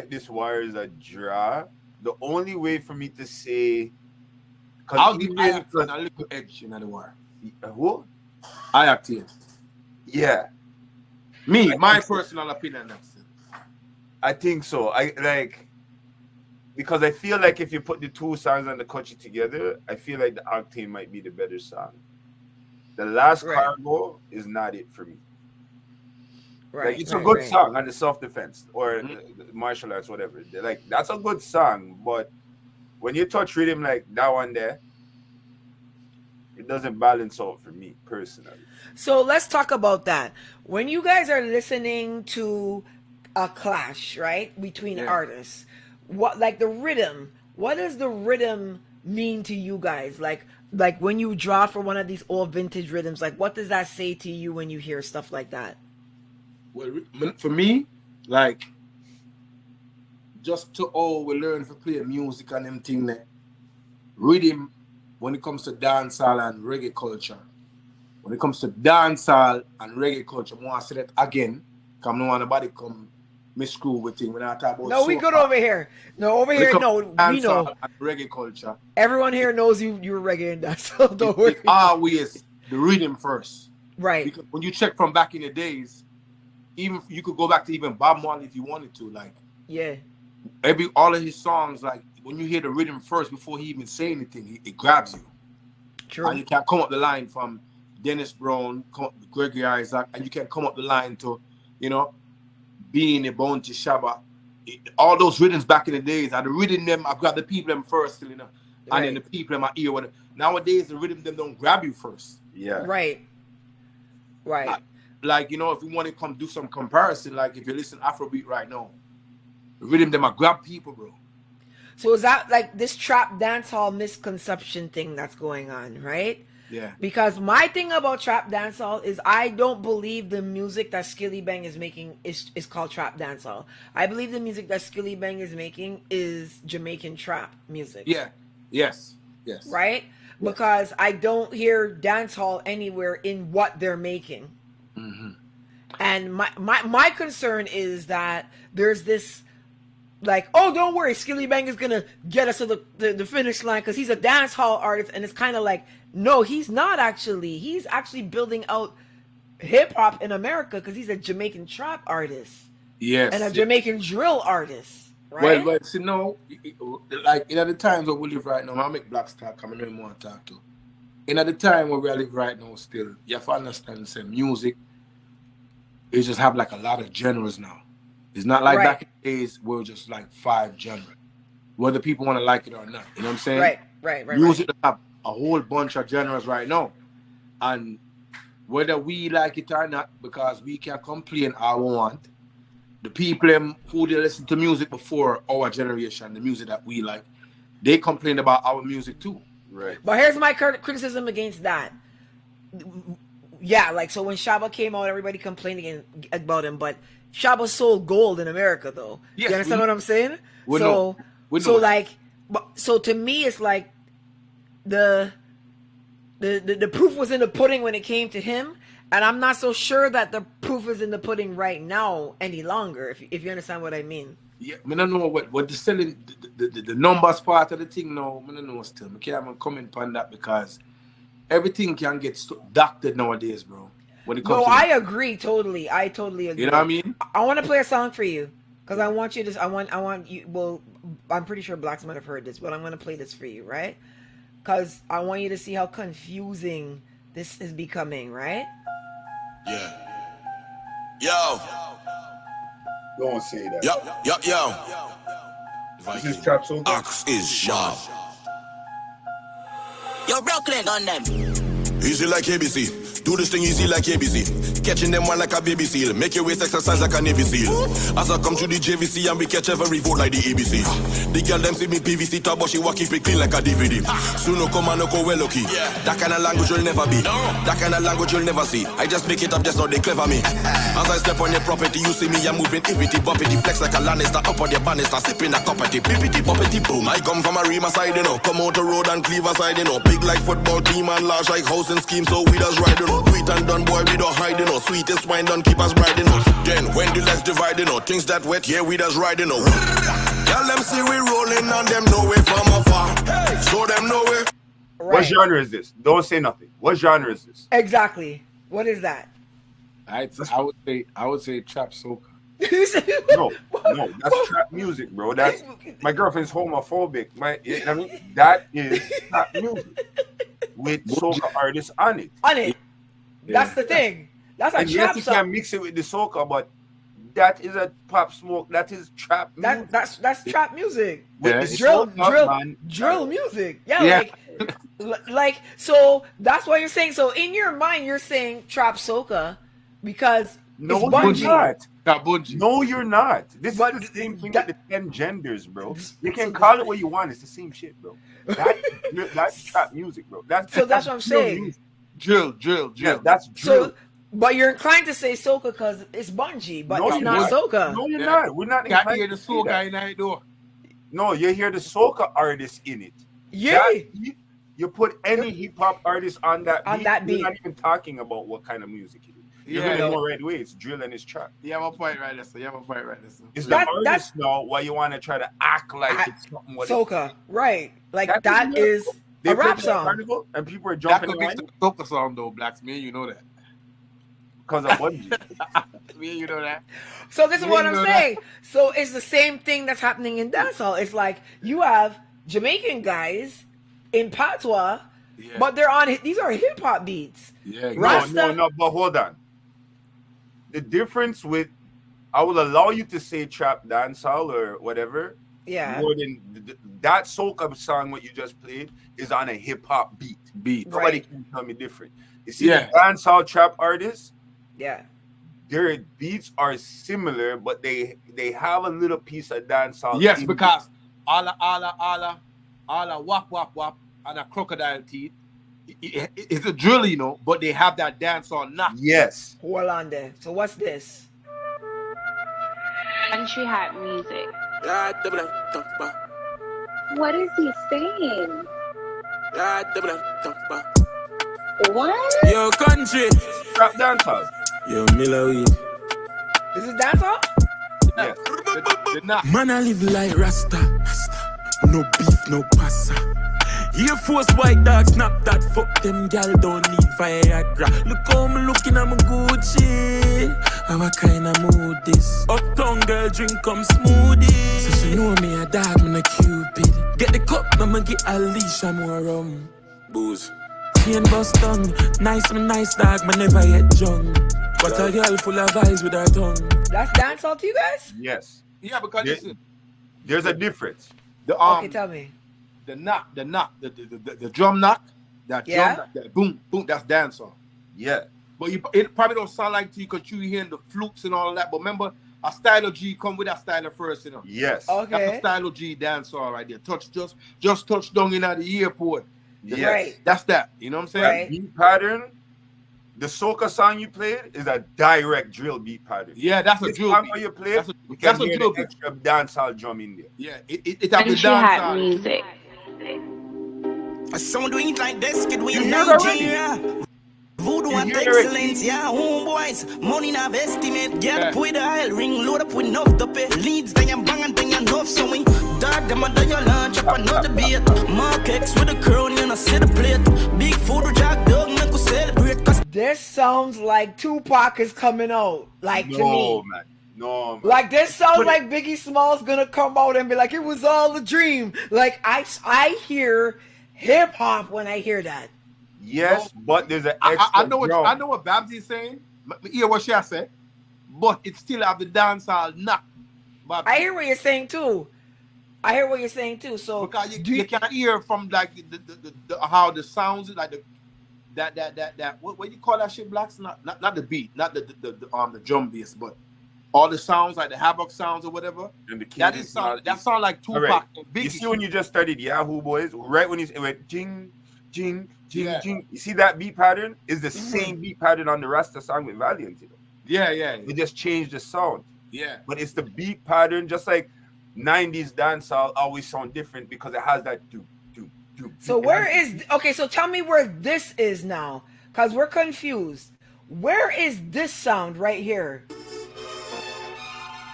this wire is a draw. The only way for me to say, I'll give IOctane a little edge in the wire. Who? IOctane. Yeah. My personal opinion. That's it. I think so. Because I feel like if you put the 2 songs on the country together, I feel like the Octane might be the better song. The last Khago is not it for me. Right. Like, it's a good song on the self-defense or martial arts, whatever. Like, that's a good song, but when you touch rhythm like that one there, it doesn't balance out for me personally. So let's talk about that. When you guys are listening to a clash, right, between artists, what, like, the rhythm, what does the rhythm mean to you guys? Like when you draw for one of these old vintage rhythms, like, what does that say to you when you hear stuff like that? Well, for me, like, just to we learn to play music and them thing that rhythm, when it comes to dancehall and reggae culture, I want to say that again, because I don't want nobody come screw with things when I talk about. No, we good over here. No, over here, no, we know. Reggae culture. Everyone here knows you're reggae and dancehall. Don't worry. It's always the rhythm first, right? Because when you check from back in the days, even you could go back to even Bob Marley if you wanted to, like, all of his songs, like, when you hear the rhythm first before he even say anything, it grabs you. True. And you can't come up the line from Dennis Brown, Gregory Isaac, and you can come up the line to, Being a Bounty Shabba. All those rhythms back in the days, the rhythm them, I've got the people them first, and then the people in my ear. Nowadays, the rhythm them don't grab you first. Yeah. Right. Like, if you want to come do some comparison, like if you listen Afrobeat right now, the rhythm them grab people, bro. So is that like this trap dancehall misconception thing that's going on, right? Yeah. Because my thing about trap dancehall is I don't believe the music that Skilly Bang is making is called trap dancehall. I believe the music that Skilly Bang is making is Jamaican trap music. Yeah. Yes. Right? Yes. Because I don't hear dancehall anywhere in what they're making. Mm-hmm. And my concern is that there's this, like, oh, don't worry, Skilly Bang is gonna get us to the finish line because he's a dance hall artist, and it's kind of like, no, he's not actually. He's actually building out hip hop in America because he's a Jamaican trap artist, and a Jamaican drill artist, right? Well, see, like in the times where we live right now, I make black star coming in more talk to. In the time where we live right now, still, you have to understand the music. It just have like a lot of genres now. It's not like back in the days where it was just like 5 genres, whether people want to like it or not. You know what I'm saying? Right. Music have a whole bunch of genres right now, and whether we like it or not, because we can complain all we want. The people who they listen to music before our generation, the music that we like, they complain about our music too. Right. But here's my criticism against that. Yeah, like, so when Shabba came out, everybody complained about him, but Shabba sold gold in America, though. Yes, you understand what I'm saying? So to me, it's like the proof was in the pudding when it came to him, and I'm not so sure that the proof is in the pudding right now any longer. If you understand what I mean. Yeah, I don't know what the selling the numbers part of the thing now. I don't know still. I can't comment on that because everything can get doctored nowadays, bro. When it comes I agree totally. I totally agree. You know what I mean? I want to play a song for you because I want you to. I want you. Well, I'm pretty sure Blacks might have heard this, but I'm going to play this for you, right? Because I want you to see how confusing this is becoming, right? Yeah. Yo. Don't say that. Yo. This is Trap Soul. Ox is sharp. Yo, Brooklyn on them. Easy like ABC. Do this thing easy like ABC. Catching them one like a baby seal. Make your waist exercise like a Navy SEAL. As I come to the JVC and we catch every vote like the ABC. The girl them see me PVC top, but she walk keep it clean like a DVD. Soon no come and no go well lucky. That kind of language you'll never be. That kind of language you'll never see. I just make it up just so they clever me. As I step on your property, you see me, I'm moving EVT, bumpity, flex like a Lannister, up on your banister, sipping a cuppity, pippity, bumpity, boom. I come from a Rima side, you know, come out the road and Cleaver side, you know, big like football team and large like house and scheme, so we just ride, you know, sweet and done, boy, we don't hide, you know, sweetest wine done, keep us riding, you know. Then when the legs divide, you know, things that wet, yeah, we just ride, you know. Tell them see we rolling and them know it from afar, show them know it. Right. What genre is this? Don't say nothing. What genre is this? Exactly. What is that? I would say trap soca. No, that's trap music, bro. That's my girlfriend's homophobic. I mean, that is trap music with soca artists on it. That's the thing. That's a and trap yes, you song. can mix it with the soca, but that is a pop smoke. That is trap music. That's trap music. Yeah, drill music. Yeah. Like so that's what you're saying. So in your mind, you're saying trap soca because no, it's you're not. No, you're not. This is the same thing with the 10 genders, bro. You can call it what you want. It's the same shit, bro. That's trap music, bro. That's what I'm saying. Music. Drill. Yeah, that's drill. So, but you're inclined to say soca because it's bungee, but it's not soca. No, you're not. We're not inclined to hear the soca in that door. No, you hear the soca artists in it. Yeah. You put any hip hop artist on that beat. You're not even talking about what kind of music it is. You're gonna know right away. It's drill and it's trap. Yeah, I'm a point right there. It's the artist now. Why you want to try to act like it's something what soca, right? Like that is a rap song, and people are jumping. That could be the soca song though, Blacks. Me, you know that. Because of bungee. Me, you know that. So this is what I'm saying. So it's the same thing that's happening in dancehall. It's like you have Jamaican guys in patois, but they're on. These are hip hop beats. Yeah, no. But hold on. The difference with, I will allow you to say trap dancehall or whatever. Yeah. More than that soca song what you just played is on a hip hop beat. Nobody can tell me different. You see the dancehall trap artists. Yeah. Their beats are similar, but they have a little piece of dancehall. Yes, because alla wap wap wap and a crocodile teeth. It's a drill, you know, but they have that dancehall knock. Yes. Hold on there. So what's this? Country hat music. What is he saying? What? Yo, country. Trap dancehall. Yo, Miller. This is dancehall? Yes. Man, I live like Rasta. No beef, no pasta. Air Force white dog snap that. Fuck them gal don't need Viagra. Look how me looking at my Gucci. How I kinda mood this. Uptown girl drink come smoothie. So she know me a dog, man a Cupid. Get the cup, mama get a leash and more rum. Booze. Chain bust tongue. Nice, man nice dog, man never yet drunk. But a girl full of eyes with her tongue. That's dancehall to you guys? Yes. Yeah, because listen. There's a difference. Okay, tell me. The knock, the drum knock, drum knock, that boom, boom, that's dancehall. Yeah. But it probably don't sound like to you because you hearing the flukes and all of that. But remember, a style of G come with that style of first, you know. Yes. Okay. That's a style of G dancehall right there. Just touch down in at the airport. Yes. Right. That's that. You know what I'm saying? Right. Beat pattern. The soca song you played is a direct drill beat pattern. Yeah, that's a drill beat. When you play, you that's can a hear drill the beat. extra dancehall drum in there. Yeah, it have the Country hat dancehall music. Someone doing it like this, kid, we You in hear Nigeria. Voodoo and hear the excellence, yeah, homeboys. Money not estimate. Get up with the oil ring, load up with enough to pay. Leads, then you bang and then you enough. So we dog them under your lunch, up another beat. Mark X with a crown, you know, see the plate. Big food, jack dog, make us celebrate. This sounds like Tupac is coming out. Like to me. Man. No, man. Like this sounds like Biggie Smalls gonna come out and be like, it was all a dream. Like I hear hip hop when I hear that. Yes, but there's an extra I know what Babsy's saying. Hear what she said, but it still have the dancehall knock. I hear what you're saying too. So because you can't hear from like the how the sounds like what you call that shit, Blacks? Not the beat, not the drum bass, but all the sounds like the Havoc sounds or whatever. And the that sound like Tupac. Right. And Biggie. You see when you just started Yahoo Boys, right when it went jing, jing, jing, jing. You see that beat pattern is the same beat pattern on the Rasta song with Valiant. You know? Yeah. They just changed the sound. Yeah. But it's the beat pattern, just like 90s dancehall always sound different because it has that do. So so tell me where this is now, because we're confused. Where is this sound right here?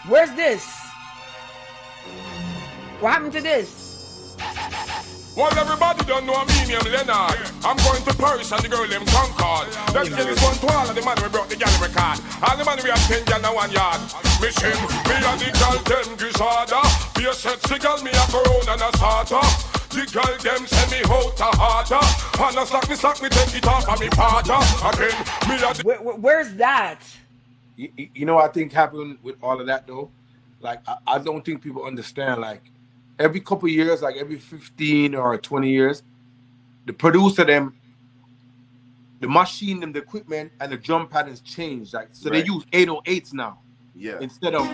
Where's this? What happened to this? Well, everybody don't know me, name Leonard. I'm going to Paris and the girl them Concord. That girl is one to all of the man we brought the gallery card. All the man we have 10 gal now 1 yard. Mission, me and the girl them Griselda. Be a sexy girl, me a Corona and a Sata. The girl them send me out to harder. And a slack me take it off of me father. Again, me a Where's that? You know what I think happened with all of that though? Like I don't think people understand, like every couple of years, like every 15 or 20 years, the producer them, the machine them, the equipment and the drum patterns change. Like so they use 808s now. Yeah. Instead of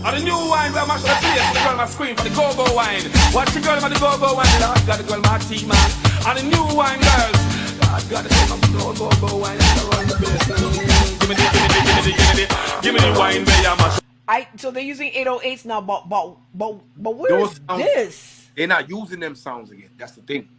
And the new wine, where I mash the place, the girl my scream for the go-go wine. Watch the girl for the go-go wine, Lord God, the girl my tea man. And the new wine girls, God got the go-go wine, run the place. Give me the wine, where I mash. So they're using 808s now, but where's this? They're not using them sounds again. That's the thing.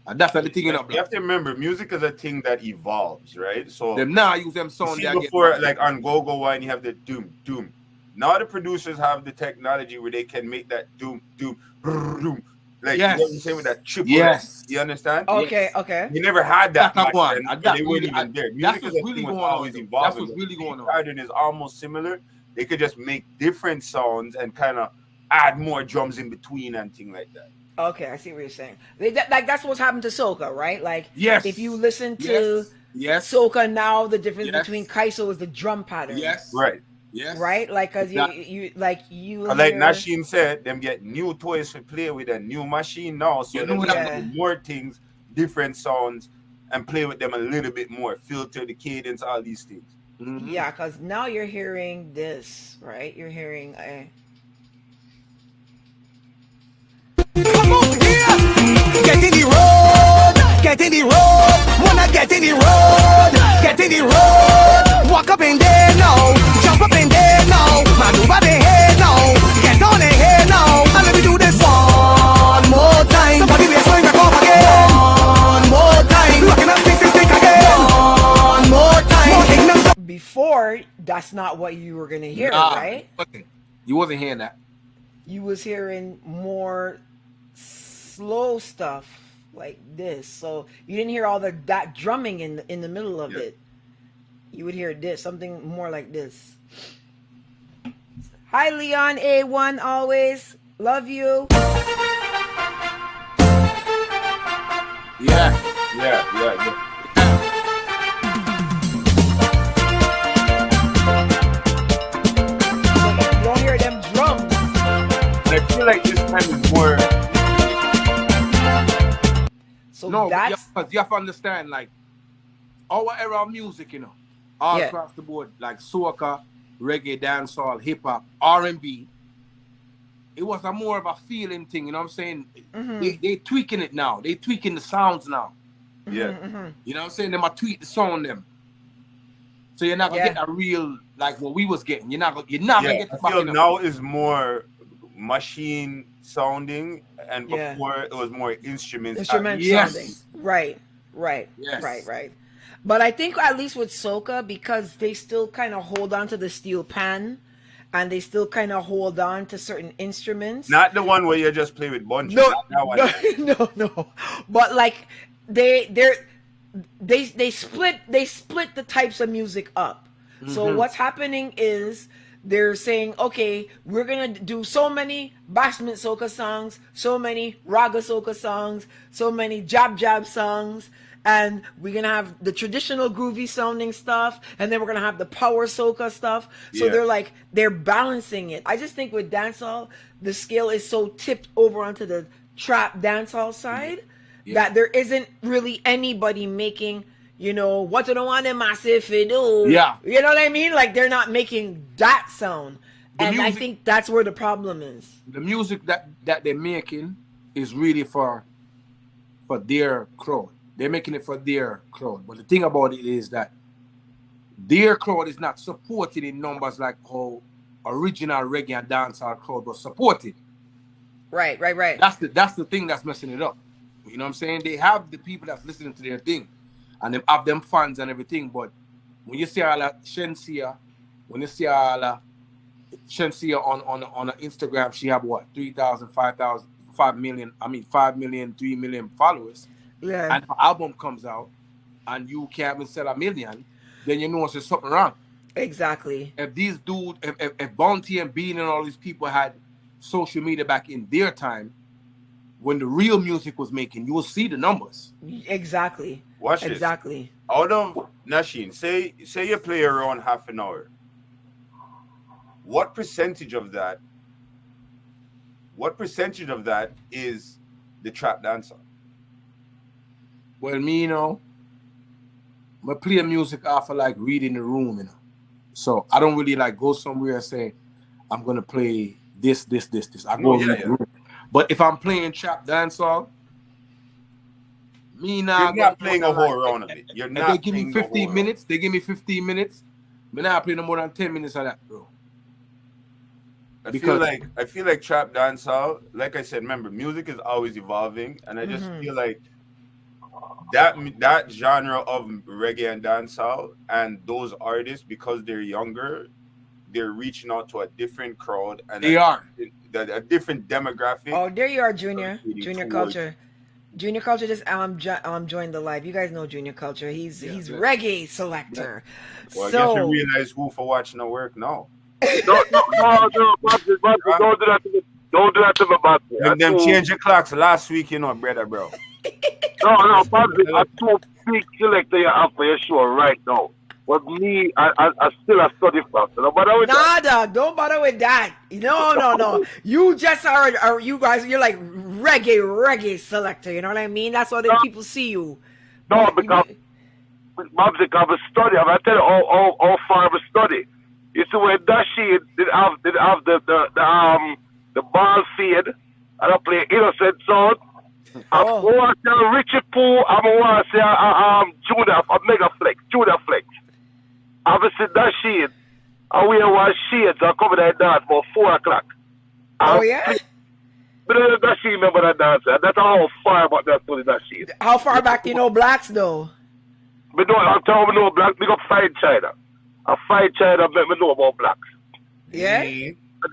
And that's the thing. You have to remember, music is a thing that evolves, right? So them now use them sounds. Before, like on Go-Go Wine, you have the doom. Now the producers have the technology where they can make that doom, like you know what I'm saying, with that triple. Yes, you understand? Okay. You never had that. That's one. They weren't even there. Music that's is really going always on. evolving. That's what's really going on. Pattern is almost similar. They could just make different sounds and kind of add more drums in between and things like that. Okay, I see what you're saying. Like that's what's happened to soca, right? Like, if you listen to soca now, the difference between Kaiso is the drum pattern. Right. Yes. Right? Like, cause you like Nashim said, them get new toys to play with a new machine now, so they can do more things, different sounds, and play with them a little bit more, filter the cadence, all these things. Mm-hmm. Yeah, cause now you're hearing this, right? You're hearing Come on here, get in the road, wanna get in the road, walk up in there now, jump up in there now, maneuver the head now, get on the head now, and let me do this one more time. Somebody be swing back up again, one more time, rocking up sticks and stick again, one more time. Before, that's not what you were gonna hear, right? You wasn't hearing that. You was hearing more slow stuff like this, so you didn't hear all that drumming in the middle of it. You would hear this, something more like this. Hi Leon A1, always love you. Yeah. You don't hear them drums. I feel like this time is more. So no, but you have to understand, like our era of music, you know, all across the board, like soca, reggae, dancehall, hip hop, R&B. It was a more of a feeling thing, you know what I'm saying? Mm-hmm. They tweaking it now. They tweaking the sounds now. Yeah. Mm-hmm. You know what I'm saying? They might tweak the sound them. So you're not gonna get a real like what we was getting. You're not gonna get the I feel now is more machine sounding, and before it was more instruments. Sounding. Right. But I think at least with soca, because they still kind of hold on to the steel pan, and they still kind of hold on to certain instruments. Not the one where you just play with bunch. No. But like they split the types of music up. Mm-hmm. So what's happening is they're saying, okay, we're gonna do so many Bashment soca songs, so many Raga soca songs, so many Jab songs, and we're gonna have the traditional groovy sounding stuff, and then we're gonna have the power soca stuff. So they're balancing it. I just think with dancehall, the scale is so tipped over onto the trap dancehall side that there isn't really anybody making, you know, what you don't want them massive do. Yeah. You know what I mean? Like they're not making that sound. And I think that's where the problem is. The music that they're making is really for their crowd. They're making it for their crowd. But the thing about it is that their crowd is not supported in numbers like how original reggae and dancehall crowd was supported. Right. That's the thing that's messing it up. You know what I'm saying? They have the people that's listening to their thing, and they have them fans and everything. But when you see all that Shensia, when you see all that Shensia on Instagram, she have what 3,000, 5,000, 5 million. 5 million, 3 million followers. Yeah. And her album comes out, and you can't even sell 1 million, then you know there's something wrong. Exactly. If these dudes, if Bounty and Bean and all these people had social media back in their time, when the real music was making, you will see the numbers. Exactly. Watch this. Exactly. Out of Nasheen, say you play around half an hour. What percentage of that is the trap dancer? Well, me, you know, I play music after like reading the room, you know. So I don't really like go somewhere and say, I'm gonna play this. I go read the room. But if I'm playing trap dancehall, me now. You're not playing a whole round of it. You're not. They give me 15 minutes. They give me 15 minutes. Me not play no more than 10 minutes of that, bro. I feel like trap dancehall, like I said, remember, music is always evolving, and I just feel like that genre of reggae and dancehall and those artists, because they're younger, they're reaching out to a different crowd, and a different demographic. Oh, there you are, Junior Culture. Junior Culture just joined the live. You guys know Junior Culture. He's reggae selector. Well, so, I guess you realize who for watching the work now. Don't do that to me, Bobby. Them change your clocks last week, you know, brother, bro. No, Bobby, I'm too big selector you have for your show right now. But me, I still a study fast. Don't bother with that. Dog, don't bother with that. No. You just are you guys, you're like reggae selector, you know what I mean? That's why the people see you. No, because Bobby, I've study. I'm tell you how far I've studied. You see when Dashi did have the ball fade and I play innocent sound. I'm going to say Richie Poo, I'm going to say Judah Flex. Obviously Dashi, I wear one shades and cover that dance about 4 o'clock. Oh yeah? But Dashi remember that dance. That's how far back that story Dashi. How far back do you know Blacks though? But I'm telling you, Blacks, we got fight China. I fight China, let me know about Blacks. Yeah?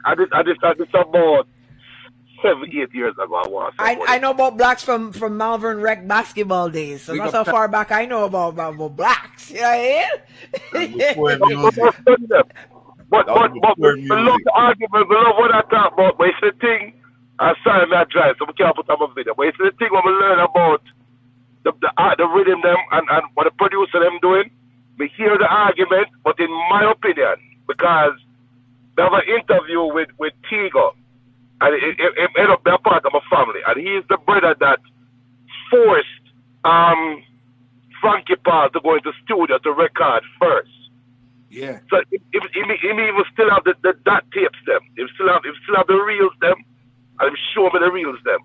I did about 7-8 years ago. I know about Blacks from Malvern Rec basketball days. So that's how far back I know about Blacks. You know what I mean? But we love the argument, we love what I talk about, but it's the thing, I'm sorry, I drive, so we can't put on my video, but it's the thing when we learn about the rhythm them and what the producer them doing. We hear the argument, but in my opinion, because they have an interview with Tigo, and it ended up being part of my family, and he's the brother that forced Frankie Paul to go into studio to record first. Yeah. So he even still have the dot tapes them. He still have the reels them, and he show me the reels them.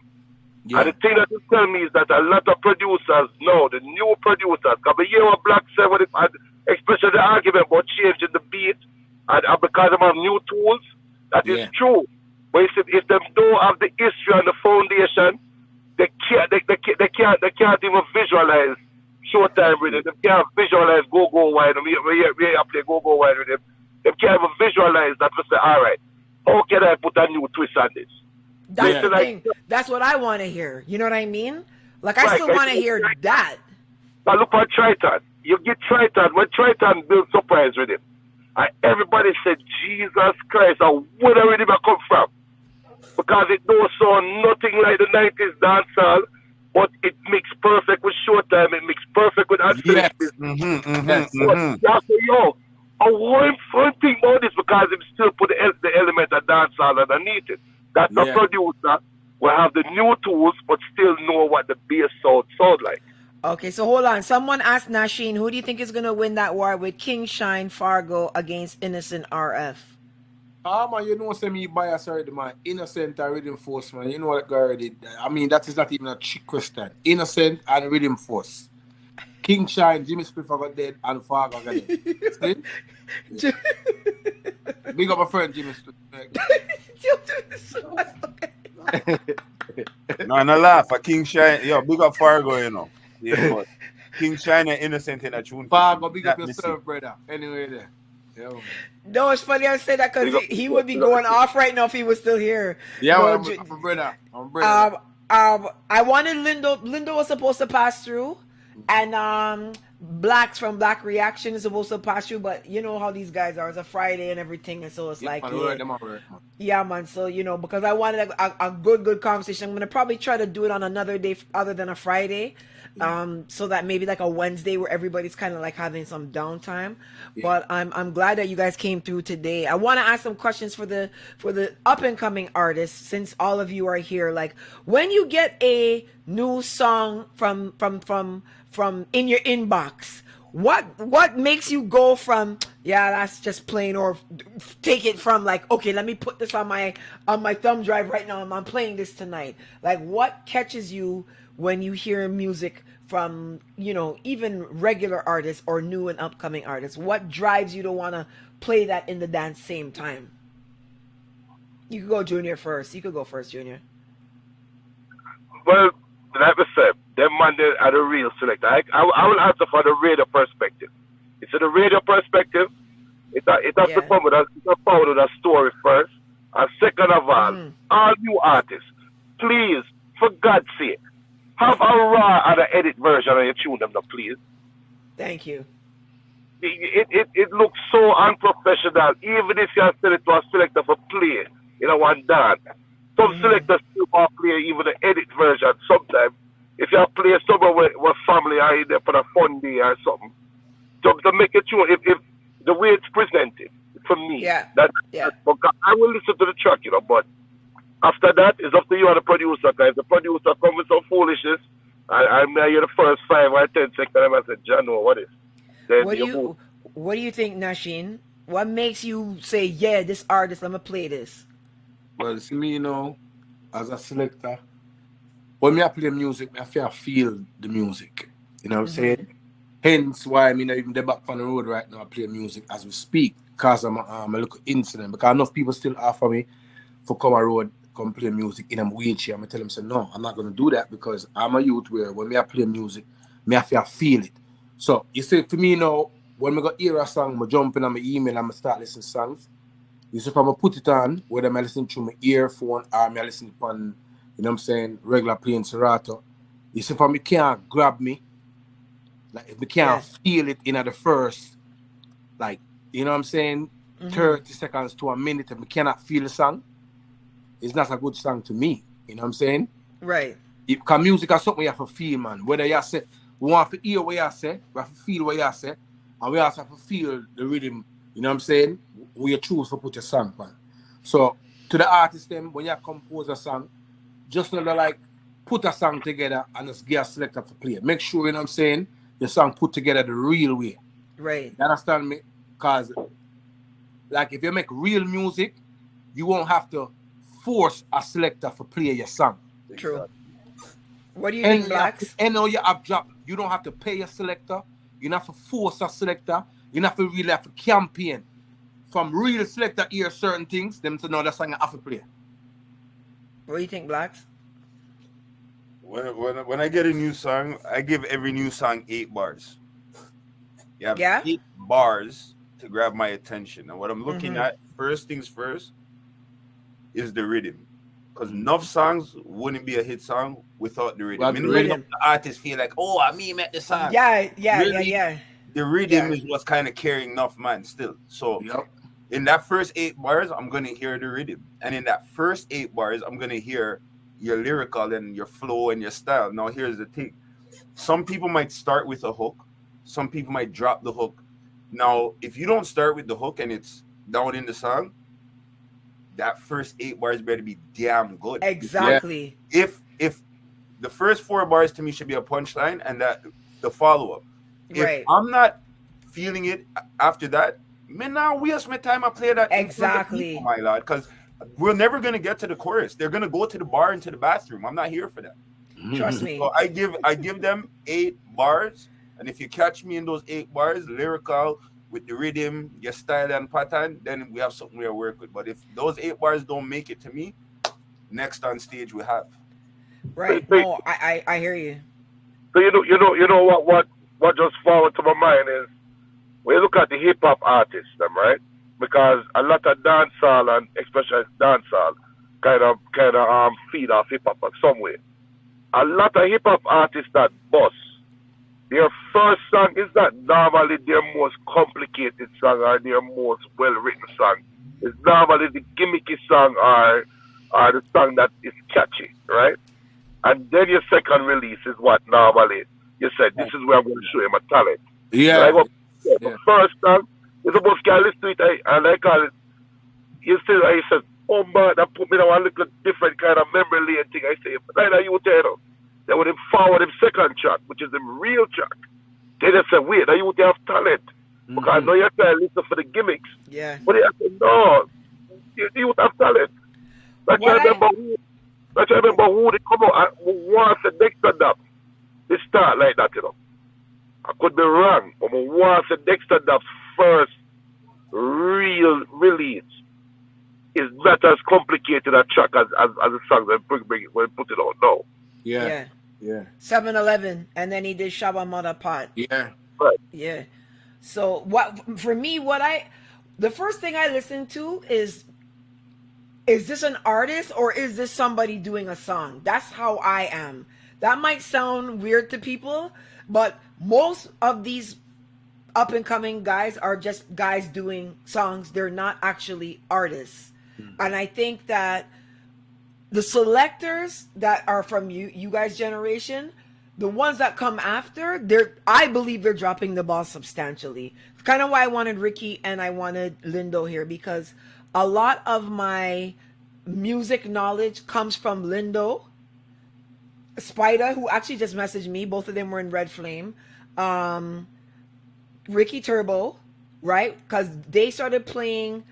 Yeah. And the thing that he tell me is that a lot of producers know, the new producers, because we hear what Black said, especially the argument about changing the beat, and because of our new tools, that is true. But if them don't have the history and the foundation, they can't even visualize Showtime rhythm. They can't visualize go wide. We play go wide with them. They can't even visualize that to say, all right, how can I put a new twist on this? That's the thing. That's what I want to hear. You know what I mean? Like, I still want to hear that. But look at Triton. You get Triton. When Triton built Surprise with him, everybody said, Jesus Christ, where the rhythm come from? Because it don't sound nothing like the 90s dancehall, but it mixed perfect with Showtime, it mixed perfect with unfinished business. Yeah, so yo, I want one thing about this because him still put the element of dancehall underneath it. That the producer will have the new tools but still know what the bass sound like. Okay, so hold on. Someone asked Nasheen, who do you think is going to win that war with King Shine Fargo against Innocent RF? Man, you know, say me bias already, man. Innocent and Rhythm Force, man. You know what I already. I mean, that is not even a trick question. Innocent and Rhythm Force. King Shine, Jimmy Smith got dead, and Fargo got dead. Yeah. Big up my friend Jimmy Smith. No laugh. For King Shine, yo, big up Fargo, you know. Yeah, but King Shine and Innocent in a tune. Fargo, big up yourself, brother. Anyway, there. Yeah, no, it's funny I say that because he would be going off right now if he was still here. Yeah, no, I'm a brother. I wanted Lindo. Lindo was supposed to pass through, and Blacks from Black Reaction is supposed to pass through, but you know how these guys are. It's a Friday and everything, and so it's like, yeah, man. So you know, because I wanted a good conversation, I'm gonna probably try to do it on another day other than a Friday. So that maybe like a Wednesday where everybody's kind of like having some downtime. But I'm glad that you guys came through today. I want to ask some questions for the up and coming artists, since all of you are here. Like, when you get a new song from in your inbox, what makes you go from that's just plain, or take it from like, okay, let me put this on my thumb drive right now and I'm playing this tonight? Like, what catches you when you hear music from, you know, even regular artists or new and upcoming artists? What drives you to want to play that in the dance same time? You could go Junior first. You could go first, Junior. Well, like I said, them man they are the real selector. I will answer for the radio perspective. It's the radio perspective. It has to come with a story first. And second of all new artists, please, for God's sake, have a raw and an edit version of your tune them, please. Thank you. It looks so unprofessional, even if you sell it to a selector for play in a one dance. Some selectors still want to play even the edit version sometimes. If you play somewhere with family or there for a fun day or something, to make it tune, if the way it's presented, for me, that's I will listen to the track, you know, but after that, it's up to you and the producer. Because if the producer comes with some foolishness, I'm here the first 5 or 10 seconds, and I said, John, what is? Then what do you think, Nasheen? What makes you say, yeah, this artist, I'm going to play this? Well, see me, you know, as a selector, when I play music, I feel the music. You know what I'm saying? Hence why I'm even back on the road right now, I play music as we speak. Because I'm a little incident. Because enough people still offer me for come on road, come play music in a wheelchair. I'm going to tell them, say, no, I'm not going to do that, because I'm a youth where when I play music, I feel it. So, you see, to me now, when I go hear a song, I jump in on my email and I start listening to songs. You see, if I'm put it on, whether I listen through my earphone or I listen upon, you know what I'm saying, regular playing Serato, you see, if I can't grab me, like if I can't feel it in the first, like, you know what I'm saying, 30 seconds to a minute, and I cannot feel the song, it's not a good song to me. You know what I'm saying? Right. Because music is something you have to feel, man. Whether you say, we want to hear what you say, we have to feel what you say, and we also have to feel the rhythm, you know what I'm saying, where you choose to put your song on. So, to the artist, them, when you compose a song, just know that, like, put a song together and just get a selector to play. Make sure, you know what I'm saying, the song put together the real way. Right. You understand me? Because, like, if you make real music, you won't have to force a selector to play your song. True. What do you think, Blacks? And you have dropped. You don't have to pay a selector. You don't have to force a selector. You don't have to really have to campaign. From real selector hear certain things, them to know that song you have to play. What do you think, Blacks? When I get a new song, I give every new song 8 bars. You have 8 bars to grab my attention. And what I'm looking at, first things first, is the rhythm. Because enough songs wouldn't be a hit song without the rhythm. The artists feel like, oh, I met the song. Yeah. The rhythm is what's kind of carrying enough, man, still. So in that first 8 bars, I'm going to hear the rhythm. And in that first 8 bars, I'm going to hear your lyrical and your flow and your style. Now, here's the thing. some people might start with a hook, some people might drop the hook. Now, if you don't start with the hook and it's down in the song, that first 8 bars better be damn good. Exactly. If the first 4 bars to me should be a punchline, and that the follow-up. If I'm not feeling it after that, man, now waste my time. I play that exactly, people, my lord, because we're never gonna get to the chorus. They're gonna go to the bar and to the bathroom. I'm not here for that. Trust me. So I give them 8 bars, and if you catch me in those 8 bars, lyrical with the rhythm, your style and pattern, then we have something we work with. But if those 8 bars don't make it to me, next on stage we have. Right. No, I hear you. So you know what just forward to my mind is when you look at the hip hop artists, them right, because a lot of dancehall and especially dancehall kind of feed off hip hop in some way. A lot of hip hop artists that bust, their first song is not normally their most complicated song or their most well written song. It's normally the gimmicky song or the song that is catchy, right? And then your second release is what normally you said, this is where I'm going to show you my talent. Yeah. Like, the first song, you're supposed to listen to it, and I call it, you said, oh man, that put me on a little different kind of memory lane thing. I say, like that you tell them. They would forward him second track, which is the real track. They just say, wait, now you have talent. Because I know you're trying to listen for the gimmicks. Yeah. But they say, no, you have talent. Let's remember who they come out and wants the Dexter Dub. They start like that, you know. I could be wrong, but once the Dexter Dub's first real release is not as complicated a track as the song that bring it when put it on now. Yeah. 7-Eleven, and then he did Shabba Mother Pot. Yeah. Right. Yeah. So for me, the first thing I listen to is this an artist or is this somebody doing a song? That's how I am. That might sound weird to people, but most of these up and coming guys are just guys doing songs. They're not actually artists. And I think that the selectors that are from you guys' generation, the ones that come after, I believe they're dropping the ball substantially. Kind of why I wanted Ricky and I wanted Lindo here, because a lot of my music knowledge comes from Lindo, Spider, who actually just messaged me. Both of them were in Red Flame. Ricky Turbo, right? Because they started playing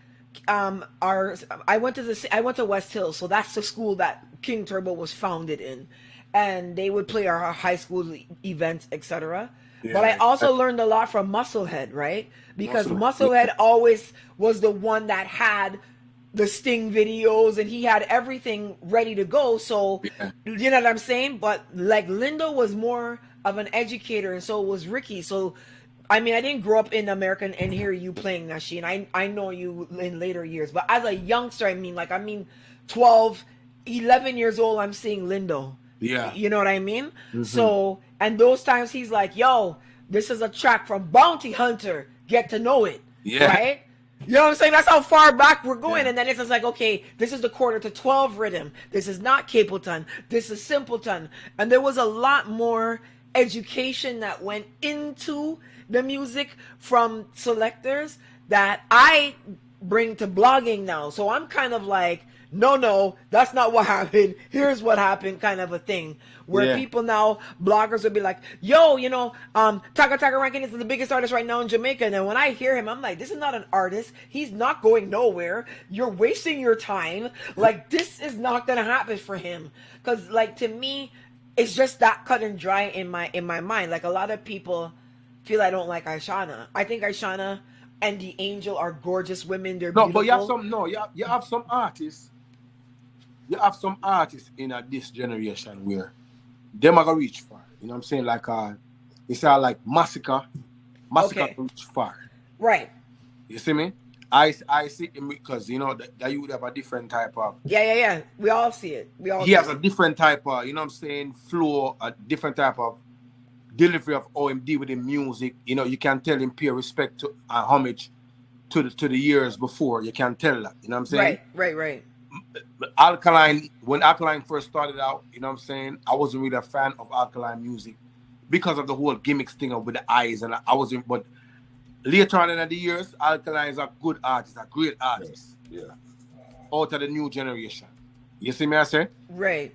I went to West Hill, so that's the school that King Turbo was founded in, and they would play our high school events, etc. Yeah. But I also learned a lot from Musclehead, right? Because Musclehead always was the one that had the Sting videos, and he had everything ready to go. So you know what I'm saying? But like Lindo was more of an educator, and so was Ricky. So I mean, I didn't grow up in America and hear you playing Nasheen. I know you in later years. But as a youngster, I mean 12, 11 years old, I'm seeing Lindo. Yeah. You know what I mean? Mm-hmm. So, and those times he's like, yo, this is a track from Bounty Hunter. Get to know it. Yeah. Right? You know what I'm saying? That's how far back we're going. Yeah. And then it's just like, okay, this is the quarter to 12 rhythm. This is not Capleton. This is Simpleton. And there was a lot more education that went into the music from selectors that I bring to blogging now. So I'm kind of like, no, that's not what happened. Here's what happened, kind of a thing. Where people now, bloggers will be like, yo, Taka Rankin is the biggest artist right now in Jamaica. And then when I hear him, I'm like, this is not an artist. He's not going nowhere. You're wasting your time. Like, this is not going to happen for him. Because, like, to me, it's just that cut and dry in my mind. Like, a lot of people feel I don't like Aishana. I think Aishana and the Angel are gorgeous women. They're beautiful. But you have some artists. You have some artists in this generation where them are gonna reach far. You know what I'm saying? Like it's like Massacre reach far. Right. You see me? I see him because that you would have a different type of. Yeah. We all see it. He has a different type of, you know what I'm saying, flow, a different type of delivery of OMD with the music. You can tell him pay respect to homage to the years before. You can tell that. You know what I'm saying? Right. Alkaline, when Alkaline first started out, you know what I'm saying, I wasn't really a fan of Alkaline music because of the whole gimmicks thing with the eyes, and I was in, but later on in the years, Alkaline is a good artist, a great artist. Yeah. Out of the new generation. You see me I say? Right.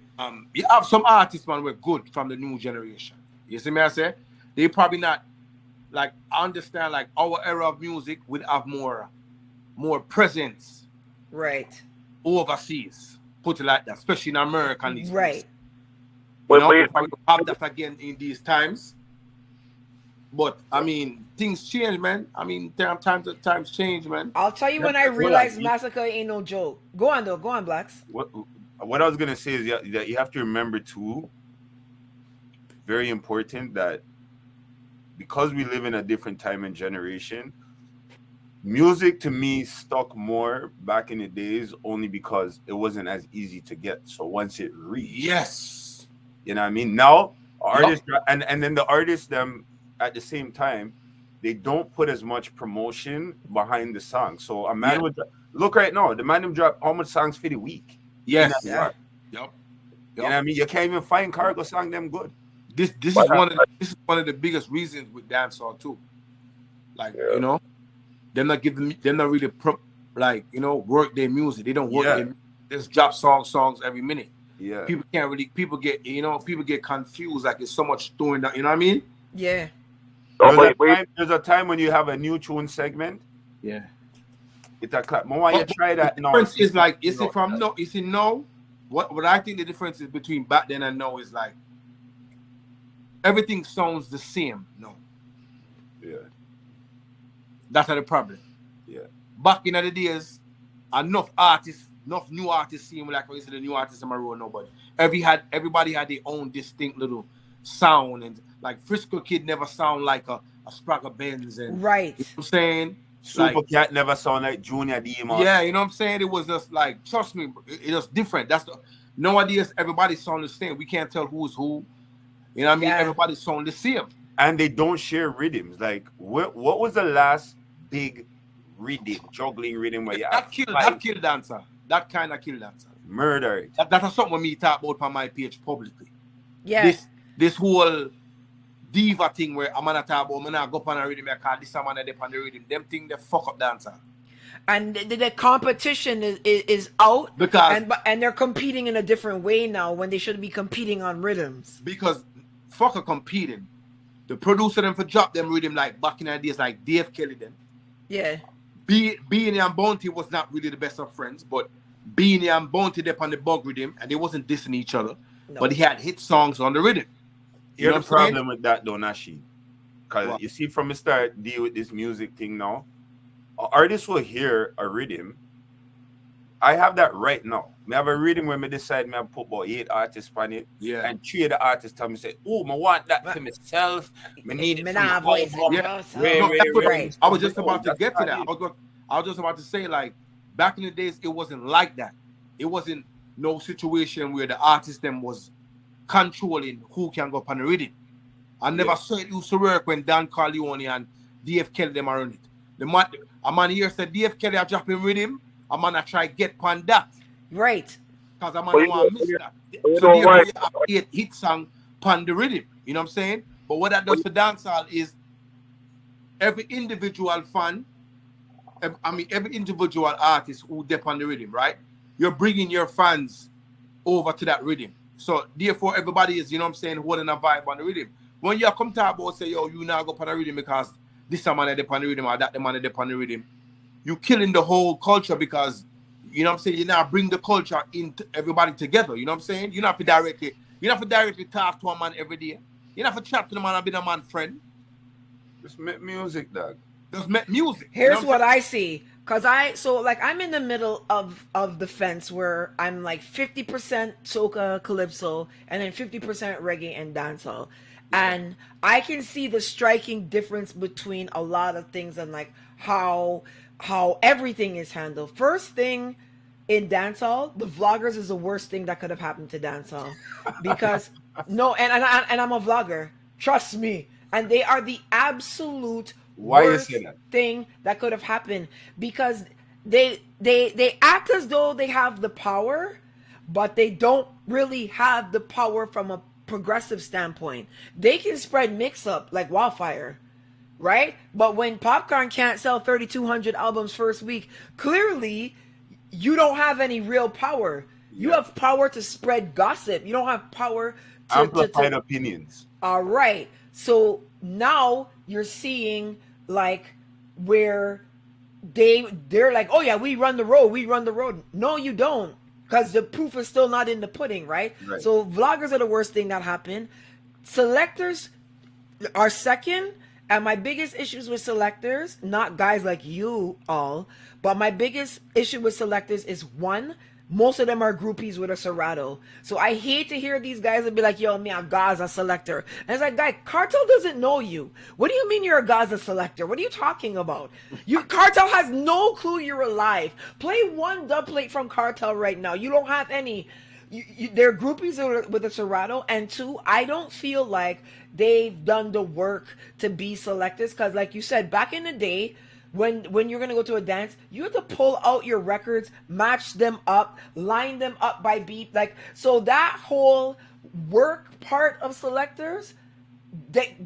You have some artists, man, were good from the new generation. You see me I say? They probably not, like, I understand, like, our era of music would have more presence. Right. Overseas. Put it like that, especially in America. And these right. You know, we probably have that again in these times. But, I mean, things change, man. I mean, times change, man. I'll tell you when I realized Massacre ain't no joke. Go on, though. Go on, Blacks. What I was going to say is that you have to remember, too, very important, that because we live in a different time and generation, music to me stuck more back in the days only because it wasn't as easy to get. So once it reached. Yes. You know what I mean? Now, artists, and then the artists, them, at the same time, they don't put as much promotion behind the song. So a man would look right now. The man them drop how much songs for the week? Yes. Yep. You know what I mean? You can't even find Khago song them good. This is one of the biggest reasons with dancehall too. Like you know, they're not really work their music. They don't work their music. They just drop songs every minute. Yeah. People get confused, like it's so much doing that, you know what I mean? Yeah. There's a time when you have a new tune segment. Yeah. It's a clap. Why you try that now? The difference is like, what I think the difference is between back then and now is like everything sounds the same. No. Yeah. That's the problem. Yeah. Back in the days, enough new artists seem like when you see the new artists in my row, nobody. Everybody had their own distinct little sound, and like Frisco Kid never sound like a Spragga Benz, and right. You know what I'm saying? Super Cat never sound like Junior Demon. Yeah, you know what I'm saying? It was just like, trust me, it was different. Nowadays everybody sound the same. We can't tell who's who. You know what I mean? Everybody sound the same. And they don't share rhythms. Like what was the last big juggling rhythm where you that kill dancer? That kind of kill dancer. Murder it. That's something me talk about on my page publicly. Yeah. This whole diva thing where I'm gonna talk about, I'm gonna go up on a rhythm, I call this man a dip on the rhythm. Them thing they fuck up dancer. And the competition is out because and they're competing in a different way now when they should be competing on rhythms. Because fucker competing. The producer them for drop them rhythm like back in the days like Dave Kelly them. Yeah. Beanie and Bounty was not really the best of friends, but Beanie and Bounty they on the bug rhythm and they wasn't dissing each other. No. But he had hit songs on the rhythm. Here's the problem with that though, Nashi. Because you see, from the start, deal with this music thing now. Artists will hear a rhythm. I have that right now. I have a rhythm where I decide I put about 8 artists on it. Yeah. And 3 of the artists tell me, say, oh, I want that for myself. I need it for my voice. Right. I was just about to get to that. I was just about to say, like, back in the days, it wasn't like that. It wasn't no situation where the artist them was controlling who can go up on the rhythm. I never saw it used to work when Dan Corleone and DF Kelly them are on it. A man here said DF Kelly are dropping rhythm. A man I try get pan that. Right. Because a man don't want to miss that. So therefore you have 8 hit song pan the rhythm. You know what I'm saying? But what that does for dancehall is every individual fan, every individual artist who dip on the rhythm, right? You're bringing your fans over to that rhythm. So therefore everybody is, you know what I'm saying, holding a vibe on the rhythm. When you come talk about say, yo, you now go on the rhythm because this man dip on the rhythm or that man dip on the rhythm, you killing the whole culture because, you know what I'm saying, you now bring the culture into everybody together. You know what I'm saying? You don't have to directly talk to a man every day. You don't have to chat to the man and be the man friend. Just make music, dog. Just make music. Here's you know what I see. Cause I'm in the middle of the fence where I'm like 50% soca calypso and then 50% reggae and dancehall. And I can see the striking difference between a lot of things and like how everything is handled. First thing in dancehall, the vloggers is the worst thing that could have happened to dancehall. Because and I'm a vlogger. Trust me. And they are the absolute worst thing that could have happened because they act as though they have the power, but they don't really have the power from a progressive standpoint. They can spread mix up like wildfire, right? But when Popcorn can't sell 3,200 albums first week, clearly you don't have any real power. You have power to spread gossip. You don't have power to amplified opinions. All right. So now you're seeing like where they're like, oh yeah, we run the road. No, you don't, because the proof is still not in the pudding, right? So vloggers are the worst thing that happened. Selectors are second, and my biggest issues with selectors, not guys like you all, but my biggest issue with selectors is, one, most of them are groupies with a Serato. So I hate to hear these guys and be like, yo, me a Gaza selector. And it's like, guy, Cartel doesn't know you. What do you mean you're a Gaza selector? What are you talking about? Cartel has no clue you're alive. Play one dub plate from Cartel right now. You don't have any. They're groupies with a Serato. And two, I don't feel like they've done the work to be selectors. Because like you said, back in the day, when you're going to go to a dance, you have to pull out your records, match them up, line them up by beat. Like, so that whole work part of selectors,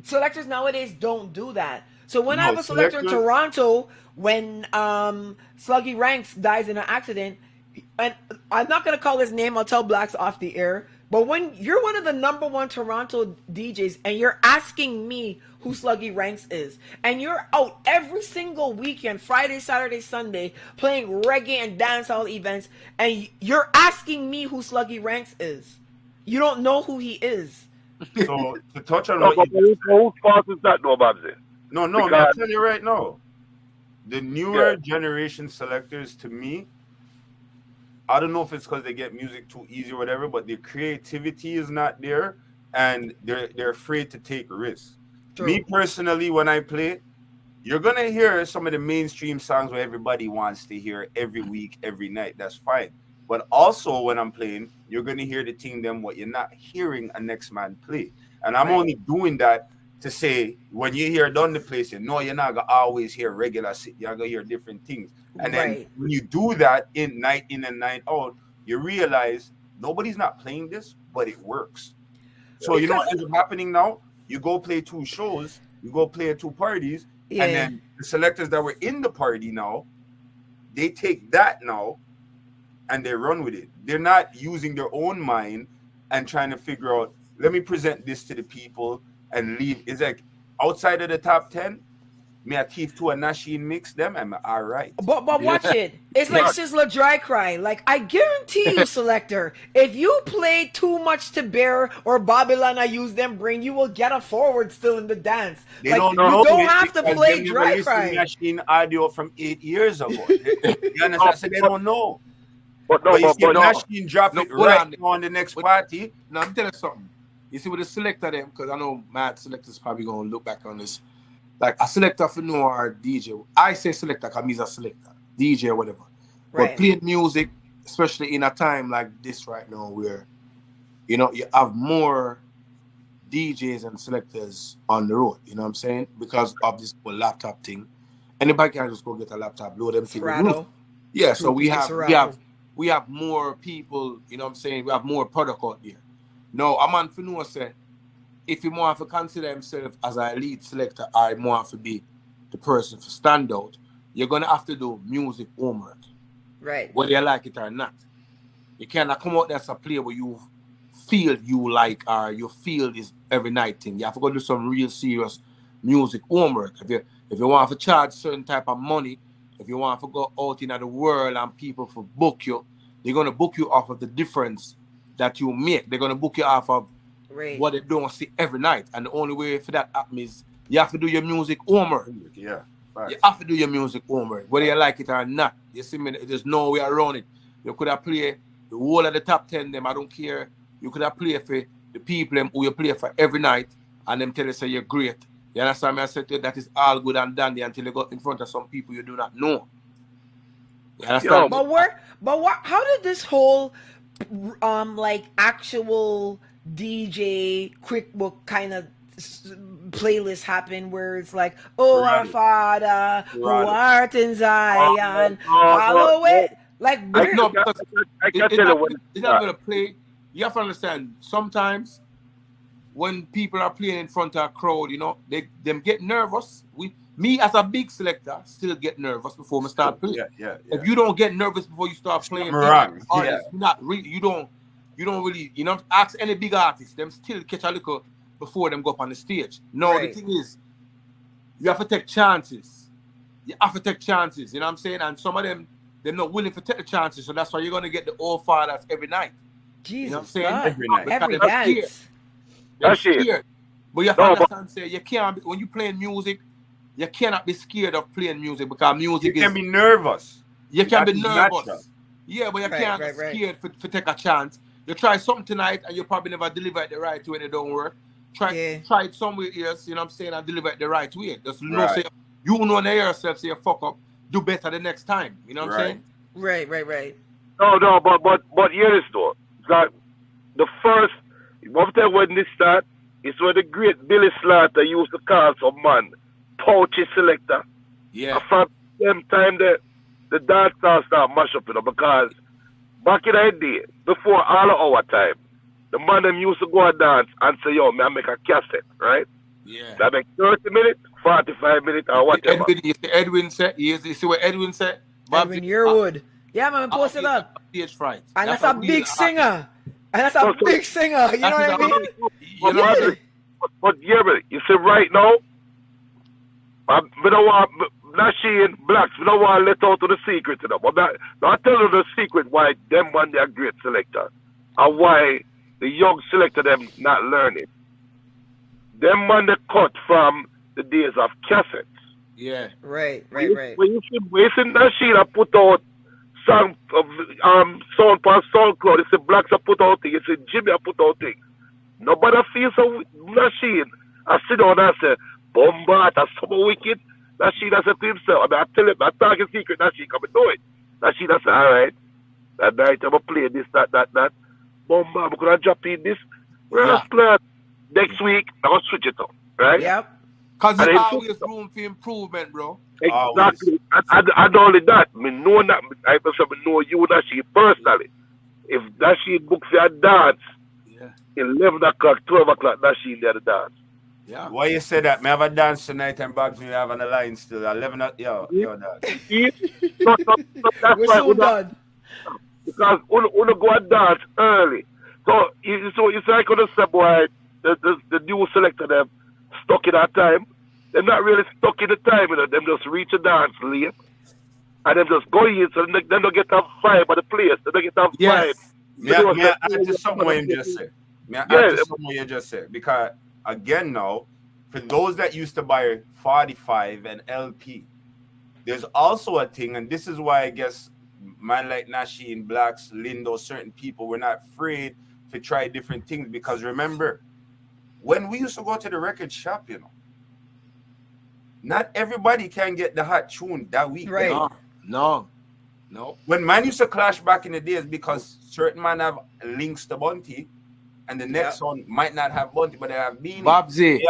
selectors nowadays don't do that. So when I have a selector in Toronto, when Sluggy Ranks dies in an accident, and I'm not going to call his name, I'll tell Blacks off the air, but when you're one of the number one Toronto DJs and you're asking me who Sluggy Ranks is, and you're out every single weekend, Friday, Saturday, Sunday, playing reggae and dancehall events, and you're asking me who Sluggy Ranks is, you don't know who he is. So to touch on whose fault is that, though, Babsy? No, I'm telling you right now, the newer generation selectors, to me, I don't know if it's because they get music too easy or whatever, but their creativity is not there, and they're afraid to take risks. True. Me personally, when I play, you're gonna hear some of the mainstream songs where everybody wants to hear every week, every night. That's fine. But also when I'm playing, you're gonna hear the thing them what you're not hearing a next man play. And I'm only doing that to say, when you hear Done the Place, you know you're not gonna always hear regular shit. You're gonna hear different things. And then when you do that night in and night out, you realize nobody's not playing this, but it works. So you know what ends up happening now? You go play 2 shows, you go play at 2 parties, and then the selectors that were in the party now, they take that now and they run with it. They're not using their own mind and trying to figure out, let me present this to the people and leave. It's like outside of the top 10, me a thief to a Nasheen mix them, I'm all right. But watch it. It's like Sizzler Dry Cry. Like, I guarantee you, Selector, if you play Too Much to Bear or Babylon I Use Them Bring, you will get a forward still in the dance. They like, don't know you don't have to play Dry Cry. Nasheen audio from 8 years ago. You understand? So they don't know. But you see Nasheen drop it right on the next party. Now, I'm telling you something. You see with the selector them, because I know Matt Selector's probably going to look back on this. Like a selector for no or DJ. I say selector because he's a selector, DJ or whatever. Right. But playing music, especially in a time like this right now where, you know, you have more DJs and selectors on the road, you know what I'm saying? Because of this whole laptop thing. Anybody can just go get a laptop, load them things. Yeah, so we have more people, you know what I'm saying? We have more product out there. No, a man for no say, if you want to consider himself as an elite selector or you want to be the person to stand out, you're going to have to do music homework. Right. Whether you like it or not. You cannot come out there as a player where you feel you like or you feel is every night thing. You have to go do some real serious music homework. If you want to charge certain type of money, if you want to go out in the world and people to book you, they're going to book you off of the difference that you make. They're going to book you off of what they don't see every night. And the only way for that happen is you have to do your music homework. Yeah. Right. You have to do your music homework, whether you like it or not. You see me, there's no way around it. You could have played the whole of the top 10 them, I don't care. You could have played for the people them who you play for every night and them tell you say you're great. You understand me? I said to you, that is all good and dandy until you go in front of some people you do not know. You understand? But how did this whole like actual DJ QuickBook kind of playlist happen where it's like, oh, our Father who art in Zion, follow it? Like, I can tell you when it's not going to play. You have to understand, sometimes when people are playing in front of a crowd, you know, them get nervous. Me as a big selector still get nervous before I start playing. Yeah. If you don't get nervous before you start playing, Wrong. artists, you don't really, you know, ask any big artist, them still catch a little before them go up on the stage. No, the thing is, you have to take chances. You have to take chances, you know what I'm saying? And some of them, they're not willing to take the chances, so that's why you're gonna get the old fathers every night. Jesus, you know what I'm saying? God. Every night. Every dance. They're scared. But you have to understand, say, you can't, when you playing music, you cannot be scared of playing music because music you can be nervous. You can be nervous. Natural. Yeah, but you can't be scared for take a chance. You try something tonight and you probably never deliver it the right way and it don't work. Try it somewhere else, you know what I'm saying, and deliver it the right way. Just no say you know yourself, say you fuck up, do better the next time. You know what I'm saying? Right. No, but here is though. That the first after when this start is when the great Billy Slaughter used to call some man pouchy selector. Yeah. And from them time the dance start mash up, you know, because back in the day, before all of our time, the man them used to go and dance and say, yo, man, make a cassette, right? Yeah. That make 30 minutes, 45 minutes, or whatever. Edwin said, you see what Edwin said? Edwin Yearwood. Yeah, man, post it up. Stage fright. And that's a big singer. And that's a big singer. You know what I mean? You know, but yeah, you see right now, we don't want Nasheen Blacks, we don't want to let out to the secret to them. But I tell you the secret why them man they are great selector and why the young selector them not learning. Them man they cut from the days of cassettes. Yeah. Right. When you see Nasheen put out song sound on SoundCloud, you see Blacks are put out things, you see Jimmy put out things. Nobody feels so Nasheen. I sit down and say, Bombard, that's so wicked. Nasheen has said to himself, I mean, I tell him, I talk a secret, Nasheen come and do it. Nasheen has said, all right, that night I'm going to play this, that. Bombard, I'm going to drop in this. Plan. Next week, I'm going to switch it up, right? Yep. Because there's always room for improvement, bro. Exactly. And not only that, I know that, I know you, Nasheen, personally. If Nasheen books your dance, 11 o'clock, 12 o'clock, Nasheen there to dance. Yeah. Why you say that? Me have a dance tonight and Babs me have on the line still. 11 o'clock, yo, dance. That's we're so done. Because we go and dance early. So it's like on the step why the new selector them stuck in that time. They're not really stuck in the time, you know. Them just reach a dance late. And them just go in, so they don't get that vibe of the place. They don't get that vibe. May I add to something you just said? May I add to something you just said? Because again now, for those that used to buy 45 and LP, there's also a thing, and this is why I guess man like Nasheen, Blacks, Lindo, certain people were not afraid to try different things. Because remember, when we used to go to the record shop, you know, not everybody can get the hot tune that week. Right. No. When man used to clash back in the days, because certain man have links to Bunty, and the next one might not have Bunty, but they have Beanie. Babsy,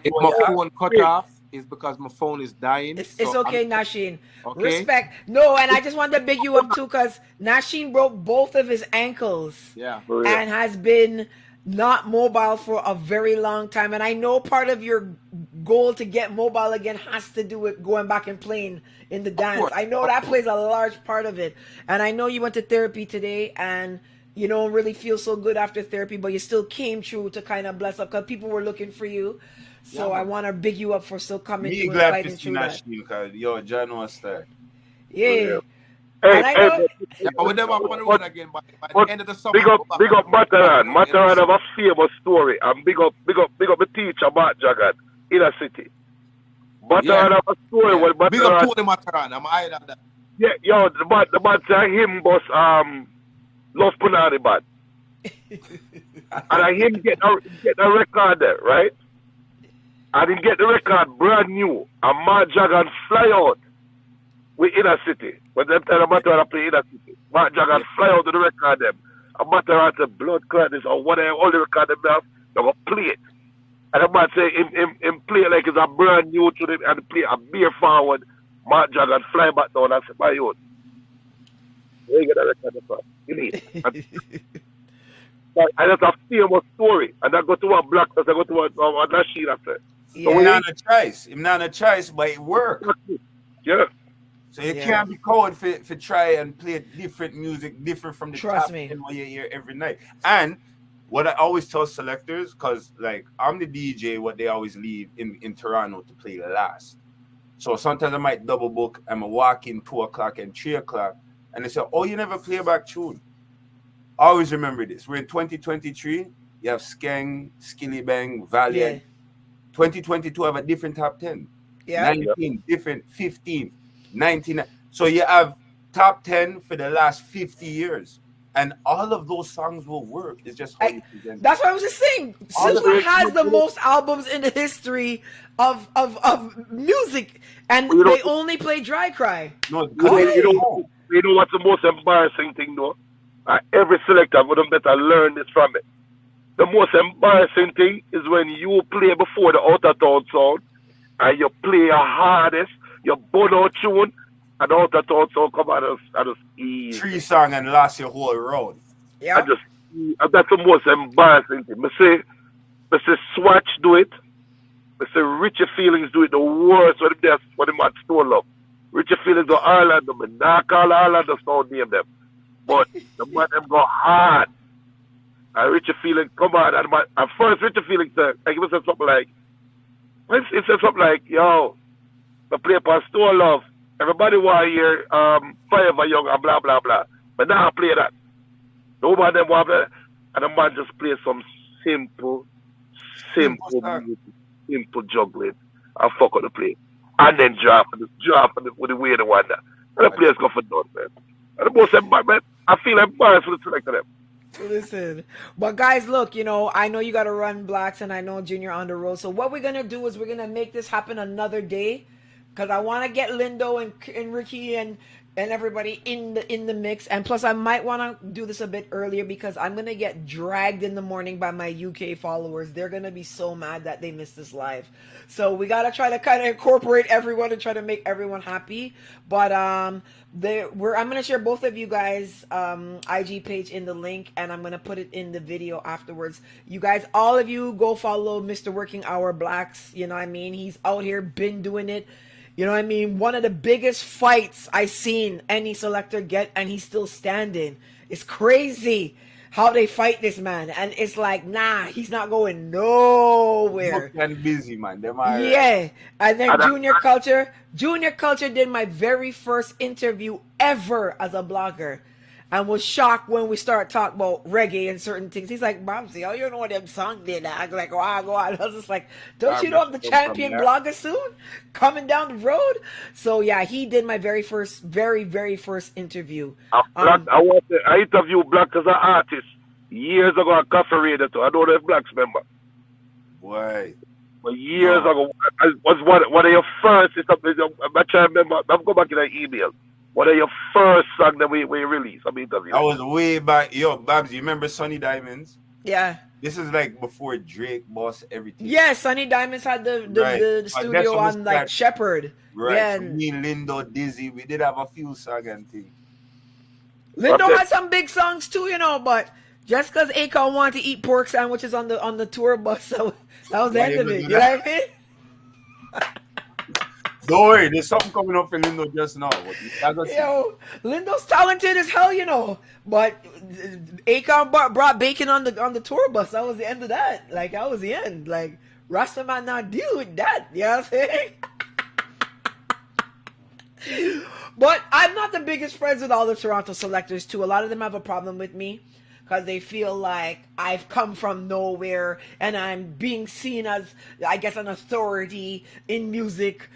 if my phone cut off, it's because my phone is dying. It's okay, Nasheen. Okay? Respect. No, and I just wanted to big you up too, because Nasheen broke both of his ankles. Yeah. And has been not mobile for a very long time. And I know part of your goal to get mobile again has to do with going back and playing in the dance. I know that plays a large part of it. And I know you went to therapy today and you don't really feel so good after therapy, but you still came through to kind of bless up because people were looking for you. So I want to big you up for still coming through and fighting through that. Because yo, John was there. Yeah. We never want to run again, but by the end of the summer. Big up Mataran. Mataran have a famous story. And big up the teacher, Matt Jagan, in a city. Mataran have a story when Mataran. Big up Tony Mataran. I'm higher than that. Yeah, yo, the man say him was Love Punani bad. And him get a record there, right? And him get the record brand new. And Matt Jagan fly out with Inner City. When them tell Mataran play Inner City, Matt Jagan fly out to the record them. And Mataran say blood clotness or whatever, all the record them have, they go play it. And the man say him play it like it's a brand new to them and play a beer forward. Matt Jagan fly back down and say, my own. Where you get that record from? You need it. And that's a famous story. And I go to one black, I go to one Nasheed after. Yeah. So not a choice. It's not a choice, but it works. Yeah. So you can't be cowed for try and play different music, different from the top 10 what you hear every night. And what I always tell selectors, because like I'm the DJ, what they always leave in Toronto to play last. So sometimes I might double book. I'm walking 2 o'clock and 3 o'clock, and they say, "Oh, you never play back tune." Always remember this. We're in 2023. You have Skeng, Skilly Bang, Valiant. 2022 have a different top 10. 19 different, 15, 19. So you have top 10 for the last 50 years. And all of those songs will work. It's just how you present. That's what I was just saying. Silva has the most albums in the history of music, and they only play Dry Cry. No, you know what's the most embarrassing thing, though? Every selector would have better learn this from it. The most embarrassing thing is when you play before the outer town sound, and you play your hardest, your bono tune, and the outer town sound come out and just easy. 3 songs and last your whole road. Yeah. That's the most embarrassing thing. I say Swatch do it. I say Richie Feelings do it the worst when the man stole up. Richie Feelings do Ireland, I not call Ireland, the sound name them. But the man them go hard. And Richie Feelings come on, and first Richie Feelings said, he said something like, yo, the play for Store Love. Everybody want to hear Forever Young and blah, blah, blah. But now I play that. Nobody them want that. And the man just play some simple music, simple juggling, and fuck on the play. And then drop with the way they want that. And the players go for done, man. And the most embarrassed, I feel embarrassed for the selector them. Listen, but guys, look, I know you got to run Blacks, and I know Junior on the road. So what we're gonna do is we're gonna make this happen another day, because I want to get Lindo and Ricky and everybody in the mix. And plus, I might want to do this a bit earlier because I'm gonna get dragged in the morning by my UK followers. They're gonna be so mad that they missed this live. So we gotta try to kind of incorporate everyone and try to make everyone happy. But I'm gonna share both of you guys' IG page in the link, and I'm gonna put it in the video afterwards. You guys, all of you, go follow Mr. Working Hour Blacks. You know what I mean? He's out here, been doing it. You know what I mean? One of the biggest fights I seen any selector get, and he's still standing. It's crazy how they fight this man, and it's like, nah, he's not going nowhere. And busy, man. Yeah, and then Junior Culture did my very first interview ever as a blogger, and was shocked when we start talking about reggae and certain things. He's like, Bobsy, oh, you know what them song did? I was like, wow, go on. I was just like, don't you know I'm the champion blogger soon? Coming down the road? So yeah, he did my very first interview. I interviewed Black as an artist years ago at Cafe Radio too. I don't know if Blacks remember. Why? But years ago, I was one of your first. I'm trying to remember. I've go back in the email. What are your first song that we released? I mean, I was way back. Yo, Babs, you remember Sunny Diamonds? Yeah. This is like before Drake boss everything. Yeah, Sunny Diamonds had the studio on like Shepherd. Right. Yeah, so me, Lindo, Dizzy, we did have a few songs and things. Lindo had some big songs too, but just because Akon wanted to eat pork sandwiches on the tour bus, so that was the end of it. You know what I mean? Don't worry, there's something coming up for Lindo just now. Yo, Lindo's talented as hell, but Akon brought bacon on the tour bus. That was the end of that. Like, that was the end. Like, Rastaman not deal with that. You know what I'm saying? But I'm not the biggest friends with all the Toronto selectors, too. A lot of them have a problem with me because they feel like I've come from nowhere and I'm being seen as, I guess, an authority in music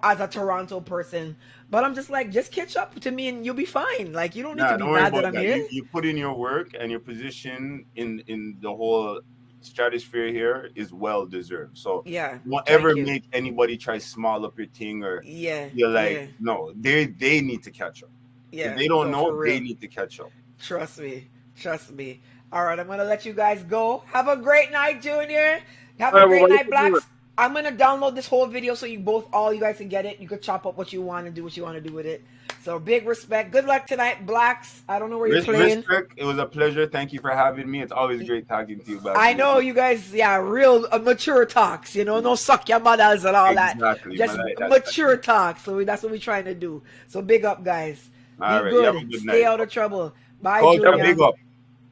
as a Toronto person. But I'm just like, just catch up to me and you'll be fine. Like, you don't need to be mad that I'm here. You put in your work, and your position in the whole stratosphere here is well deserved. So yeah, don't ever make anybody try small up your thing, or you're like, no, they need to catch up. Yeah, if they don't know, they need to catch up. Trust me. All right, I'm gonna let you guys go. Have a great night, Junior. Have a great night, Blacks. I'm gonna download this whole video so all you guys can get it. You could chop up what you want and do what you want to do with it. So big respect. Good luck tonight, Blacks. I don't know where you're playing. Respect. It was a pleasure. Thank you for having me. It's always great talking to you, Babs. I know you guys, real mature talks. No suck your mothers and all that. Just mature talks. So that's what we're trying to do. So big up, guys. All Be right. good. Stay out of trouble. Bye, Culture, Julian. big up.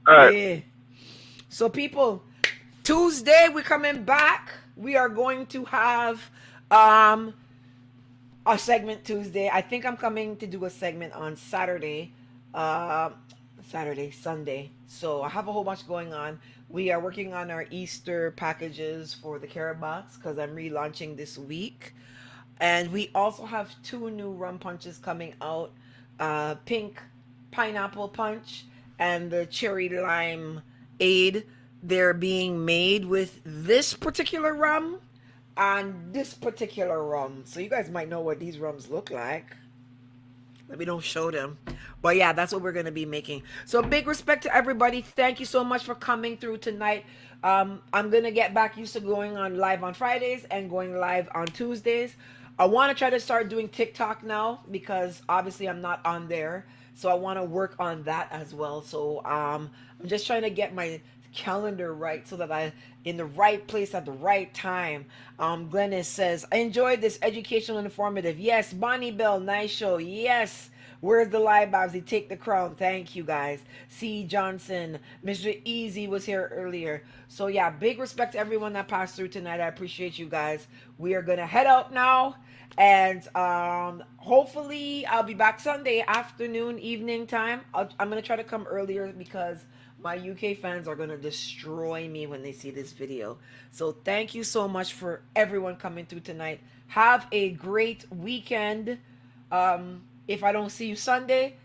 All right. Yeah. So people, Tuesday we're coming back. We are going to have a segment Tuesday. I think I'm coming to do a segment on Saturday, Sunday. So I have a whole bunch going on. We are working on our Easter packages for the Carrot Box because I'm relaunching this week. And we also have 2 new rum punches coming out. Pink Pineapple Punch and the Cherry Lime Aid. They're being made with this particular rum and this particular rum. So you guys might know what these rums look like. Let me don't show them. But yeah, that's what we're going to be making. So big respect to everybody. Thank you so much for coming through tonight. I'm going to get back used to going on live on Fridays and going live on Tuesdays. I want to try to start doing TikTok now because obviously I'm not on there. So I want to work on that as well. So I'm just trying to get my calendar right so that I in the right place at the right time. Glennis says, I enjoyed this educational and informative. Yes. Bonnie Bell, nice show. Yes. Where's the live Babsy? Take the crown. Thank you guys. C. Johnson, Mr. Easy was here earlier. So yeah, big respect to everyone that passed through tonight. I appreciate you guys. We are gonna head out now, and hopefully I'll be back Sunday afternoon, evening time. I'm gonna try to come earlier because my UK fans are going to destroy me when they see this video. So thank you so much for everyone coming through tonight. Have a great weekend. If I don't see you Sunday,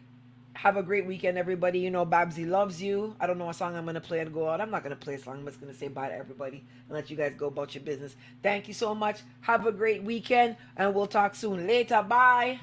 have a great weekend, everybody. Babsy loves you. I don't know what song I'm going to play and go out. I'm not going to play a song. I'm just going to say bye to everybody and let you guys go about your business. Thank you so much. Have a great weekend, and we'll talk soon. Later. Bye.